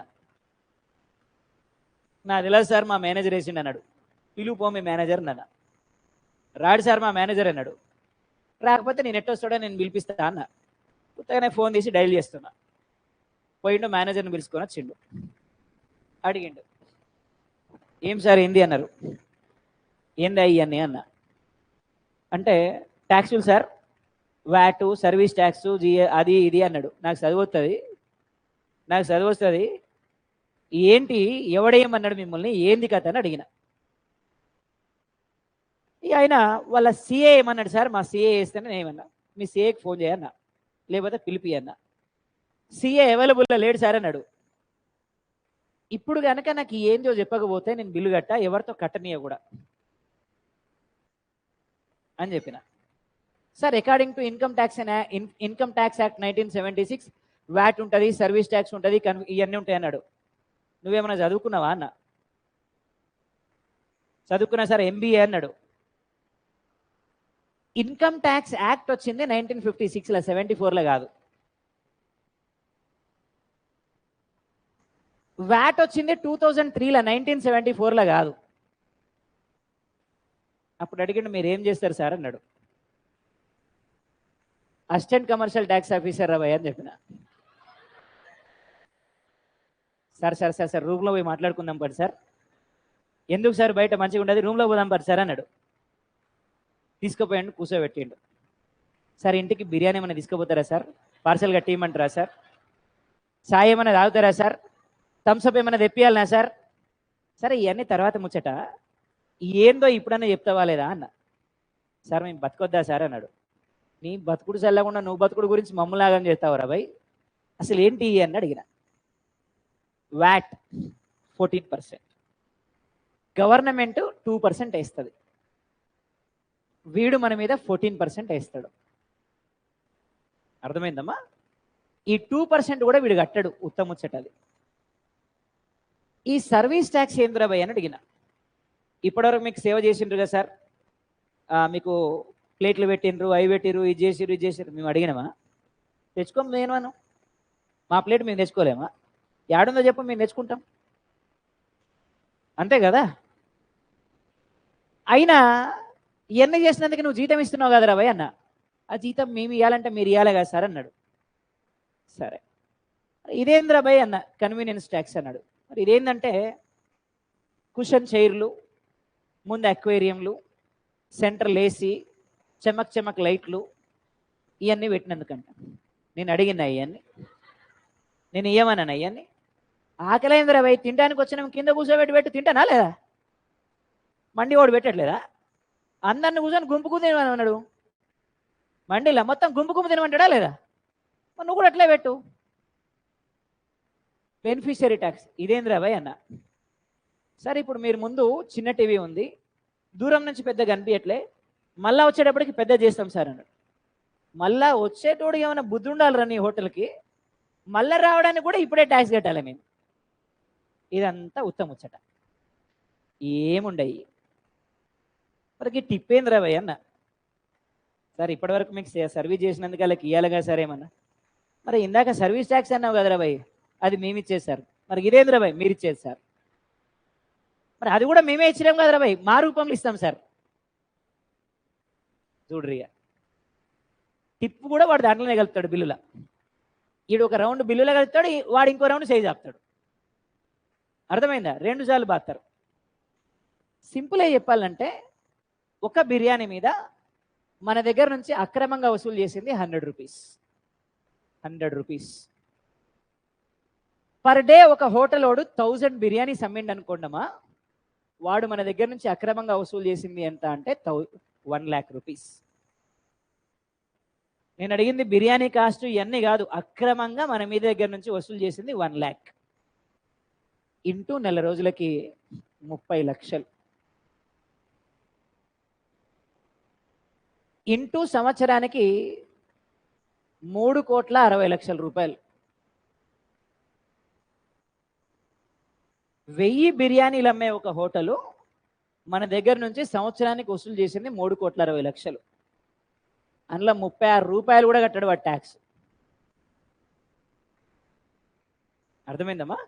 నాకు తెలియదు సార్, మా మేనేజర్ వేసిండు అన్నాడు. పిలుపు మీ మేనేజర్ అన్న. రాడు సార్ మా మేనేజర్ అన్నాడు. రాకపోతే నేను ఎట్టొస్తాడో నేను పిలిపిస్తా అన్న. కొత్తగానే ఫోన్ తీసి డైల్ చేస్తున్నా. పోయిండు, మేనేజర్ని పిలుచుకొని వచ్చిండు. అడిగిండు, ఏం సార్ ఏంది అన్నారు. ఏంది అయ్యని అన్న. అంటే ట్యాక్సులు సార్, వ్యాట్, సర్వీస్ ట్యాక్స్, అది ఇది అన్నాడు. నాకు చదువు వస్తుంది, ఏంటి ఎవడేయమన్నాడు మిమ్మల్ని, ఏంది కథ అని అడిగిన. ఆయన వాళ్ళ సిఏ ఏమన్నాడు, సార్ మా సిఏ వేస్తేనే ఏమన్నా, మీ సిఏకి ఫోన్ చేయన్నా, లేకపోతే పిలిపి అన్న. సిఏ అవైలబుల్లో లేడు సార్ అన్నాడు. ఇప్పుడు కనుక నాకు ఏందో చెప్పకపోతే నేను బిల్లు కట్ట, ఎవరితో కట్టనీయ కూడా అని చెప్పిన. Sir according to income tax act 1976 VAT ఉంటుంది, సర్వీస్ ట్యాక్స్ ఉంటుంది, ఇవన్నీ ఉంటాయి అన్నాడు. నువ్వేమన్నా చదువుకున్నావా అన్న. చదువుకున్నా సార్, ఎంబీఏ అన్నాడు. ఇన్కమ్ ట్యాక్స్ యాక్ట్ వచ్చింది 1956లో, 74లో కాదు. వ్యాట్ వచ్చింది 2003లో, 1974లో కాదు. అప్పుడు అడిగిండు, మీరు ఏం చేస్తారు సార్ అన్నాడు. అసిస్టెంట్ కమర్షియల్ ట్యాక్స్ ఆఫీసర్ రాబోయ్ అని చెప్పిన. సార్ రూమ్లో పోయి మాట్లాడుకుందాం పడి సార్. ఎందుకు సార్, బయట మంచిగా ఉండదు, రూమ్లో పోదాం పడి సార్ అన్నాడు. తీసుకుపోయాడు, కూర్చోబెట్టిండు. సార్ ఇంటికి బిర్యానీ ఏమైనా తీసుకుపోతారా సార్, పార్సల్ కట్టియమంటారా సార్, చాయ్ ఏమైనా తాగుతారా సార్, థమ్స్అప్ ఏమైనా తెప్పియాలనా సార్. సరే ఇవన్నీ తర్వాత ముచ్చట, ఏందో ఇప్పుడన్నా చెప్తావా లేదా అన్న. సార్ మేము బతకొద్దా సార్ అన్నాడు. నీ బతుకుడు చల్లకుండా నువ్వు బతుకుడు గురించి మమ్మల్లాగా చేస్తావురా భయ్, అసలు ఏంటి అని అడిగిన. వ్యాట్ 14%, గవర్నమెంట్ 2% వేస్తుంది, వీడు మన మీద 14% వేస్తాడు. అర్థమైందమ్మా? ఈ 2% కూడా వీడు కట్టడు. ఉత్తముచ్చటది. ఈ సర్వీస్ ట్యాక్స్ ఏంద్రా భయ్ అని అడిగిన. ఇప్పటివరకు మీకు సేవ చేసిండ్రు కదా సార్, మీకు ప్లేట్లు పెట్టిండ్రు, అవి పెట్టిరు, ఇది చేసిరు, ఇది చేసిరు. మేము అడిగినామా? తెచ్చుకోం. నేను మా ప్లేట్ మేము తెచ్చుకోలేమా? ఏడుందో చెప్పు, మేము తెచ్చుకుంటాం. అంతే కదా? అయినా ఇవన్నీ చేసినందుకు నువ్వు జీతం ఇస్తున్నావు కదరా భయ్ అన్న. ఆ జీతం మేము ఇవ్వాలంటే మీరు ఇవ్వాలి కదా సార్ అన్నాడు. సరే, ఇదేంద్రా భయ్ అన్న. కన్వీనియన్స్ ట్యాక్స్ అన్నాడు. మరి ఇదేంటంటే కుషన్ చైర్లు, ముందు అక్వేరియంలు, సెంట్రల్ ఏసీ, చెమక్ చెమక్ లైట్లు, ఇవన్నీ పెట్టినందుకంట. నేను అడిగిన ఇవన్నీ, నేను ఇవ్వమన్నాను ఇవన్నీ. ఆకలేంద్రా భయ్, తినడానికి వచ్చిన కింద కూర్చోబెట్టి తింటానా లేదా? మండి వాడు పెట్టట్లేదా? అందరిని కూర్చొని గుంపుకు తినమన్నాడు. మండిలా మొత్తం గుంపుకు తినమంటాడా లేదా? నువ్వు కూడా అట్లే పెట్టు. బెనిఫిషియరీ ట్యాక్స్ ఇదేంద్రా భయ్ అన్న. సరే, ఇప్పుడు మీరు ముందు చిన్న టీవీ ఉంది, దూరం నుంచి పెద్దగా కనిపించట్లే, మళ్ళా వచ్చేటప్పటికి పెద్ద చేస్తాం సార్ అన్నాడు. మళ్ళా వచ్చేటోడు ఏమైనా బుద్ధి ఉండాలిరా నీ హోటల్కి, మళ్ళీ రావడానికి కూడా ఇప్పుడే ట్యాక్స్ కట్టాలి మేము. ఇదంతా ఉత్తముచ్చట. ఏముండయి. మరికి టిప్ ఏంద్రా భయ్ అన్న. సార్, ఇప్పటివరకు మీకు సర్వీస్ చేసినందుకు వాళ్ళకి ఇవ్వాలిగా సార్ ఏమన్నా. మరి ఇందాక సర్వీస్ ట్యాక్స్ అన్నావు కదరా భయ్, అది మేము ఇచ్చేసారు. మరి ఇదేంద్రా భయ్ మీరు ఇచ్చేది సార్. మరి అది కూడా మేమే ఇచ్చినాం కదరా భయ్, మా రూపంలో ఇస్తాం సార్. చూడ్రిగా, టిప్ కూడా వాడు దాంట్లోనే కలుపుతాడు బిల్లులా. ఈడు ఒక రౌండ్ బిల్లులో కలుపుతాడు, వాడు ఇంకో రౌండ్ సైజ్ ఆపుతాడు. అర్థమైందా? 2 సార్లు బాస్తారు. సింపుల్గా చెప్పాలంటే ఒక బిర్యానీ మీద మన దగ్గర నుంచి అక్రమంగా వసూలు చేసింది 100 రూపీస్. 100 rupees per day. ఒక హోటల్ వాడు 1000 బిర్యానీస్ అమ్మిండి అనుకోండమా, వాడు మన దగ్గర నుంచి అక్రమంగా వసూలు చేసింది ఎంత అంటే 1 lakh రూపీస్. నేను అడిగింది బిర్యానీ కాస్ట్ ఇవన్నీ కాదు, అక్రమంగా మన మీద దగ్గర నుంచి వసూలు చేసింది 1 lakh. ఇంటూ నెల రోజులకి 30 లక్షలు, ఇంటూ సంవత్సరానికి 3,60,00,000 రూపాయలు. 1000 బిర్యానీలు అమ్మే ఒక హోటలు మన దగ్గర నుంచి సంవత్సరానికి వసూలు చేసింది 3,60,00,000. అందులో 36 రూపాయలు కూడా కట్టాడు వాడు ట్యాక్స్. అర్థమైందమ్మా?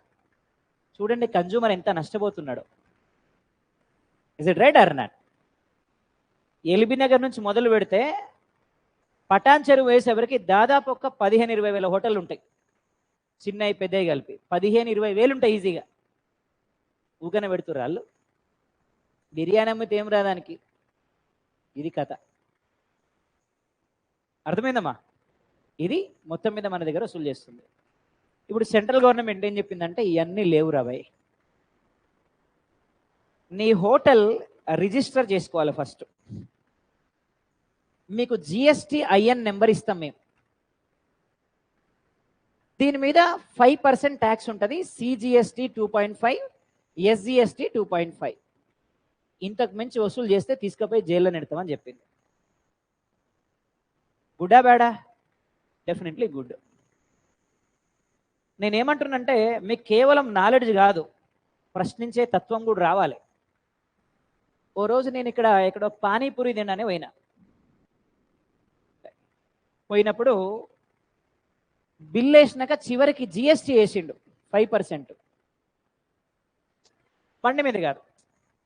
చూడండి కన్జ్యూమర్ ఎంత నష్టపోతున్నాడు. Is it right or not? L B Nagar నుంచి మొదలు పెడితే పటాన్ చెరువు వేసేవరికి దాదాపు ఒక 15-20 వేల హోటళ్ళు ఉంటాయి, చిన్నవి పెద్దవి కలిపి 15-20 వేలు ఉంటాయి ఈజీగా. ఊకనే పెడుతుర్రు వాళ్ళు. బిర్యానీ అమ్మితే ఏం రాదానికి. ఇది కథ. అర్థమైందమ్మా? ఇది మొత్తం మీద మన దగ్గర వసూలు చేస్తుంది. ఇప్పుడు సెంట్రల్ గవర్నమెంట్ ఏం చెప్పిందంటే ఇవన్నీ లేవు రాబాయ్, నీ హోటల్ రిజిస్టర్ చేసుకోవాలి ఫస్ట్. మీకు GSTIN నెంబర్ ఇస్తాం మేము. దీని మీద 5% ట్యాక్స్ ఉంటుంది. CGST 2.5, SGST 2.5. ఇంతకు మించి వసూలు చేస్తే తీసుకుపోయి జైల్లో నెడతామని చెప్పింది. గుడ్డా బ్యాడా? Definitely good. నేనేమంటున్నంటే మీకు కేవలం నాలెడ్జ్ కాదు, ప్రశ్నించే తత్వం కూడా రావాలి. ఓ రోజు నేను ఎక్కడో పానీపూరి తిననే పోయినప్పుడు బిల్ వేసినాక చివరికి GST వేసిండు 5%. బండి మీద కాదు,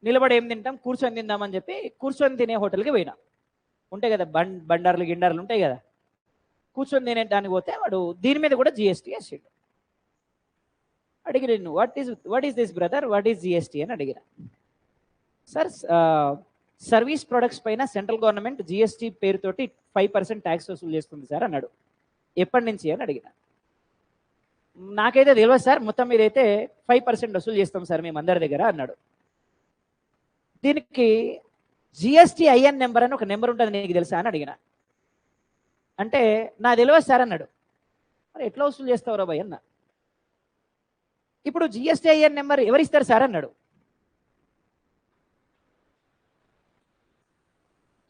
నిలబడి ఏం తింటాం, కూర్చొని తిందామని చెప్పి కూర్చొని తినే హోటల్కి పోయినా. ఉంటాయి కదా బండార్లు గిండార్లు ఉంటాయి కదా, కూర్చొని తినే దానికి పోతే వాడు దీని మీద కూడా GST వేసిండు. అడిగిన నేను, what is this brother, what is GST అని అడిగిన. సార్, సర్వీస్ ప్రొడక్ట్స్ పైన సెంట్రల్ గవర్నమెంట్ GST పేరుతోటి 5% ట్యాక్స్ వసూలు చేస్తుంది సార్ అన్నాడు. ఎప్పటి నుంచి అని అడిగిన. నాకైతే తెలియదు సార్, మొత్తం మీద అయితే 5% వసూలు చేస్తాం సార్ మేము అందరి దగ్గర అన్నాడు. దీనికి GSTIN నెంబర్ అని ఒక నెంబర్ ఉంటుంది, నీకు తెలుసా అని అడిగిన. అంటే నా తెలియదు సార్ అన్నాడు. మరి ఎట్లా వసూలు చేస్తావురా భయ్ అన్న. ఇప్పుడు GSTIN నెంబర్ ఎవరిస్తారు సార్ అన్నాడు.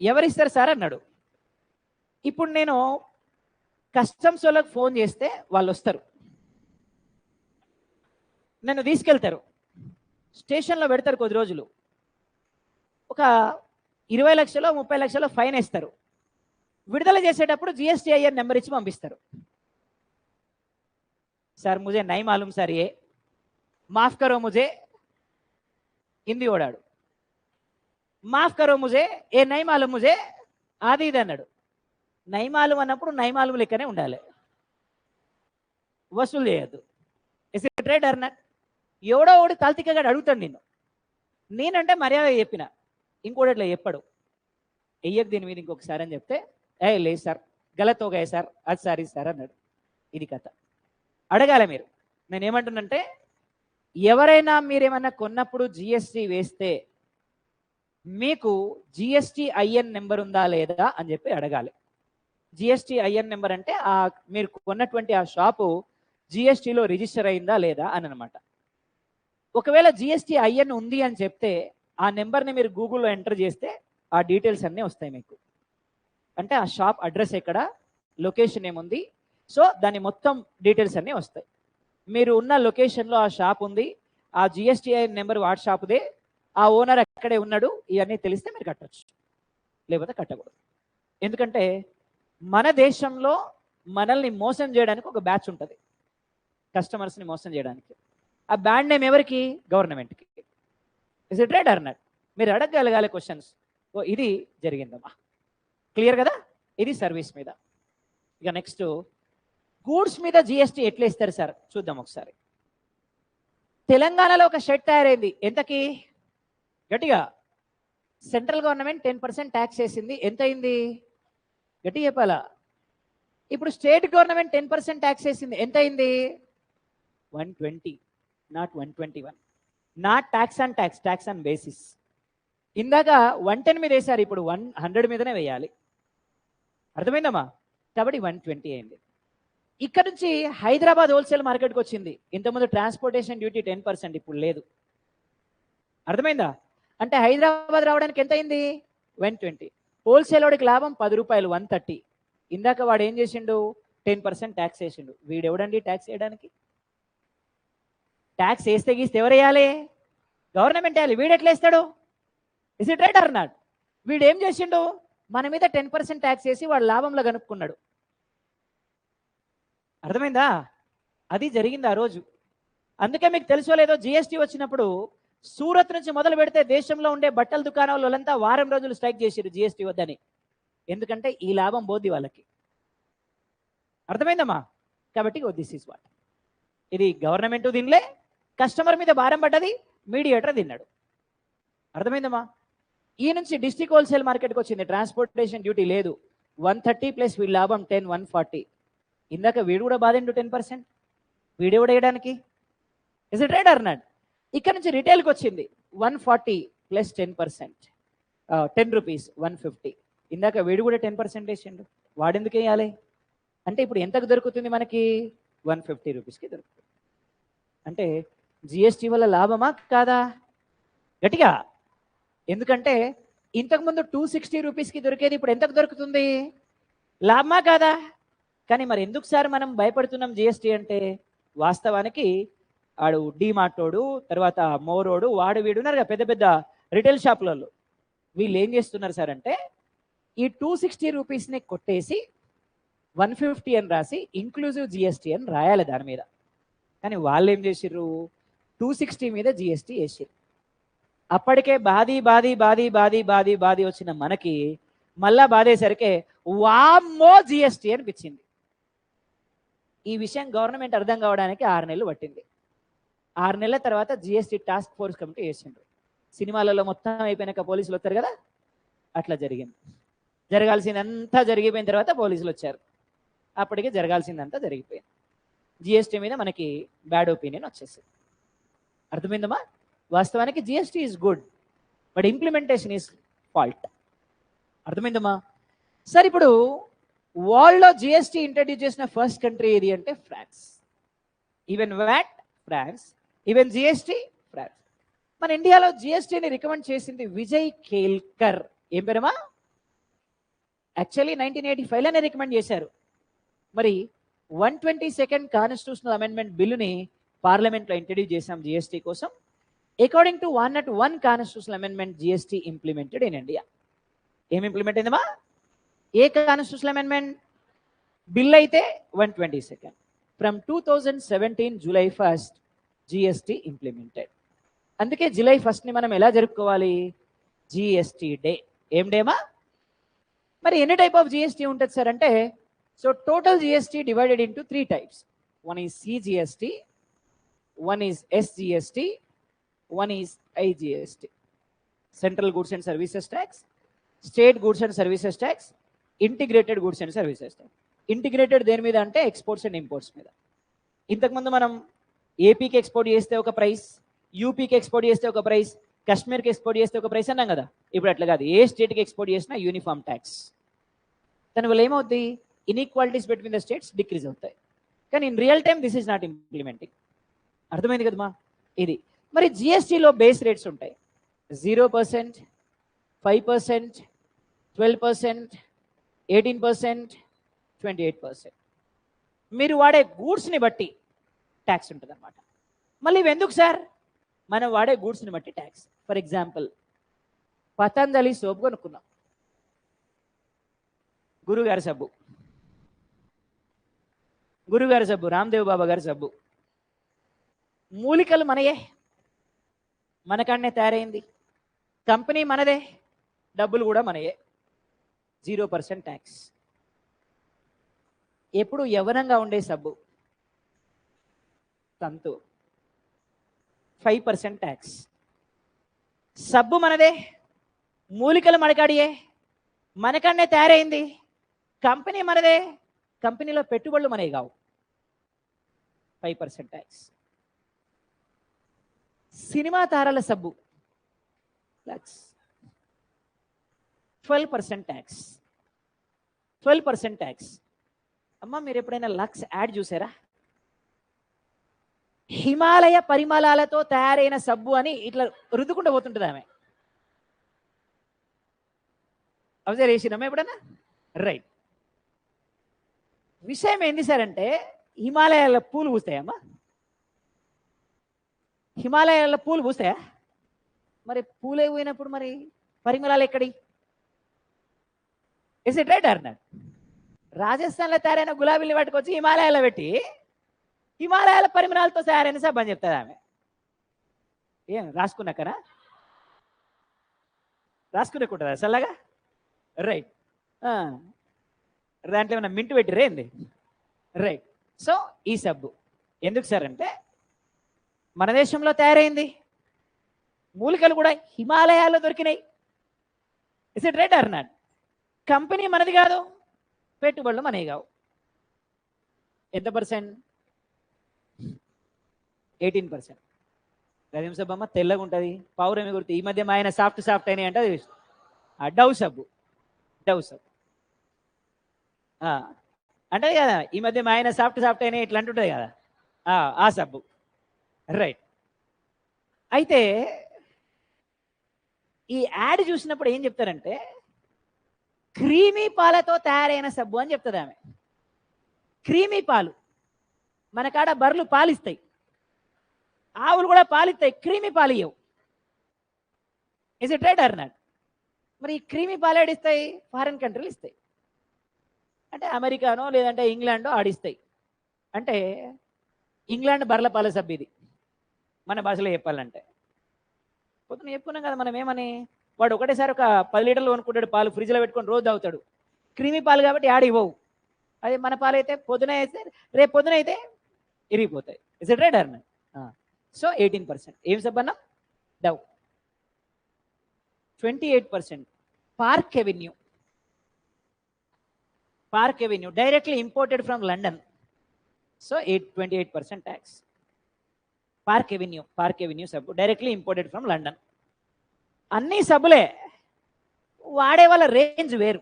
ఎవరిస్తారు సార్ అన్నాడు. ఇప్పుడు నేను కస్టమ్స్ వాళ్ళకి ఫోన్ చేస్తే వాళ్ళు వస్తారు, నన్ను తీసుకెళ్తారు, స్టేషన్లో పెడతారు కొద్ది రోజులు, ఒక 20 లక్షలు 30 లక్షలు ఫైన్ వేస్తారు. విడుదల చేసేటప్పుడు GSTIN నెంబర్ ఇచ్చి పంపిస్తారు. సార్ ముజే నై మాలూమ్ సార్ ఏ మాఫ్ కరో ముజే, హిందీ ఓడాడు, మాఫ్ కరో ముజే ఏ నై మాలూమ్ ముజే, అది ఇది అన్నాడు. నై మాలూమ్ అన్నప్పుడు నై మాలూమ్ లెక్కనే ఉండాలి, వసూలు చేయొద్దు. Is it right or not? ఎవడో ఒకటి తలతిక్కగాడు అడుగుతాడు నిన్ను, నేనంటే మర్యాద చెప్పిన, ఇంకోటి అట్లా చెప్పాడు, వెయ్యకు దీని మీద ఇంకొకసారి అని చెప్తే, లేదు సార్ గలత్ ఓగాయ సార్, అది సార్ ఇది సార్ అన్నాడు. ఇది కథ. అడగాలి మీరు. నేనేమంటున్నంటే, ఎవరైనా మీరేమన్నా కొన్నప్పుడు GST వేస్తే మీకు GSTIN నెంబర్ ఉందా లేదా అని చెప్పి అడగాలి. GSTIN నెంబర్ అంటే మీరు కొన్నటువంటి ఆ షాపు GSTలో రిజిస్టర్ అయిందా లేదా అని అనమాట. ఒకవేళ GSTIN ఉంది అని చెప్తే ఆ నెంబర్ని మీరు గూగుల్లో ఎంటర్ చేస్తే ఆ డీటెయిల్స్ అన్నీ వస్తాయి మీకు. అంటే ఆ షాప్ అడ్రస్ ఎక్కడ, లొకేషన్ ఏముంది, సో దాని మొత్తం డీటెయిల్స్ అన్నీ వస్తాయి. మీరు ఉన్న లొకేషన్లో ఆ షాప్ ఉంది, ఆ GSTIN నెంబర్ వాట్ షాపుదే, ఆ ఓనర్ ఎక్కడే ఉన్నాడు, ఇవన్నీ తెలిస్తే మీరు కట్టచ్చు, లేకపోతే కట్టకూడదు. ఎందుకంటే మన దేశంలో మనల్ని మోసం చేయడానికి ఒక బ్యాచ్ ఉంటుంది, కస్టమర్స్ని మోసం చేయడానికి. ఆ బ్యాండ్ నేమ్ ఎవరికి? గవర్నమెంట్కి. Is it right or not? మీరు అడగగలగాలి క్వశ్చన్స్. ఓ ఇది జరిగిందమ్మా, క్లియర్ కదా? ఇది సర్వీస్ మీద. ఇక నెక్స్ట్ గూడ్స్ మీద GST ఎట్లా ఇస్తారు సార్ చూద్దాం ఒకసారి. తెలంగాణలో ఒక షెడ్ తయారైంది, ఎంతకి? గట్టిగా సెంట్రల్ గవర్నమెంట్ 10% ట్యాక్స్ వేసింది, ఎంత అయింది? గట్టిగా చెప్పాలా? ఇప్పుడు స్టేట్ గవర్నమెంట్ 10% ట్యాక్స్ వేసింది, ఎంత అయింది? 120, not 121. Not tax on tax, tax on basis. ఇందాక 110 మీద వేశారు, ఇప్పుడు 100 మీదనే వేయాలి. అర్థమైందమ్మా? కాబట్టి 120 అయింది. ఇక్కడ నుంచి హైదరాబాద్ హోల్సేల్ మార్కెట్కి వచ్చింది. ఇంతకుముందు ట్రాన్స్పోర్టేషన్ డ్యూటీ 10%, ఇప్పుడు లేదు. అర్థమైందా? అంటే హైదరాబాద్ రావడానికి ఎంత అయింది? 120. హోల్సేల్ వాడికి లాభం 10 రూపాయలు, 130. ఇందాక వాడు ఏం చేసిండు? 10% ట్యాక్స్ వేసిండు. వీడెవడండి ట్యాక్స్ వేయడానికి? ట్యాక్స్ వేస్తే గీస్తే ఎవరు వేయాలి? గవర్నమెంట్ వేయాలి. వీడు ఎట్లా వేస్తాడు? Is it right or not? వీడు ఏం చేసిండు? మన మీద 10% ట్యాక్స్ వేసి వాడు లాభంలో కనుక్కున్నాడు. అర్థమైందా? అది జరిగింది ఆ రోజు. అందుకే మీకు తెలుసో లేదో, GST వచ్చినప్పుడు సూరత్ నుంచి మొదలు పెడితే దేశంలో ఉండే బట్టల దుకాణాలంతా వారం రోజులు స్ట్రైక్ చేసారు GST వద్దని. ఎందుకంటే ఈ లాభం పోద్ది వాళ్ళకి. అర్థమైందమ్మా? కాబట్టి దిస్ ఈస్ వాట్. ఇది గవర్నమెంట్ తినలే, కస్టమర్ మీద భారం పడ్డది, మీడియేటర్ తిన్నాడు. అర్థమైందమ్మా? ఈ నుంచి డిస్ట్రిక్ట్ హోల్సేల్ మార్కెట్కి వచ్చింది, ట్రాన్స్పోర్టేషన్ డ్యూటీ లేదు, 130 ప్లస్ వీడి లాభం 10, 140. ఇందాక వీడు కూడా బాధిండు 10%, వీడు కూడా వేయడానికి. Is it right or not? ఇక్కడ నుంచి రిటైల్కి వచ్చింది 140 ప్లస్ 10%, 10 రూపీస్ 150. ఇందాక వీడు కూడా 10% వేసిండు, వాడెందుకు వేయాలి? అంటే ఇప్పుడు ఎంతకు దొరుకుతుంది మనకి? 150 రూపీస్కి దొరుకుతుంది. అంటే GST వల్ల లాభమా కాదా? గట్టిగా. ఎందుకంటే ఇంతకుముందు 260 రూపీస్కి దొరికేది ఇప్పుడు ఎంతకు దొరుకుతుంది? లాభమా కాదా? కానీ మరి ఎందుకు సార్ మనం భయపడుతున్నాం GST అంటే? వాస్తవానికి ఆడు డీమార్టోడు, తర్వాత మోరోడు, వాడు వీడు ఉన్నారు కదా పెద్ద పెద్ద రిటైల్ షాపులలో, వీళ్ళు ఏం చేస్తున్నారు సార్ అంటే, ఈ 260 రూపీస్ని కొట్టేసి 150 అని రాసి ఇంక్లూజివ్ GST అని రాయాలి దాని మీద. కానీ వాళ్ళు ఏం చేసిర్రు? 260 మీద GST వేసిర్రు. అప్పటికే బాధి బాధి బాధి బాధి బాధి బాధి వచ్చిన మనకి మళ్ళా బాధేసరికి వామ్మో GST అనిపించింది. ఈ విషయం గవర్నమెంట్ అర్థం కావడానికి 6 నెలలు పట్టింది. 6 నెలల తర్వాత GST టాస్క్ ఫోర్స్ కమిటీ వేసిండ్రు. సినిమాలలో మొత్తం అయిపోయినాక పోలీసులు వస్తారు కదా, అట్లా జరిగింది. జరగాల్సిందంతా జరిగిపోయిన తర్వాత పోలీసులు వచ్చారు. అప్పటికే జరగాల్సిందంతా జరిగిపోయింది. GST మీద మనకి బ్యాడ్ ఒపీనియన్ వచ్చేసింది. అర్థమైందమ్మా? వాస్తవానికి GST is good, but implementation is fault. అర్థమైందమ్మా? సార్ ఇప్పుడు వరల్డ్లో GST ఇంట్రడ్యూస్ చేసిన ఫస్ట్ కంట్రీ ఏది అంటే France. Even VAT France, even GST France. మన ఇండియాలో GSTని రికమెండ్ చేసింది విజయ్ కేల్కర్. ఏం పేరమ్మా? యాక్చువల్లీ 1985లోనే రికమెండ్ చేశారు. మరి 122nd కాన్స్టిట్యూషనల్ అమెండ్మెంట్ బిల్లుని పార్లమెంట్లో ఇంట్రడ్యూస్ చేసాం జిఎస్టీ కోసం. According to 101 constitutional amendment GST implemented in India. ఏం ఇంప్లిమెంట్ అయిందమ్మా? ఏ కాన్స్టిట్యూషనల్ అమెండ్మెంట్ బిల్ అయితే 122nd. From 2017 July 1st GST implemented. అందుకే July 1st ని మనం ఎలా జరుపుకోవాలి? GST day. ఏం డేమా? మరి ఎన్ని టైప్ ఆఫ్ జిఎస్టీ ఉంటుంది సార్ అంటే, so total GST divided into 3 types. One is CGST, one is SGST, one is IGST. Central Goods and Services Tax, State Goods and Services Tax, Integrated Goods and Services Tax. Integrated దేని మీద అంటే exports and imports మీద. ఇంతకుముందు మనం ఏపీకి export చేస్తే ఒక price, యూపీకి export చేస్తే ఒక ప్రైస్, కాశ్మీర్కి ఎక్స్పోర్ట్ చేస్తే ఒక ప్రైస్ అన్నాం కదా. ఇప్పుడు అట్లా కాదు, ఏ స్టేట్కి ఎక్స్పోర్ట్ చేసినా యూనిఫామ్ ట్యాక్స్. దానివల్ల ఏమవుద్ది? Inequalities between the states decrease అవుతాయి. కానీ in real time this is not implementing. అర్థమైంది కదమ్మా? ఇది మరి జిఎస్టీలో బేస్ రేట్స్ ఉంటాయి. 0%, 5%, 12%, 18%, 28%. మీరు వాడే గూడ్స్ని బట్టి ట్యాక్స్ ఉంటుంది అన్నమాట. మళ్ళీ ఇవి ఎందుకు సార్? మనం వాడే గూడ్స్ని బట్టి tax. For example, Patanjali soap కొనుక్కున్నాం, గురుగారి సబ్బు, గురుగారి సబ్బు, రామ్దేవ్ బాబా గారి సబ్బు. మూలికలు మనయే, మనకాడనే తయారైంది, కంపెనీ మనదే, డబ్బులు కూడా మనయే. 0% ట్యాక్స్. ఎప్పుడు యవనంగా ఉండే సబ్బు తంతు, 5% ట్యాక్స్. సబ్బు మనదే, మూలికలు మనకాడియే, మనకన్నే తయారైంది, కంపెనీ మనదే, కంపెనీలో పెట్టుబడులు మనవి కావు, 5% ట్యాక్స్. సినిమా తారల సబ్బు 12% ట్యాక్స్. 12% ట్యాక్స్. అమ్మ, మీరు ఎప్పుడైనా లక్స్ యాడ్ చూసారా? హిమాలయ పరిమళాలతో తయారైన సబ్బు అని ఇట్లా రుద్దుకుంటూ పోతుంటుంది ఆమె. అబ్జర్వ్ చేసినమ్మా ఎప్పుడైనా? రైట్. విషయం ఏంది సార్ అంటే, హిమాలయాల పూలు పూస్తాయమ్మా? హిమాలయాల పూలు పూస్తాయా? మరి పూలే పోయినప్పుడు మరి పరిమళాలు ఎక్కడి? Is it right or not? రాజస్థాన్లో తయారైన గులాబీలు పట్టుకొచ్చి హిమాలయాలో పెట్టి హిమాలయాల పరిమళాలతో తయారైన సబ్బు అని చెప్తుంది ఆమె. ఏం రాసుకున్నాకనా? రాసుకునేకుంటుందా చల్లగా? రైట్. దాంట్లో ఏమన్నా మింటు పెట్టిరే ఏంది? రైట్. సో ఈ సబ్బు ఎందుకు సార్ అంటే, మన దేశంలో తయారైంది, మూలికలు కూడా హిమాలయాల్లో దొరికినాయి. Is it right or not? Company మనది కాదు, పెట్టుబడులు మనవి కావు. ఎంత పర్సెంట్? 18%. గదేం సబ్బు అమ్మ? తెల్లగా ఉంటుంది, పౌరమి గుర్తు. ఈ మధ్య మా ఆయన సాఫ్ట్ అయినాయి అంటే డవ్ సబ్బు. డవ్ సబ్బు అంటే కదా, ఈ మధ్య మా ఆయన సాఫ్ట్ అయినాయి ఇట్లా అంటుంటుంది కదా, ఆ సబ్బు. రైట్. అయితే ఈ యాడ్ చూసినప్పుడు ఏం చెప్తారంటే, క్రీమీ పాలతో తయారైన సబ్బు అని చెప్తుంది ఆమె. క్రీమీ పాలు. మన కాడ బర్రెలు పాలిస్తాయి, ఆవులు కూడా పాలిస్తాయి, క్రీమీ పాలు ఇవ్వవు. Is it right or not? మరి ఈ క్రీమీ పాలు ఆడిస్తాయి, ఫారిన్ కంట్రీలు ఇస్తాయి. అంటే అమెరికానో లేదంటే ఇంగ్లాండో ఆడిస్తాయి. అంటే ఇంగ్లాండ్ బర్రెల పాల సబ్బు ఇది, మన భాషలో చెప్పాలంటే. పొద్దున చెప్పుకున్నాం కదా మనం ఏమని, వాడు ఒకటేసారి ఒక 10 లీటర్లు కొనుక్కుంటాడు పాలు, ఫ్రిడ్జ్లో పెట్టుకొని రోజు తాగుతాడు. క్రీమీ పాలు కాబట్టి ఆడి ఇవ్వవు. అదే మన పాలు అయితే పొద్దున అయితే రేపు పొద్దున అయితే ఇరిగిపోతాయి. Is it right or not? So 18%. ఏం సబ్బు అన్నా? Dove. 28% Park Avenue. Park Avenue directly imported from London. So 28% tax. Park Avenue సబ్బు డైరెక్ట్లీ ఇంపోర్టెడ్ ఫ్రమ్ లండన్. అన్ని సబ్బులే, వాడే వాళ్ళ రేంజ్ వేరు.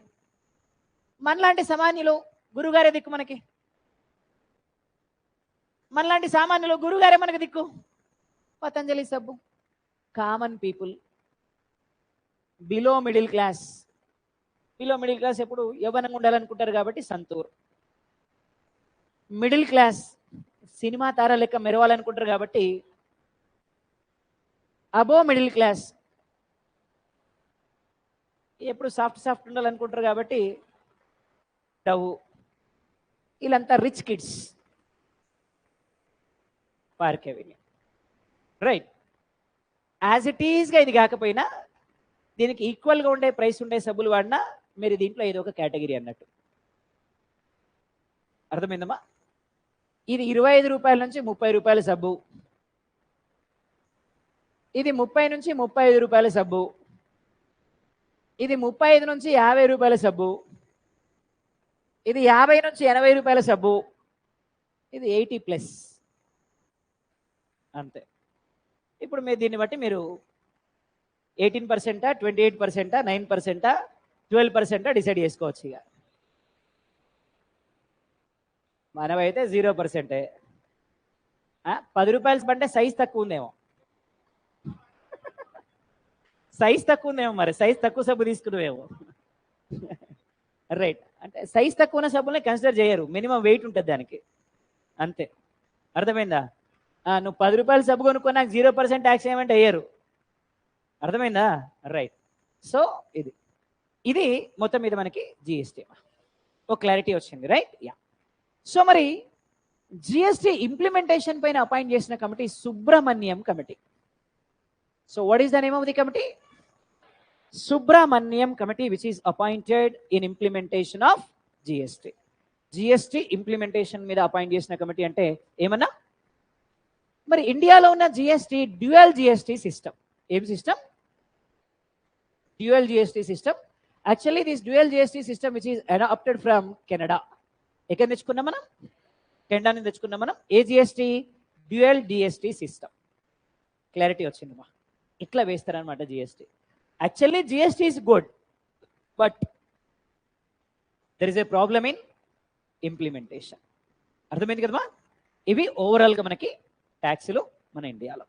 మనలాంటి సామాన్యులు గురుగారే దిక్కు మనకి, మనలాంటి సామాన్యులు గురుగారే మనకి దిక్కు. పతంజలి సబ్బు common people, below middle class. Below middle class ఎప్పుడు యవ్వనంగా ఉండాలనుకుంటారు కాబట్టి సంతూర్. మిడిల్ క్లాస్ సినిమా తార లెక్క మెరవాలనుకుంటారు కాబట్టి అబో మిడిల్ క్లాస్ ఎప్పుడు సాఫ్ట్ ఉండాలనుకుంటారు కాబట్టి డవ్. వీళ్ళంతా rich kids Park Avenue. Right. As it ఈజ్గా ఇది కాకపోయినా దీనికి ఈక్వల్గా ఉండే ప్రైస్ ఉండే సబ్బులు వాడినా మీరు దీంట్లో ఏదో ఒక కేటగిరీ అన్నట్టు. అర్థమైందమ్మా? ఇది 25 రూపాయల నుంచి 30 రూపాయల సబ్బు, ఇది 30 నుంచి 35 రూపాయల సబ్బు, ఇది 35 నుంచి 50 రూపాయల సబ్బు, ఇది 50 నుంచి 80 రూపాయల సబ్బు, ఇది 80+. అంతే. ఇప్పుడు మీరు దీన్ని బట్టి మీరు 18%, 28%, 9%, 12% డిసైడ్ చేసుకోవచ్చు. ఇక మనమైతే 0%. 10 రూపాయలు అంటే సైజ్ తక్కువ ఉందేమో, మరి సైజ్ తక్కువ సబ్బు తీసుకున్నావేమో. రైట్. అంటే సైజ్ తక్కువ ఉన్న సబ్బుల్ని కన్సిడర్ చేయరు, మినిమం వెయిట్ ఉంటుంది దానికి, అంతే. అర్థమైందా? నువ్వు 10 రూపాయల సబ్బు కొనుక్కో నాకు 0% ట్యాక్స్ ఏమంటే అయ్యారు. అర్థమైందా? రైట్. సో ఇది మొత్తం మీద మనకి జిఎస్టీ. ఓ క్లారిటీ వచ్చింది. రైట్. యా. సో మరి జిఎస్టీ ఇంప్లిమెంటేషన్ పైన అపాయింట్ చేసిన committee Subrahmanyam committee. So what is the name of the committee? Subramaniam committee, which is appointed in implementation of GST. GST implementation మీద appoint చేసిన కమిటీ అంటే ఏమన్నా? మరి ఇండియాలో ఉన్న జిఎస్టీ డ్యూయల్ జిఎస్టీ సిస్టమ్. ఏం system? Dual GST system. Actually this dual GST system which is adopted from Canada. ఎక్కడ తెచ్చుకున్నాం మనం? కెనడా నుంచి తెచ్చుకున్నాం మనం. ఏ GST? Dual GST system. Clarity వచ్చిందమ్మా. ఇట్లా వేస్తారనమాట GST. Actually, GST is good, but there is a problem in implementation. అర్థమైంది కదమ్మా? ఇవి ఓవరాల్గా మనకి ట్యాక్స్లు మన ఇండియాలో.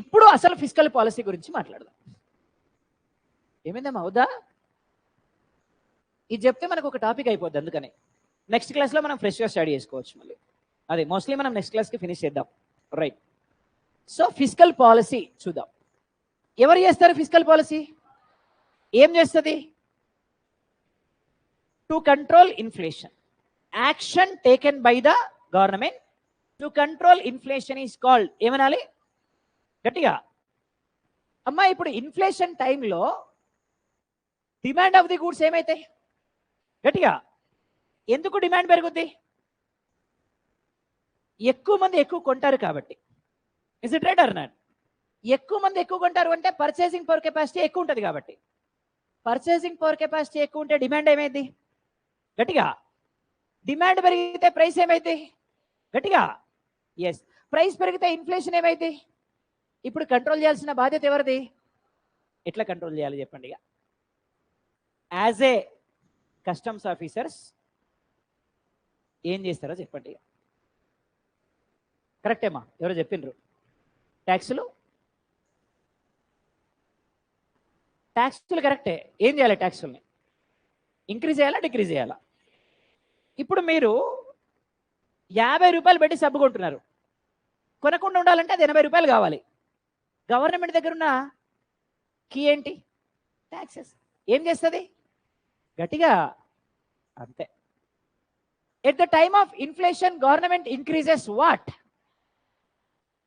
ఇప్పుడు అసలు ఫిస్కల్ పాలసీ గురించి మాట్లాడదాం. ఏమైందమ్మా? అవుదా? ఇది చెప్తే మనకు ఒక టాపిక్ అయిపోద్ది, అందుకని నెక్స్ట్ క్లాస్లో మనం ఫ్రెష్గా స్టడీ చేసుకోవచ్చు. మళ్ళీ అదే మోస్ట్లీ మనం నెక్స్ట్ క్లాస్కి ఫినిష్ చేద్దాం. రైట్. సో ఫిస్కల్ పాలసీ చూద్దాం. ఎవరు చేస్తారు ఫిస్కల్ పాలసీ? ఏం చేస్తుంది? To control inflation. Action taken by the government to control inflation is called ఏమనాలి? గట్టిగా అమ్మా. ఇప్పుడు ఇన్ఫ్లేషన్ టైంలో డిమాండ్ ఆఫ్ ది గూడ్స్ ఏమైతాయి? గట్టిగా ఎందుకు డిమాండ్ పెరుగుద్ది? ఎక్కువ మంది ఎక్కువ కొంటారు కాబట్టి. Is it right or not? ఎక్కువ మంది ఎక్కువ కొంటారు అంటే పర్చేసింగ్ పవర్ కెపాసిటీ ఎక్కువ ఉంటుంది కాబట్టి. పర్చేసింగ్ పవర్ కెపాసిటీ ఎక్కువ ఉంటే డిమాండ్ ఏమైంది? గట్టిగా డిమాండ్ పెరిగితే ప్రైస్ ఏమైంది? గట్టిగా ఎస్. ప్రైస్ పెరిగితే ఇన్ఫ్లేషన్ ఏమైంది? ఇప్పుడు కంట్రోల్ చేయాల్సిన బాధ్యత ఎవరిది? ఎట్లా కంట్రోల్ చేయాలి చెప్పండి. ఇక యాజ్ ఏ కస్టమ్స్ ఆఫీసర్స్ ఏం చేస్తారో చెప్పండి. ఇక కరెక్టేమా? ఎవరో చెప్పిండ్రు ట్యాక్సులు కరెక్టే. ఏం చేయాలి? ట్యాక్సుల్ని ఇంక్రీజ్ చేయాలా, డిక్రీజ్ చేయాలా? ఇప్పుడు మీరు 50 రూపాయలు పెట్టి సబ్బు కొంటున్నారు. కొనకుండా ఉండాలంటే అది 80 రూపాయలు కావాలి. గవర్నమెంట్ దగ్గర ఉన్న కీ ఏంటి? ట్యాక్సెస్. ఏం చేస్తుంది? గట్టిగా అంతే. At the time of inflation government increases what?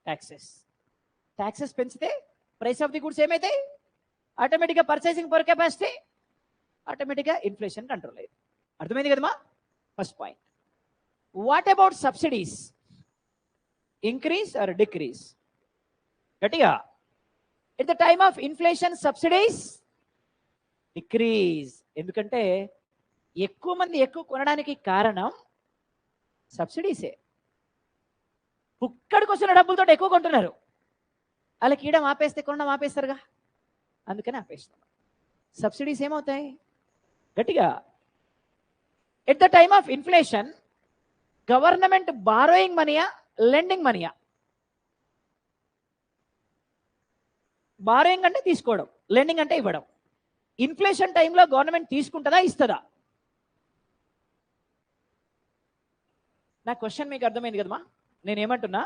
Taxes. Taxes పెంచితే ప్రైస్ ఆఫ్ ది గుడ్స్ ఏమైతాయి? ఆటోమేటిక్గా పర్చేసింగ్ పవర్ కెపాసిటీ, ఆటోమేటిక్గా ఇన్ఫ్లేషన్ కంట్రోల్ అయ్యింది. అర్థమైంది కదమ్మా? First point. What about subsidies? Increase or decrease? గట్టిగా at the time of inflation subsidies decrease. ఎందుకంటే ఎక్కువ మంది ఎక్కువ కొనడానికి కారణం సబ్సిడీసే. పుక్కడికి వస్తున్న డబ్బులతో ఎక్కువ కొంటున్నారు. వాళ్ళకి ఈడ ఆపేస్తే కొనడం ఆపేస్తారుగా, అందుకని ఆపేస్తాం. సబ్సిడీస్ ఏమవుతాయి? గట్టిగా at the time of inflation government borrowing మనీయా, లెండింగ్ మనీయా? బారోయింగ్ అంటే తీసుకోవడం, లెండింగ్ అంటే ఇవ్వడం. ఇన్ఫ్లేషన్ టైంలో గవర్నమెంట్ తీసుకుంటుందా, ఇస్తుందా? నా క్వశ్చన్ మీకు అర్థమైంది కదమ్మా? నేనేమంటున్నా,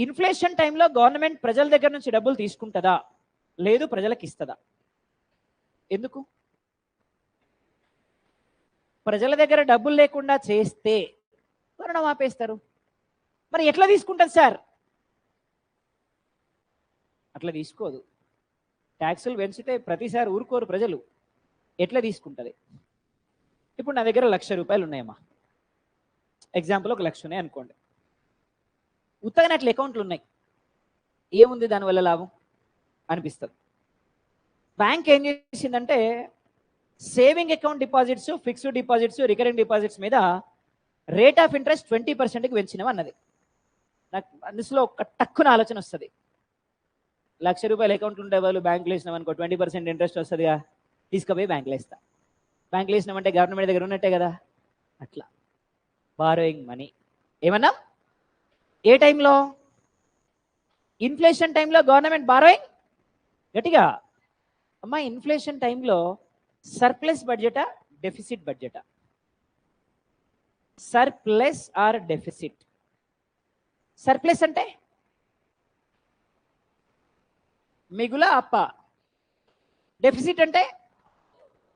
ఇన్ఫ్లేషన్ టైంలో గవర్నమెంట్ ప్రజల దగ్గర నుంచి డబ్బులు తీసుకుంటుందా, లేదు ప్రజలకు ఇస్తుందా? ఎందుకు? ప్రజల దగ్గర డబ్బులు లేకుండా చేస్తే రుణం ఆపేస్తారు. మరి ఎట్లా తీసుకుంటుంది సార్? అట్లా తీసుకోదు. ట్యాక్సులు పెంచితే ప్రతిసారి ఊరుకోరు ప్రజలు. ఎట్లా తీసుకుంటుంది? ఇప్పుడు నా దగ్గర 1,00,000 రూపాయలు ఉన్నాయమ్మా, ఎగ్జాంపుల్ 1,00,000 ఉన్నాయి అనుకోండి. ఉత్తగానే అట్లా అకౌంట్లు ఉన్నాయి, ఏముంది దానివల్ల లాభం అనిపిస్తుంది. బ్యాంక్ ఏం చేసిందంటే saving account deposits, fixed deposits, recurring deposits మీద రేట్ ఆఫ్ ఇంట్రెస్ట్ 20%కి పెంచినవి అన్నది. నాకు అందులో ఒక టక్కున ఆలోచన వస్తుంది. 1,00,000 రూపాయలు అకౌంట్ ఉండే వాళ్ళు బ్యాంకులో వేసినాం అనుకో, 20% ఇంట్రెస్ట్ వస్తుందిగా, తీసుకుపోయి బ్యాంకులో వేస్తా. బ్యాంకులో వేసినామంటే గవర్నమెంట్ దగ్గర ఉన్నట్టే కదా. అట్లా బారోయింగ్ మనీ. ఏమన్నా ఏ టైంలో? ఇన్ఫ్లేషన్ టైంలో గవర్నమెంట్ బారోయింగ్. గట్టిగా అమ్మా, ఇన్ఫ్లేషన్ టైంలో సర్ప్లస్ బడ్జెటా, డెఫిసిట్ బడ్జెటా? Surplus or deficit? సర్ప్లస్ అంటే మిగుల అప్ప. డెఫిసిట్ అంటే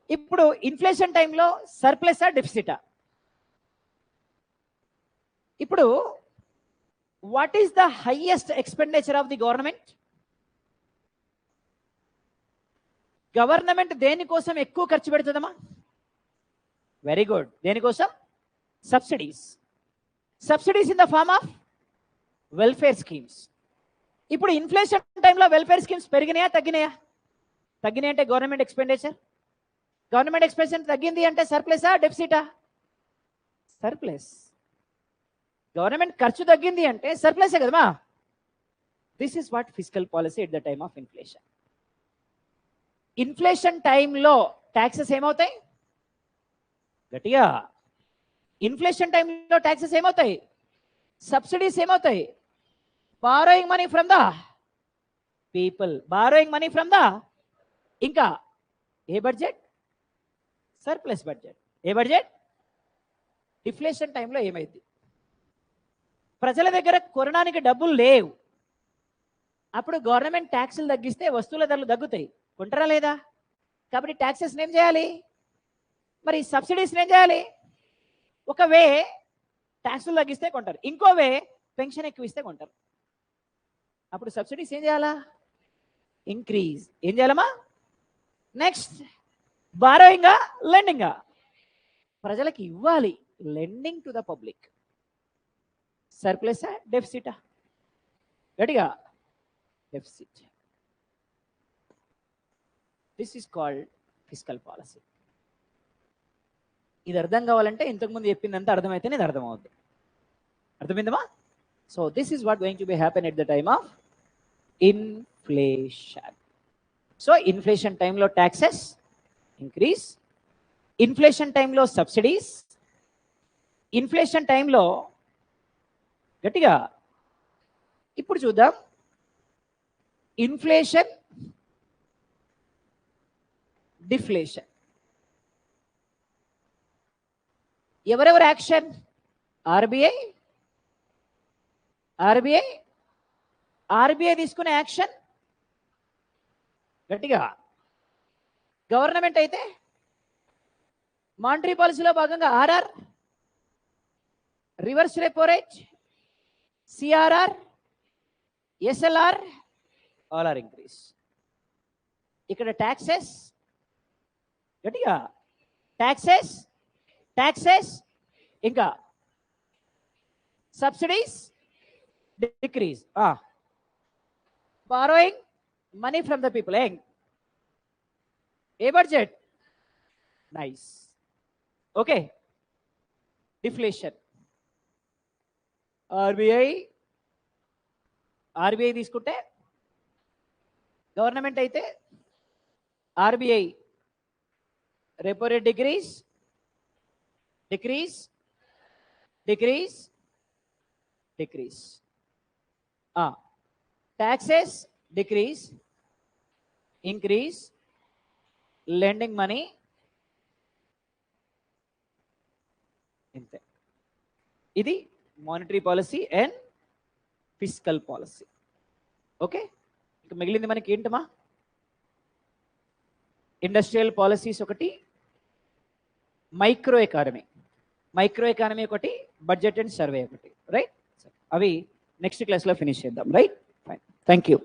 ఇప్పుడు ఇన్ఫ్లేషన్ టైంలో సర్ప్లసా డెఫిసిటా? ఇప్పుడు what is the highest expenditure of the government? Government దేనికోసం ఎక్కువ ఖర్చు పెడుతుందమ్మా? Very good. దేనికోసం? Subsidies. Subsidies in the form of welfare schemes. ఇప్పుడు ఇన్ఫ్లేషన్ టైంలో వెల్ఫేర్ స్కీమ్స్ పెరిగినాయా తగ్గినాయా? తగ్గినాయి అంటే గవర్నమెంట్ ఎక్స్పెండిచర్. గవర్నమెంట్ ఎక్స్పెండిచర్ తగ్గింది అంటే సర్ప్లసా డెఫిసిటా? సర్ప్లస్. గవర్నమెంట్ ఖర్చు తగ్గింది అంటే సర్ప్లసే కదమ్మా. This is what fiscal policy at the time of inflation. Inflation టైంలో ట్యాక్సెస్ ఏమవుతాయి? గట్టిగా. ఇన్ఫ్లేషన్ టైంలో ట్యాక్సెస్ ఏమవుతాయి? సబ్సిడీస్ ఏమవుతాయి? Borrowing money from the people. Borrowing money from the ఇంకా ఏ బడ్జెట్? Surplus budget. ఏ బడ్జెట్? డిఫ్లేషన్ టైంలో ఏమైంది? ప్రజల దగ్గర కొనడానికి డబ్బులు లేవు. అప్పుడు గవర్నమెంట్ ట్యాక్సులు తగ్గిస్తే వస్తువుల ధరలు తగ్గుతాయి. కొంటారా లేదా? కాబట్టి ట్యాక్సెస్ ఏం చేయాలి? మరి సబ్సిడీస్ ఏం చేయాలి? ఒక వే ట్యాక్సులు తగ్గిస్తే కొంటారు, ఇంకో వే పెన్షన్ ఎక్కువ ఇస్తే కొంటారు. అప్పుడు సబ్సిడీస్ ఏం చేయాలా? ఇంక్రీజ్. ఏం చేయాలమ్మా? నెక్స్ట్ బారోయింగా, లెండింగా? ప్రజలకు ఇవ్వాలి. Lending to the public. సర్ప్లసా డెఫిసిటా? గట్టిగా deficit. This is called fiscal policy. ఇది అర్థం కావాలంటే ఇంతకుముందు చెప్పిందంతా అర్థమైతేనే ఇది అర్థమవుతుంది. అర్థమైందమ్మా? So this is what going to be happen at the time of inflation. So inflation టైంలో ట్యాక్సెస్ ఇంక్రీజ్, ఇన్ఫ్లేషన్ టైంలో సబ్సిడీస్, ఇన్ఫ్లేషన్ టైంలో గట్టిగా. ఇప్పుడు చూద్దాం ఇన్ఫ్లేషన్, డిఫ్లేషన్. ఎవరెవరు యాక్షన్? ఆర్బీఐ. ఆర్బీఐ తీసుకునే యాక్షన్ గట్టిగా. గవర్నమెంట్ అయితే మానిటరీ పాలసీలో భాగంగా R R, reverse repo rate, CRR, SLR all are increase. ఇక్కడ ట్యాక్సెస్ గట్టిగా. ట్యాక్సెస్ ఇంకా subsidies decrease. Borrowing money from the people. A budget? Nice. Okay. Deflation. RBI తీసుకుంటే గవర్నమెంట్ అయితే RBI repo rate decrease. Taxes decrease, increase, lending money ఇంతే. ఇది monetary policy and fiscal policy. Okay, ఇక మిగిలింది మనకి ఏంటమ్మా? ఇండస్ట్రియల్ పాలసీస్ ఒకటి, micro economy ఒకటి, బడ్జెట్ అండ్ సర్వే ఒకటి, రైట్? అవి నెక్స్ట్ క్లాస్లో ఫినిష్ చేద్దాం, రైట్? Fine, thank you.